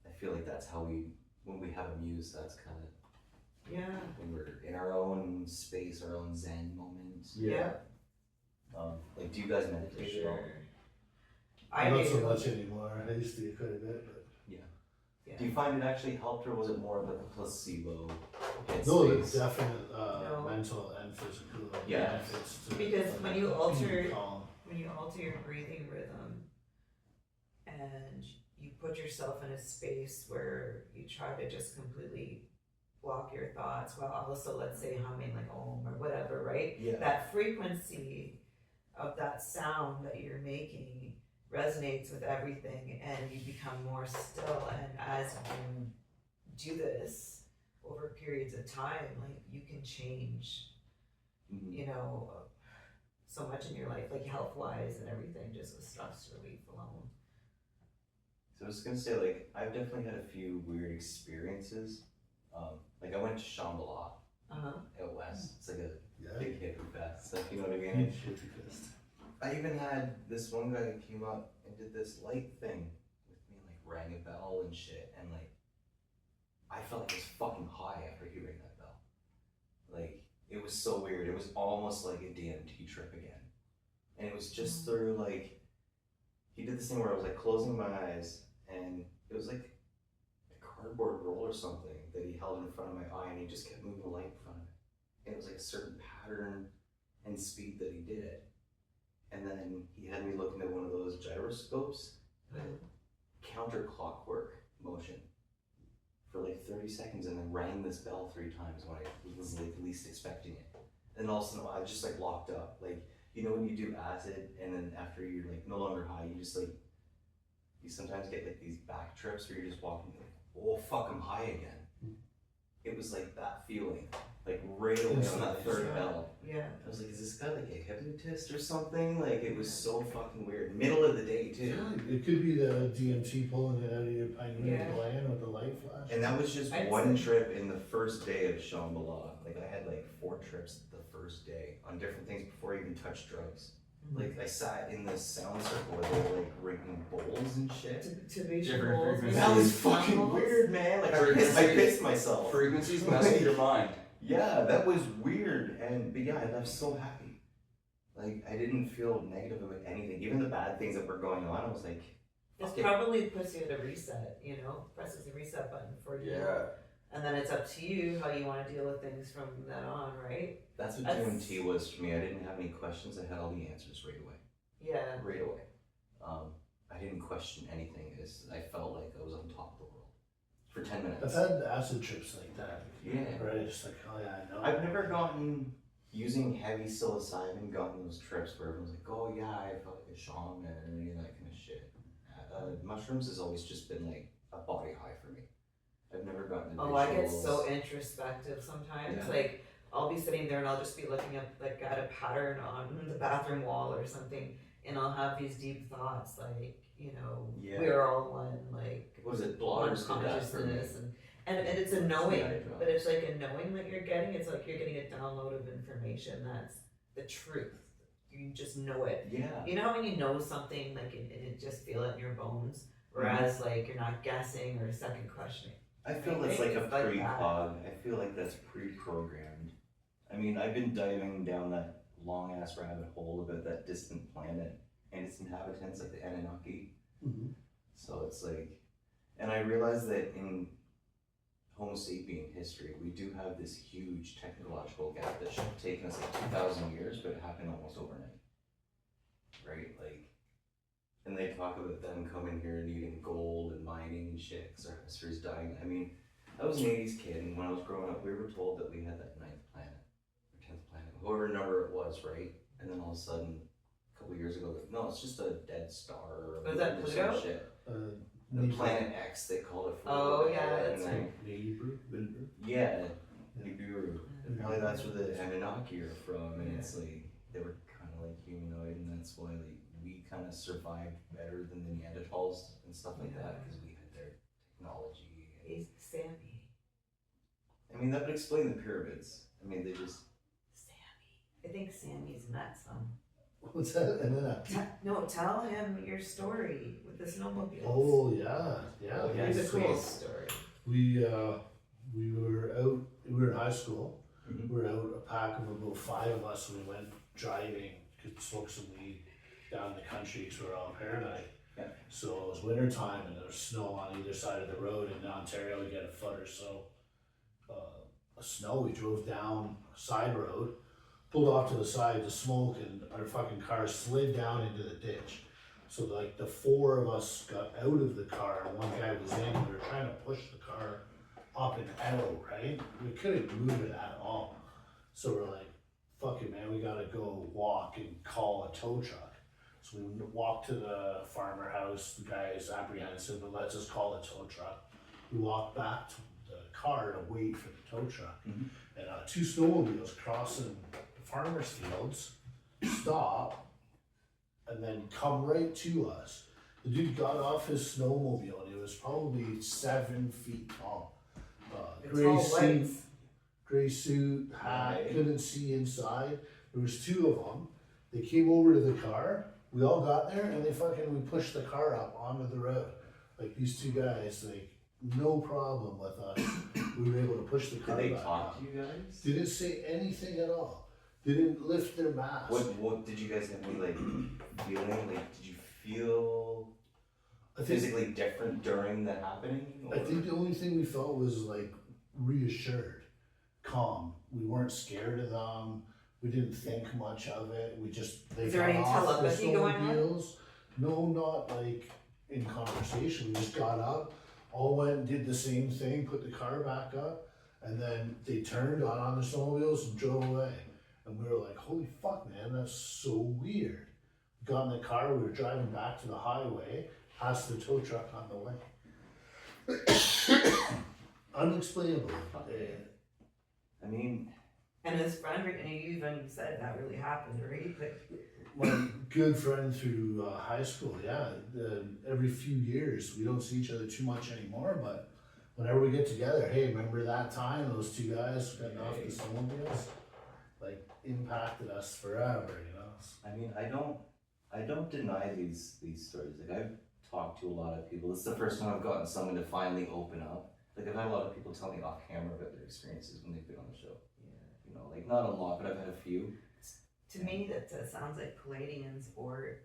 I feel like that's how when we have a muse, that's kind of Yeah. when we're in our own space, our own zen moment. Yeah. Like, do you guys meditate at all? Sure. I Not do. so much anymore. I used to do quite a bit, but Yeah. Do you find it actually helped, or was it more of like a placebo headspace? no, there's definite No. mental and physical Yeah. benefits to Because it. when you alter- Being calm. When you alter your breathing rhythm and you put yourself in a space where you try to just completely block your thoughts while also, let's say, humming like Om or whatever, right? Yeah. That frequency of that sound that you're making resonates with everything and you become more still. And as you do this over periods of time, like you can change, Mhm. you know, so much in your life, like health wise and everything, just with stress relief alone. So I was gonna say, like, I've definitely had a few weird experiences. Like I went to Shambhala out west. It's like a Yeah. big hippie fest, like, you know what I mean? Hippie fest. I even had this one guy that came up and did this light thing with me, like rang a bell and shit, and like I felt like I was fucking high after he rang that bell. Like it was so weird. It was almost like a DMT trip again, and it was just through like he did this thing where I was like closing my eyes, and it was like a cardboard roll or something that he held in front of my eye, and he just kept moving the light in front of it, and it was like a certain pattern and speed that he did it. And then he had me look into one of those gyroscopes, counterclockwork motion for like 30 seconds and then rang this bell 3 times when I was like least expecting it. And all of a sudden I was just like locked up. Like, you know when you do acid and then after you're like no longer high, you just like, you sometimes get like these back trips where you're just walking like, oh fuck, I'm high again. It was like that feeling, like right away on that third bell. Yeah. I was like, is this guy like a hypnotist or something? Like it was so fucking weird. Middle of the day too. Yeah, it could be the DMT pulling it out of your pineal Yeah. gland with the light flash. And that was just I'd one say- trip in the first day of Shambhala. Like I had like 4 trips the first day on different things before I even touched drugs. Like I sat in this sound circle where they were like ringing bowls and shit. To be Different sure. frequencies. That was fucking weird, man. Like I pissed myself. Frequencies mess with your mind. Yeah, that was weird. But yeah, I left so happy. Like I didn't feel negative about anything. Even the bad things that were going on, I was like, This fuck it. probably puts you at a reset, you know, presses the reset button for you. Yeah. And then it's up to you how you want to deal with things from then on, right? That's what That's- DMT was for me. I didn't have any questions. I had all the answers right away. Yeah. Right away. I didn't question anything. I felt like I was on top of the world for 10 minutes. I've had acid trips like that. Yeah. Right, just like, oh yeah, I know. I've never gotten, using heavy psilocybin, gotten those trips where everyone's like, oh yeah, I felt like a shaman and any of that kind of shit. Mushrooms has always just been like a body high for me. I've never gotten Oh, I get visuals. so introspective sometimes. Yeah. Like, I'll be sitting there and I'll just be looking up, like, at a pattern on the bathroom wall or something, and I'll have these deep thoughts, like, you know, Yeah. we're all one, like, What was it? one Bloggers did that for me. consciousness, and it's a knowing, Yeah, I know. but it's like a knowing that you're getting. It's like you're getting a download of information that's the truth. You just know it. Yeah. You know how when you know something, like, it just feel it in your bones, whereas like you're not guessing or second questioning. I feel I that's think like a it's like that. pre-cog. I feel like that's pre-programmed. I mean, I've been diving down that long-ass rabbit hole about that distant planet and its inhabitants, like the Anunnaki. Mhm. So it's like, and I realized that in Homo sapien history, we do have this huge technological gap that should have taken us like 2,000 years, but it happened almost overnight. Right? Like, and they talk about them coming here and eating gold and mining and shit because our atmosphere's dying. I mean, I was an 80s kid, and when I was growing up, we were told that we had that 9th planet, or 10th planet, whoever number it was, right? And then all of a sudden, a couple years ago, no, it's just a dead star or Was that some Pluto? shit. Uh, The Planet X, they called it for Oh, a little yeah, bit, that's and then, Nibiru. yeah, Yeah. Nibiru. And probably that's where the Anunnaki are from, and it's like, they were kind of like humanoid, and that's why like we kind of survived better than the Neanderthals and stuff like that, because we had their technology. He's Sammy. I mean, that would explain the pyramids. I mean, they just, Sammy. I think Sammy's met some. What's that? And then No, tell him your story with the snowmobiles. oh yeah, yeah. Oh, yeah. It's a cool sweet. story. We were out. We were in high school. Mhm. We were out a pack of about 5 of us. And we went driving to smoke some weed down in the country because we were all paranoid. Yeah. So it was winter time and there was snow on either side of the road. In Ontario, we get a foot or so of snow. We drove down a side road, pulled off to the side to smoke, and our fucking car slid down into the ditch. So like the 4 of us got out of the car, one guy was in. We were trying to push the car up and out, right? We couldn't move it at all. So we're like, fuck it, man, we gotta go walk and call a tow truck. So we walked to the farmer house. The guy is apprehensive, but let's just call a tow truck. We walked back to the car to wait for the tow truck. Mhm. And 2 snowmobiles crossing the farmer's fields stop and then come right to us. The dude got off his snowmobile and he was probably 7 feet tall. It's Gray all suit, white. gray suit, hat, Right. couldn't see inside. There was 2 of them. They came over to the car. We all got there and we pushed the car up onto the road. Like these 2 guys, like no problem with us. We were able to push the did car they back talk up. to you guys? Didn't say anything at all. Didn't lift their mask. What did you guys have any like feeling? Like, did you feel I think, physically different during the happening? I think the only thing we felt was like reassured, calm. We weren't scared of them. We didn't think much of it. We just they Is there got any off the telepathy going on? snowmobiles. No, not like in conversation. We just got up, all went and did the same thing, put the car back up, and then they turned, got on their snowmobiles and drove away. And we were like, holy fuck, man, that's so weird. We got in the car, we were driving back to the highway, past the tow truck on the way. Unexplainable. I mean, And his friend, and you even said that really happened, right? Like, My good friend through high school, yeah. Every few years, we don't see each other too much anymore, but whenever we get together, hey, remember that time those two guys getting off the snowmobiles? Like, impacted us forever, you know? I mean, I don't deny these stories. Like, I've talked to a lot of people. This is the first time I've gotten someone to finally open up. Like, I've had a lot of people tell me off camera about their experiences when they've been on the show. You know, like, not a lot, but I've had a few. to me, that sounds like Palladians or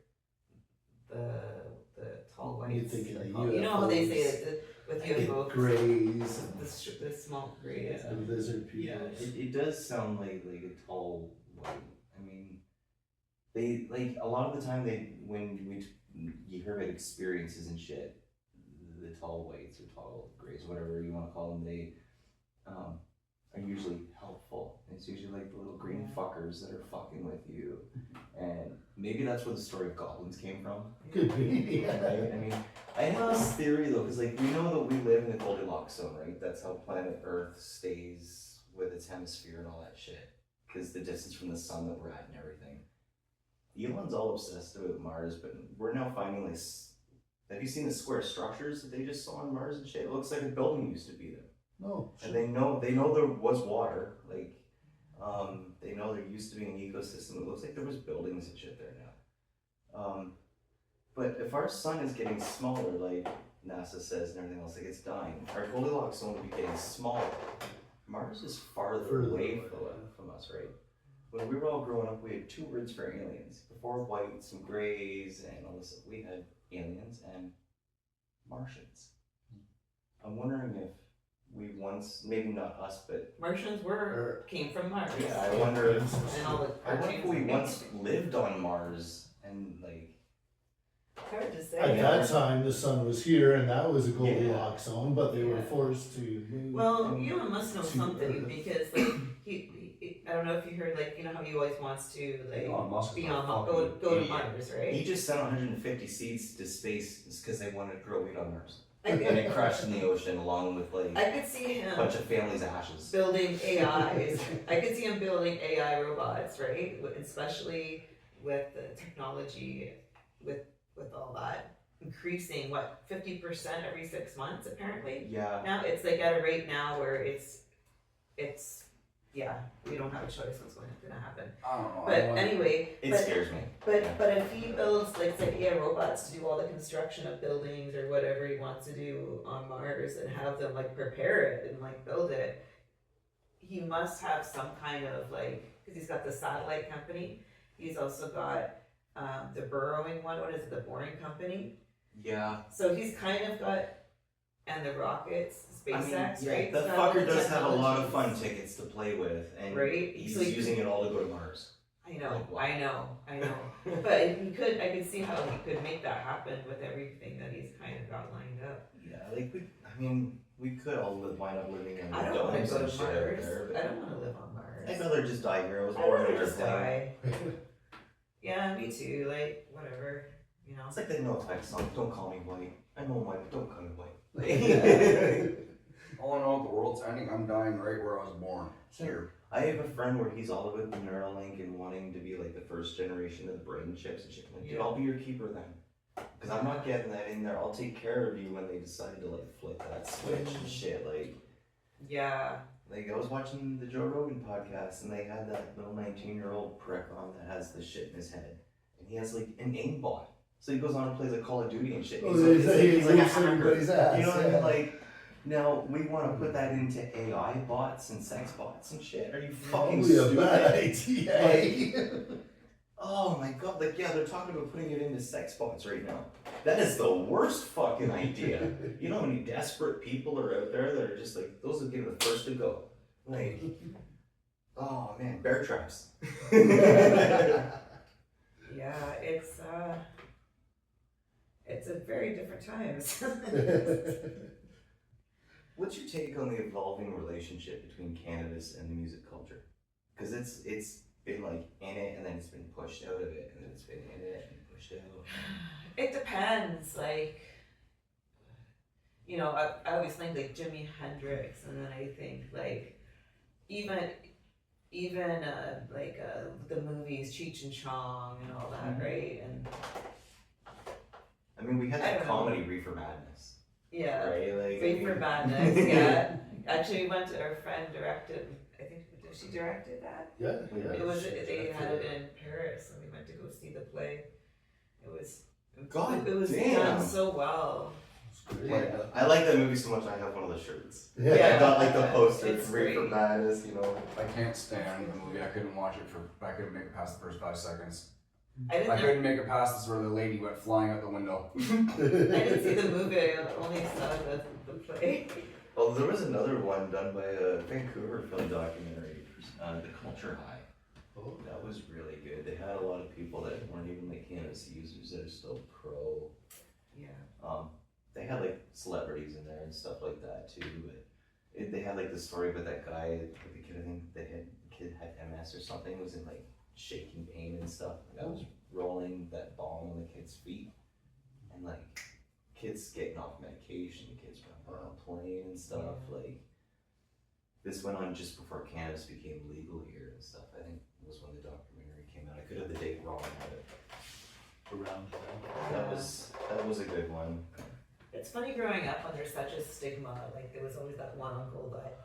the tall whites. You're thinking of You know how they say UFOs. it with Like UFOs, grays the smoke grays. Yeah. and lizard people. Yeah, it does sound like a tall white. I mean, they, like, a lot of the time you hear about experiences and shit, the tall whites or tall grays, whatever you want to call them, they are usually helpful. It's usually like the little green fuckers that are fucking with you, and maybe that's where the story of goblins came from. Could be, yeah. Right? I mean, I have this theory though, because like we know that we live in the Goldilocks zone, right? That's how planet Earth stays with its hemisphere and all that shit, because the distance from the sun that we're at and everything. Elon's all obsessed about Mars, but we're now finding like, have you seen the square structures that they just saw on Mars and shit? It looks like a building used to be there. No, And they know there was water, like, they know there used to be an ecosystem. It looks like there was buildings and shit there now. But if our sun is getting smaller, like NASA says and everything else, like it's dying, our Goldilocks zone will be getting smaller. Mars is farther away from us, right? When we were all growing up, we had two words for aliens. Before whites and grays and all this stuff, we had aliens and Martians. I'm wondering if we once, maybe not us, but Martians came from Mars. yeah, I wonder if we cartoons. once lived on Mars and like. Hard to say. at that time the sun was here and that was a Goldilocks zone, but they were Yeah. forced to move. Well, Elon must know to something Earth. because like he I don't know if you heard, like, you know how he always wants to like Elon Musk is be a on fucking go to idiot. Mars, right? He just sent 150 seeds to space because they wanted to grow weed on Mars, I and could, it crashed in the ocean along with like I could see a him bunch of families' ashes. building AIs. I could see him building AI robots, right? Especially with the technology, with all that increasing 50% every 6 months apparently. Yeah, Now it's like at a rate now where it's yeah, we don't have a choice what's going to happen. I don't know. But anyway, it but scares me. But Yeah. but if he builds like say AI robots to do all the construction of buildings or whatever he wants to do on Mars and have them like prepare it and like build it, he must have some kind of like, because he's got the satellite company, he's also got the burrowing one. What is it? The boring company. Yeah, So he's kind of got, and the rockets, SpaceX, yeah, right? that He's got all fucker the does have a lot of fun technologies. tickets to play with, and Right? he's So he- using it all to go to Mars. I know, Like, wow. I know. But I could see how he could make that happen with everything that he's kind of got lined up. Yeah, like we could all wind up living in I the don't want domes to go and to shit out Mars. there, I but don't want to live on Mars. I'd rather just die here. I was I'd born rather in just airplane. die. Yeah, me too. Like whatever, you know. It's like that No Effects song. Don't call me white. I know I'm white, but don't call me white. All in all, the world's ending. I'm dying right where I was born. Here. I have a friend where he's all about the Neuralink and wanting to be like the first generation of the brain chips and shit. I'm like, dude, Yeah. I'll be your keeper then. Because I'm not getting that in there. I'll take care of you when they decide to like flip that switch and shit. Yeah. Like I was watching the Joe Rogan podcast and they had that little 19-year-old prick on that has the shit in his head. And he has like an aimbot. So he goes on and plays like Call of Duty and shit. Oh, He's like a whoops hacker. everybody's ass, You know what I yeah. mean? Like, now we want to put that into AI bots and sex bots and shit. Are you fucking Probably a stupid? bad idea. eh? Oh my god, like yeah, they're talking about putting it into sex bots right now. That is the worst fucking idea. You know how many desperate people are out there that are just like, those will get the first to go. Like, oh man, bear traps. Yeah, it's a very very different times. What's your take on the evolving relationship between cannabis and the music culture? Because it's been like in it, and then it's been pushed out of it, and then it's been in it and pushed out. It depends, like, you know, I always think like Jimi Hendrix, and then I think like even the movies Cheech and Chong and all that, right? And I mean, we had I that don't know. comedy Reefer Madness, yeah, right? Like, Reefer Madness, yeah. Actually, we went to our friend directed. I think she directed that. Yeah, yeah. It was they had it in Paris, and we went to go see the play. It was God it was damn. done so well. It's great. Like, I like that movie so much. I have one of the shirts. Yeah. I got like the poster It's from Reefer great. Madness. You know. I can't stand the movie. I couldn't watch it I couldn't make it past the first 5 seconds. I didn't I know- couldn't make it past this where the lady went flying out the window. I didn't see the movie. I only saw the play. Well, there was another one done by a Vancouver film documentary, The Culture High. Oh. That was really good. They had a lot of people that weren't even like cannabis users that are still pro. Yeah. They had like celebrities in there and stuff like that too. But they had like the story about that guy, like, the kid. I think the kid had MS or something. Was in like shaking pain and stuff. The guy was rolling that bomb on the kid's feet, and like kids getting off medication, kids running on a plane and stuff. Like this went on just before cannabis became legal here and stuff. I think it was when the documentary came out. I could have the date wrong, but Around that was a good one. It's funny growing up when there's such a stigma. Like there was always that one uncle that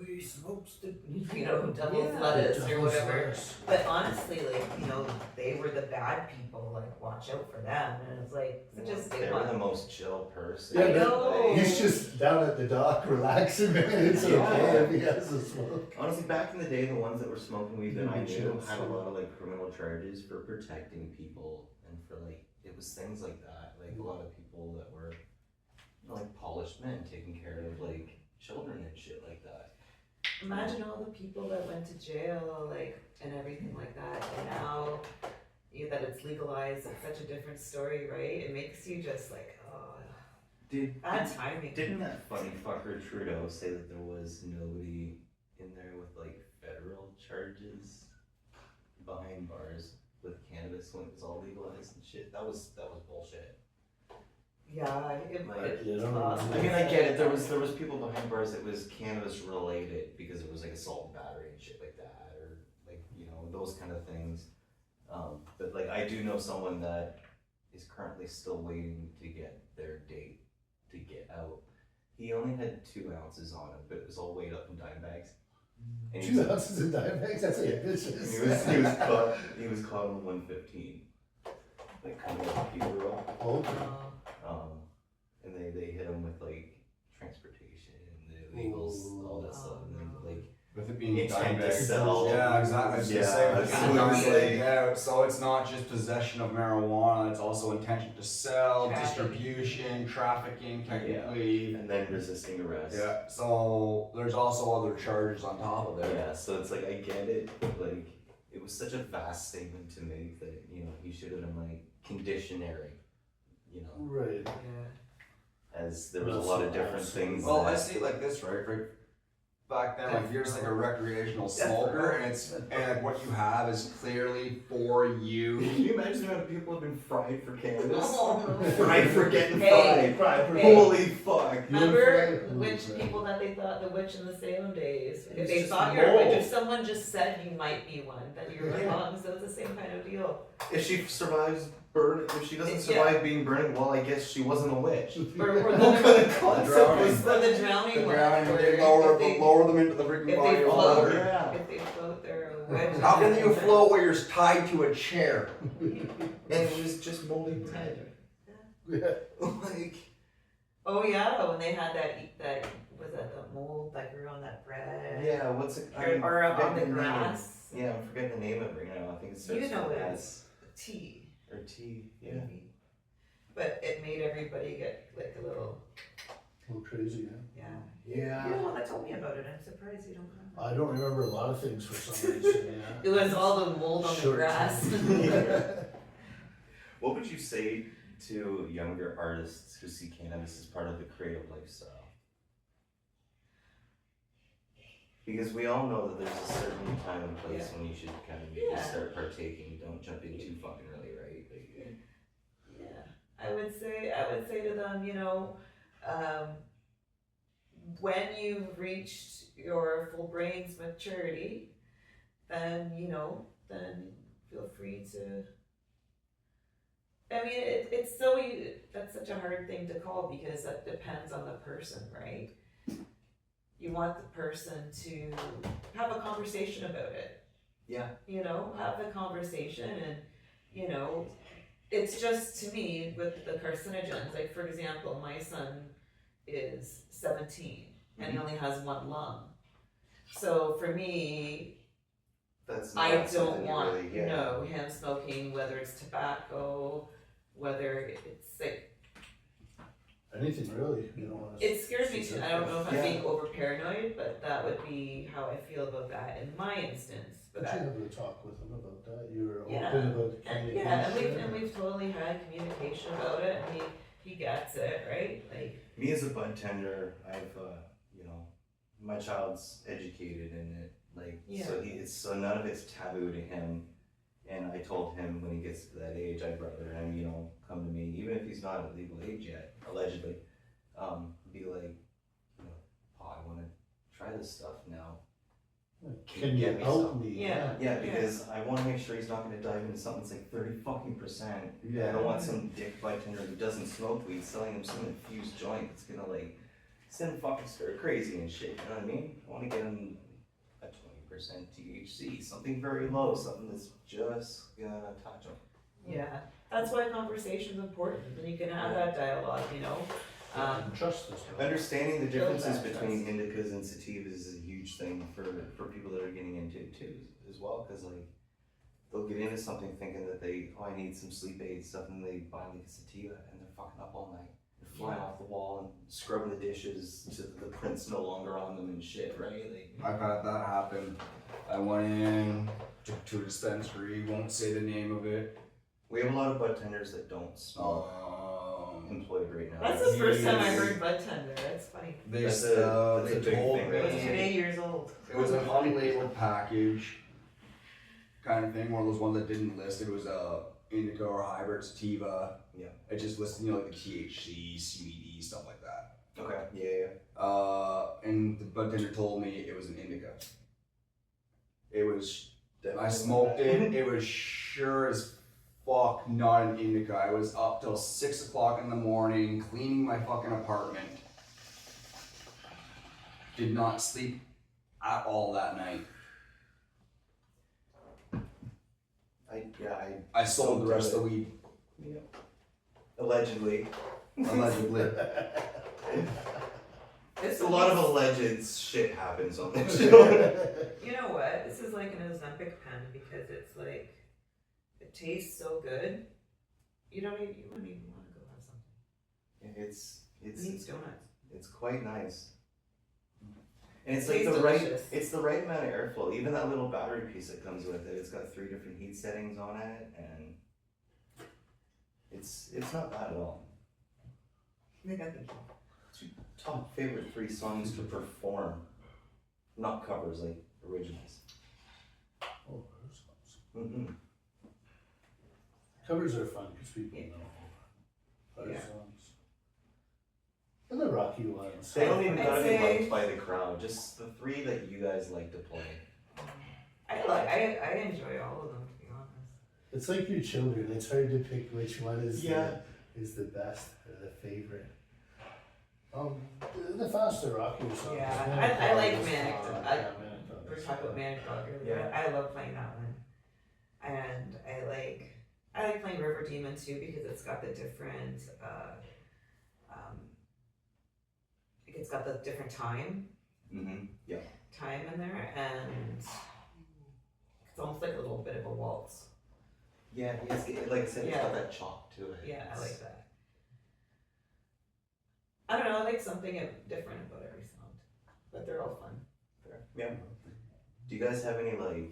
he smokes the devil's lettuce or whatever. But honestly, like, you know, they were the bad people. Like, watch out for them. And it's like such a They were the stigma. most chill person. Yeah, I know. He's just down at the dock relaxing, man. It's okay Yeah. if he has a smoke. Honestly, back in the day, the ones that were smoking weed that I Yeah, knew chill, had a chill. lot of like criminal charges for protecting people and for like it was things like that. Like a lot of people that were like polished men taking care of like children and shit like that. Imagine all the people that went to jail, like, and everything like that. And now that it's legalized, it's such a different story, right? It makes you just like, oh, bad timing. Didn't that funny fucker Trudeau say that there was nobody in there with like federal charges behind bars with cannabis when it was all legalized and shit? That was bullshit. Yeah, Like, you don't lost know. I mean, I get it. There was people behind bars that was cannabis related because it was like assault and battery and shit like that, or like those kind of things. But like I do know someone that is currently still waiting to get their date to get out. He only had 2 ounces on him, but it was all weighed up in dime bags. And 2 ounces of Diabex, that's ambitious. he was caught on 115, like coming up Peter Road. Okay. And they hit him with like transportation, the illegals, all that stuff, and then like With it being intent to Diabetic. sell. Yeah, exactly. I was gonna say, with it so being it was Diabetic, like, so it's not just possession of marijuana, it's also intention to sell, Trafficking. distribution, trafficking, technically. and then resisting arrest. Yeah, so there's also other charges on top of it. Yeah, so it's like I get it, but like it was such a vast statement to make that he should have been like conditionary, Right. Yeah. as there was a lot of different things. Well, I that- see it like this, right? Back then, like you're just like a recreational smoker, and like what you have is clearly for you. Can you imagine the amount of people have been fried for cannabis? Oh, no. Fried for getting Hey. fried. Hey. Holy fuck! Remember Who which was that? people that they thought the witch in the Salem days? If It's they just thought you're a witch, mold. if someone just said you might be one, then you're Yeah. wrong. So it's the same kind of deal. If she survives if she doesn't Yeah. survive being burned, well, I guess she wasn't a witch. Or What the, kind of concept drowning. was or that? the drowning The one. ground, where they if lower them into the freaking if body they of float, water. Yeah. if they float, they're a witch. How can you float where you're tied to a chair? And it was just moldy bread. Yeah. Like, Oh yeah, when they had that was that the mold that grew on that bread? yeah, what's it? Or on forgetting the name. grass. Yeah, I'm forgetting the name of it right now. I think it starts You know with it. S Tea. or T. Yeah. Maybe. But it made everybody get like a little, A little crazy, yeah. Yeah. You're the one that told me about it. I'm surprised you don't remember. I don't remember a lot of things for some reason, It was all the mold on the Short grass. term. What would you say to younger artists who see cannabis as part of the creative lifestyle? Because we all know that there's a certain time and place when you should kind of maybe start partaking. Don't jump in too fucking early, right? Like, I would say to them, you know, when you've reached your full brain's maturity, then, you know, then feel free to. I mean, it's so, that's such a hard thing to call because that depends on the person, right? You want the person to have a conversation about it. Yeah. You know, have the conversation and, you know, it's just to me with the carcinogens, like for example, my son is 17 and he only has one lung. So for me, that's I not don't something you want really get. him smoking, whether it's tobacco, whether it's like Anything really, you don't want to. it scares me too. I don't know if I'm Yeah. being over paranoid, but that would be how I feel about that in my instance. But But you I, have a talk with them about that. You were Yeah. open about and communication. and we've totally had communication about it, and he gets it, right? Like Me as a bud tender, I've you know, my child's educated in it, like so none of it's taboo to him. And I told him when he gets to that age, I'd rather him, you know, come to me, even if he's not at legal age yet, allegedly, be like, you know, oh, I want to try this stuff now. Can you Get me help some. me? Yeah, because I want to make sure he's not going to dive into something that's like 30%. Yeah. I don't want some dick bartender who doesn't smoke weed selling him some infused joint that's gonna like send him fucking stir crazy and shit. You know what I mean? I want to get him a 20% THC, something very low, something that's just gonna touch him. yeah, that's why conversation's important, and you can have that dialogue, you know. Trust this guy. Understanding the Build differences that between indicas and sativas is a huge thing for people that are getting into it too, as well, because like they'll get into something thinking that I need some sleep aid stuff, and they buy like a sativa and they're fucking up all night. They're flying off the wall and scrubbing the dishes to the print's no longer on them and shit, right? Like, I've had that happen. I went in, took to a dispensary, won't say the name of it. we have a lot of bud tenders that don't smoke employed right now. That's the first time I heard bud tender. That's funny. They That's they a big told thing, me right? He's 8 years old. it was an unlabeled package kind of thing, one of those ones that didn't list. It was a indica or hybrid sativa. Yeah. It just listed, you know, like the THC, CBD, stuff like that. Okay, yeah. And the bartender told me it was an indica. It was. I Definitely. smoked it. It was sure as fuck not an indica. I was up till 6 o'clock in the morning cleaning my fucking apartment. Did not sleep at all that night. I sold the rest of the weed. Yeah. Allegedly. Allegedly. This A lot of alleged shit happens on this You show. know what? This is like an Ozempic pen because it's like it tastes so good. You wouldn't even want to go have something. It's It needs donuts. It's quite nice. And it's Tastes like delicious. it's the right amount of airflow. Even that little battery piece that comes with it, it's got 3 different heat settings on it, and it's not bad at all. Top favorite 3 songs to perform, not covers, like originals. Oh, those ones. Mm-hmm. Covers are fun because people know other Yeah. songs. And the Rocky ones. They don't even I'd gotta be say- liked by the crowd. Just the 3 that you guys like to play. I enjoy all of them, to be honest. It's like your children. It's hard to pick which one is Yeah. is the best or the favorite. The faster Rocky songs. Yeah, Manic I like Dog is Manic fun. Dog. Yeah, Manic Dog We were is talking about fun. Manic Dog earlier. Yeah. I love playing that one. And I like playing River Demon too because it's got the different it's got the different time Mm-hmm. Yeah. in there, and it's almost like a little bit of a waltz. Yeah, like I said, it's Yeah. got that chop to it. Yeah, I like that. I don't know, I like something different about every song, but they're all fun. Fair. Yeah. Do you guys have any like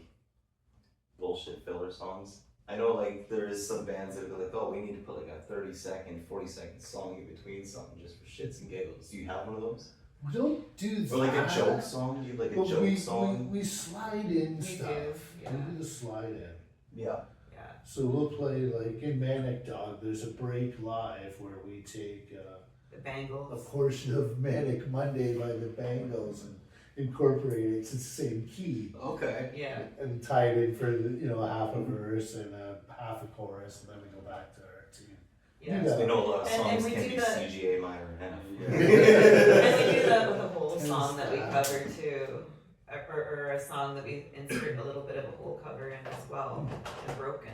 bullshit filler songs? I know like there is some bands that are like, oh, we need to put like a 30-second, 40-second song in between something just for shits and giggles. Do you have one of those? We don't do that. Or like a joke song? Do you have like a But joke song? we slide in We stuff. do, yeah. We do the slide in. Yeah. Yeah. So we'll play like in Manic Dog, there's a break live where we take The a Bangles. portion of Manic Monday by the Bangles and incorporate it to the same key Okay. Yeah. and tie it in for a half a verse and a half a chorus, and then we go back to our tune. Yeah. Yeah. We know a lot of And songs we can do be that- CGA minor and half. And we do that with a whole song that we cover too, or a song that we insert a little bit of a whole cover in as well, and broken.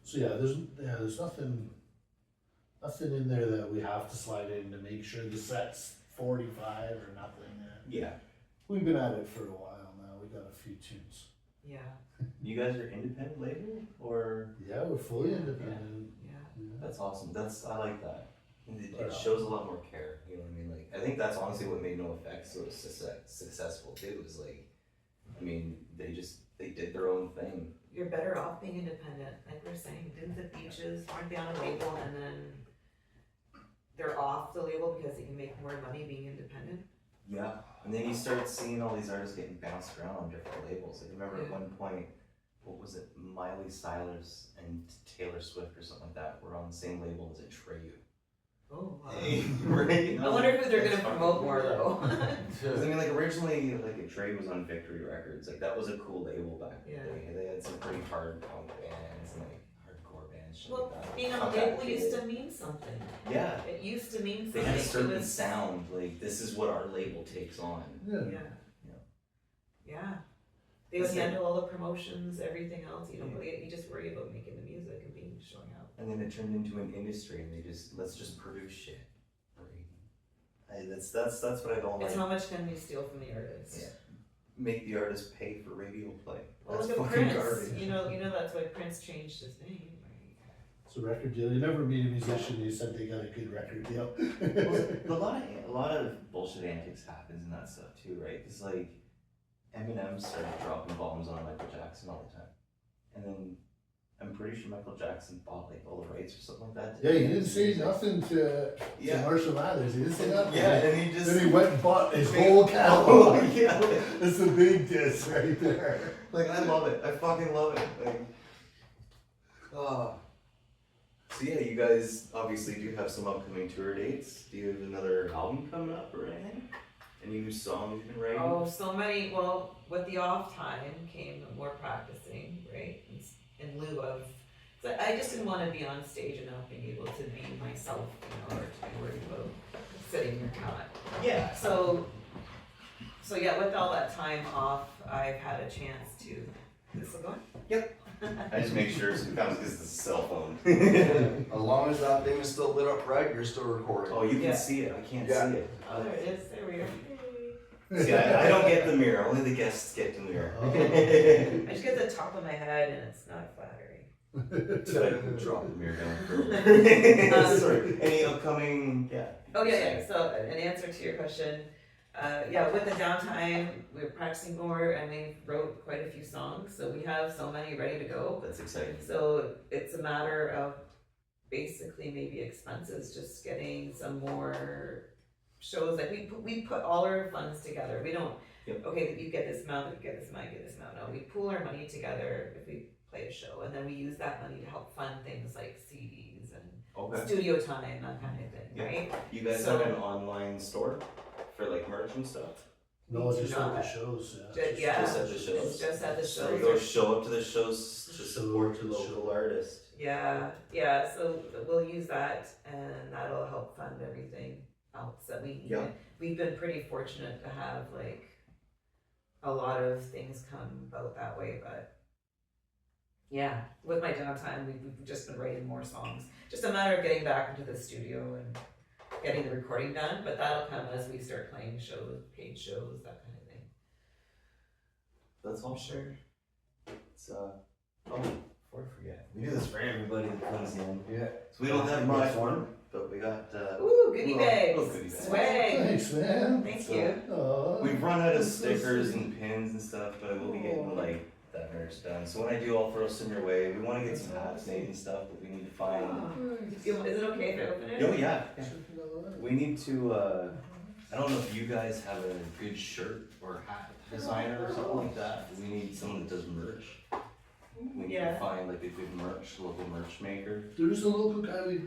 So there's nothing in there that we have to slide in to make sure the set's 45 or nothing. Yeah. We've been at it for a while now. We got a few tunes. Yeah, You guys are independent label or? Yeah, we're fully independent. yeah. Yeah. That's awesome. I like that. It shows a lot more care. You know what I mean? Like, I think that's honestly what made No Effect so successful too. Is like, I mean, they did their own thing. You're better off being independent, like we're saying. Didn't the Beaches aren't they on a label and then they're off the label because they can make more money being independent? Yeah. And then you start seeing all these artists getting bounced around on different labels. Like, I remember at one point, what was it? Miley Cyrus and Taylor Swift or something like that were on the same label as Atreyu. Oh wow. Right? I wonder who they're gonna promote more though. 'Cause I mean, like originally, like Atreyu was on Victory Records. Like that was a cool label back in Yeah. the day. They had some pretty hard punk bands and like hardcore bands. Shit Well, like that. being on a Compact label used Kid. to mean something. Yeah. It used to mean They something. had a It certain was- sound. Like this is what our label takes on. Yeah. Yeah. Yeah. Yeah. They would It's like- handle all the promotions, everything else. You don't really, you just worry about making the music and being showing up. And then it turned into an industry, and let's just produce shit. Right. That's what I don't like. It's how much can we steal from the artists? Yeah. Make the artist pay for radio play. Well, That's look at fucking Prince. garbage. You know that's why Prince changed his name, right? It's a record deal. You never meet a musician who said they got a good record deal. Well, a lot of bullshit antics happens in that stuff too, right? Because like Eminem started dropping bombs on Michael Jackson all the time, and then I'm pretty sure Michael Jackson bought like all the rights or something like that. Yeah, he didn't say nothing to Yeah. Marshall Mathers. He didn't say nothing. Yeah, and he just Then he went and bought his Big- whole Oh, catalog. yeah. That's a big diss right there. Like I love it. I fucking love it. Like, So yeah, you guys obviously do have some upcoming tour dates. Do you have another album coming up or anything? Any new songs you've been writing? Oh, so many. Well, with the off time came more practicing, right? In lieu of, so I just didn't want to be on stage and not being able to be myself, or to be worried about sitting your cut. Yeah. So yeah, with all that time off, I've had a chance to. Is this still going? Yep. I just make sure sometimes because it's a cell phone. As long as that thing is still lit up red, you're still recording. Oh, you can Yeah. see it. I can't Yeah. see it. Oh, there it is. There we are. See, I don't get the mirror. Only the guests get the mirror. I just get the top of my head, and it's not flattering. Should I drop the mirror down further? Sorry. Any upcoming? Yeah. Oh yeah. So in answer to your question, with the downtime, we were practicing more, and we wrote quite a few songs. So we have so many ready to go. That's exciting. So it's a matter of basically maybe expenses, just getting some more shows. Like we put all our funds together. We don't. Yep. Okay, you get this amount, you get this amount, you get this amount. No, we pool our money together if we play a show, and then we use that money to help fund things like CDs and Okay. studio time, that kind of thing, Yeah. right? You guys So- have an online store for like merch and stuff? No, We do just at the not. shows. Yeah. Just at the shows. It's just at the So shows. you go show up to the shows to Show support to your the local show. artist. Yeah, so we'll use that, and that'll help fund everything else that we need. Yeah. We've been pretty fortunate to have like a lot of things come about that way, but yeah, with my downtime, we've just been writing more songs. Just a matter of getting back into the studio and getting the recording done, but that'll come as we start playing shows, paid shows, that kind of thing. That's all. Sure. It's before I forget, we do this for everybody that comes in. Yeah. So we don't have My much form. but we got Ooh, goodie Well, bags, oh, goodie bags. swag. Thanks, man. Thank So- you. Aw, we've run out of that's so stickers sweet. and pins and stuff, but we'll be getting like that merch done. So when I do, I'll throw some your way. We want to get some hats made and stuff, but we need to find. Is it okay if I open it? Oh yeah. We need to. I don't know if you guys have a good shirt or hat designer or something like that. We need someone that does merch. We need to find like a good local merch maker. There's a local guy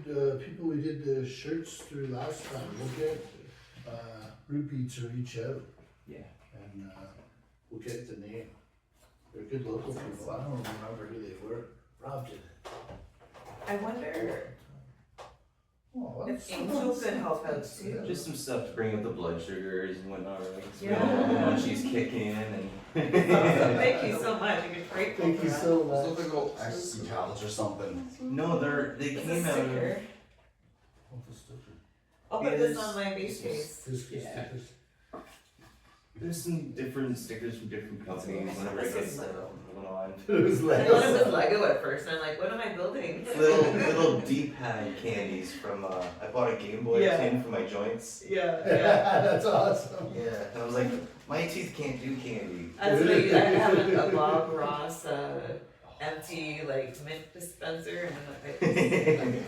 people we did the shirts through last time. We'll get Ruby to reach out. Yeah. And we'll get the name. They're good local people. I don't remember who they were. Rob did it. I wonder Oh, if Angel could help out too. Just some stuff to bring up the blood sugars and whatnot, right? So Yeah. we don't know when she's kicking and. Thank you so much. I'm grateful Thank for you that. so Those much. look like little ecstasy tablets or something. No, they It's a came out of. sticker. I'll put this on my base case. Yeah. There's some different stickers from different companies. Whenever it gets going on. It was I like thought it was Lego at first, and I'm like, what am I building? Little D-pad candies from. I bought a Game Boy Yeah. tin for my joints. Yeah, That's awesome. Yeah, and I was like, my teeth can't do candy. That's what I have a Bob Ross empty like mint dispenser, and it's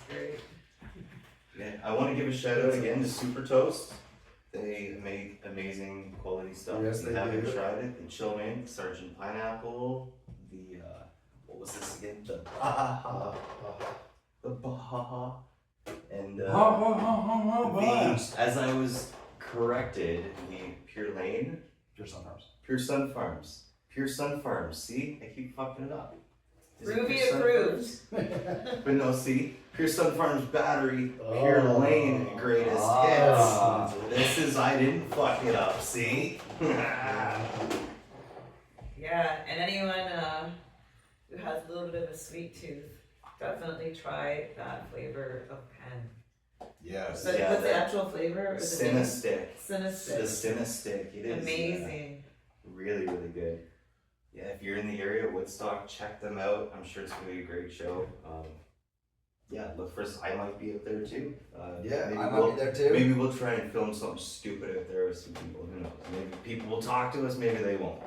great. Yeah, I want to give a shout out again to Super Toast. They make amazing quality stuff. Yes, If you they haven't do. tried it, the Chill Mint, Sergeant Pineapple, the what was this again? The Baja, the Baja, and as I was corrected, the Pure Lane, Pure Sun Farms. Pure Sun Farms, Pure Sun Farms. See, I keep fucking it up. Is it Ruby Pure Sun approved. Farms? But no, see, Pure Sun Farms battery, Pure Oh. Lane greatest Ah. hits. This is, I didn't fuck it up, see? Yeah, and anyone who has a little bit of a sweet tooth, definitely try that flavor of pen. Yes. But Yeah, what's the that actual flavor? Is it Cinestick. The Cinestick. Cinestick, it is Amazing. really, really good. Yeah, if you're in the area of Woodstock, check them out. I'm sure it's gonna be a great show. Yeah, look for us. I might be out there too. Yeah, maybe I might we'll- be there too. Maybe we'll try and film something stupid out there with some people. Who knows? Maybe people will talk to us. Maybe they won't.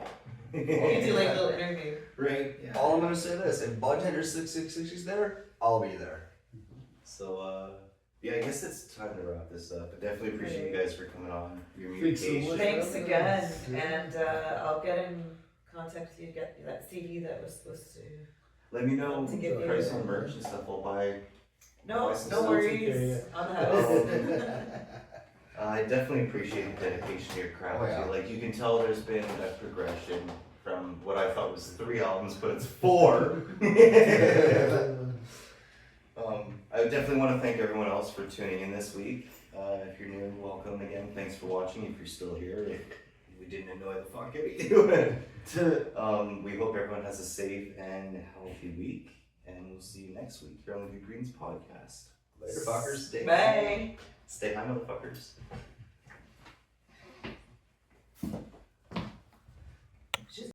You can do like a little interview. Right. Yeah. All I'm gonna say this: if Budtender 666 is there, I'll be there. So yeah, I guess it's time to wrap this up. I definitely appreciate you guys for coming on. Your Thanks so communication. much. Thanks again, Yeah. and I'll get in contact with you to get that CD that was supposed to. Let me know To the give you- price on merch and stuff. I'll buy. No, License no sounds worries. On the house. I definitely appreciate the dedication to your craft. Oh, yeah. Too. Like you can tell, there's been a progression from what I thought was 3 albums, but it's 4. I definitely want to thank everyone else for tuning in this week. If you're new, welcome again. Thanks for watching. If you're still here, if we didn't annoy the fuck out of you. We hope everyone has a safe and healthy week, and we'll see you next week here on the Good Greens podcast. Later, fuckers. Stay Bye. Stay high, motherfuckers.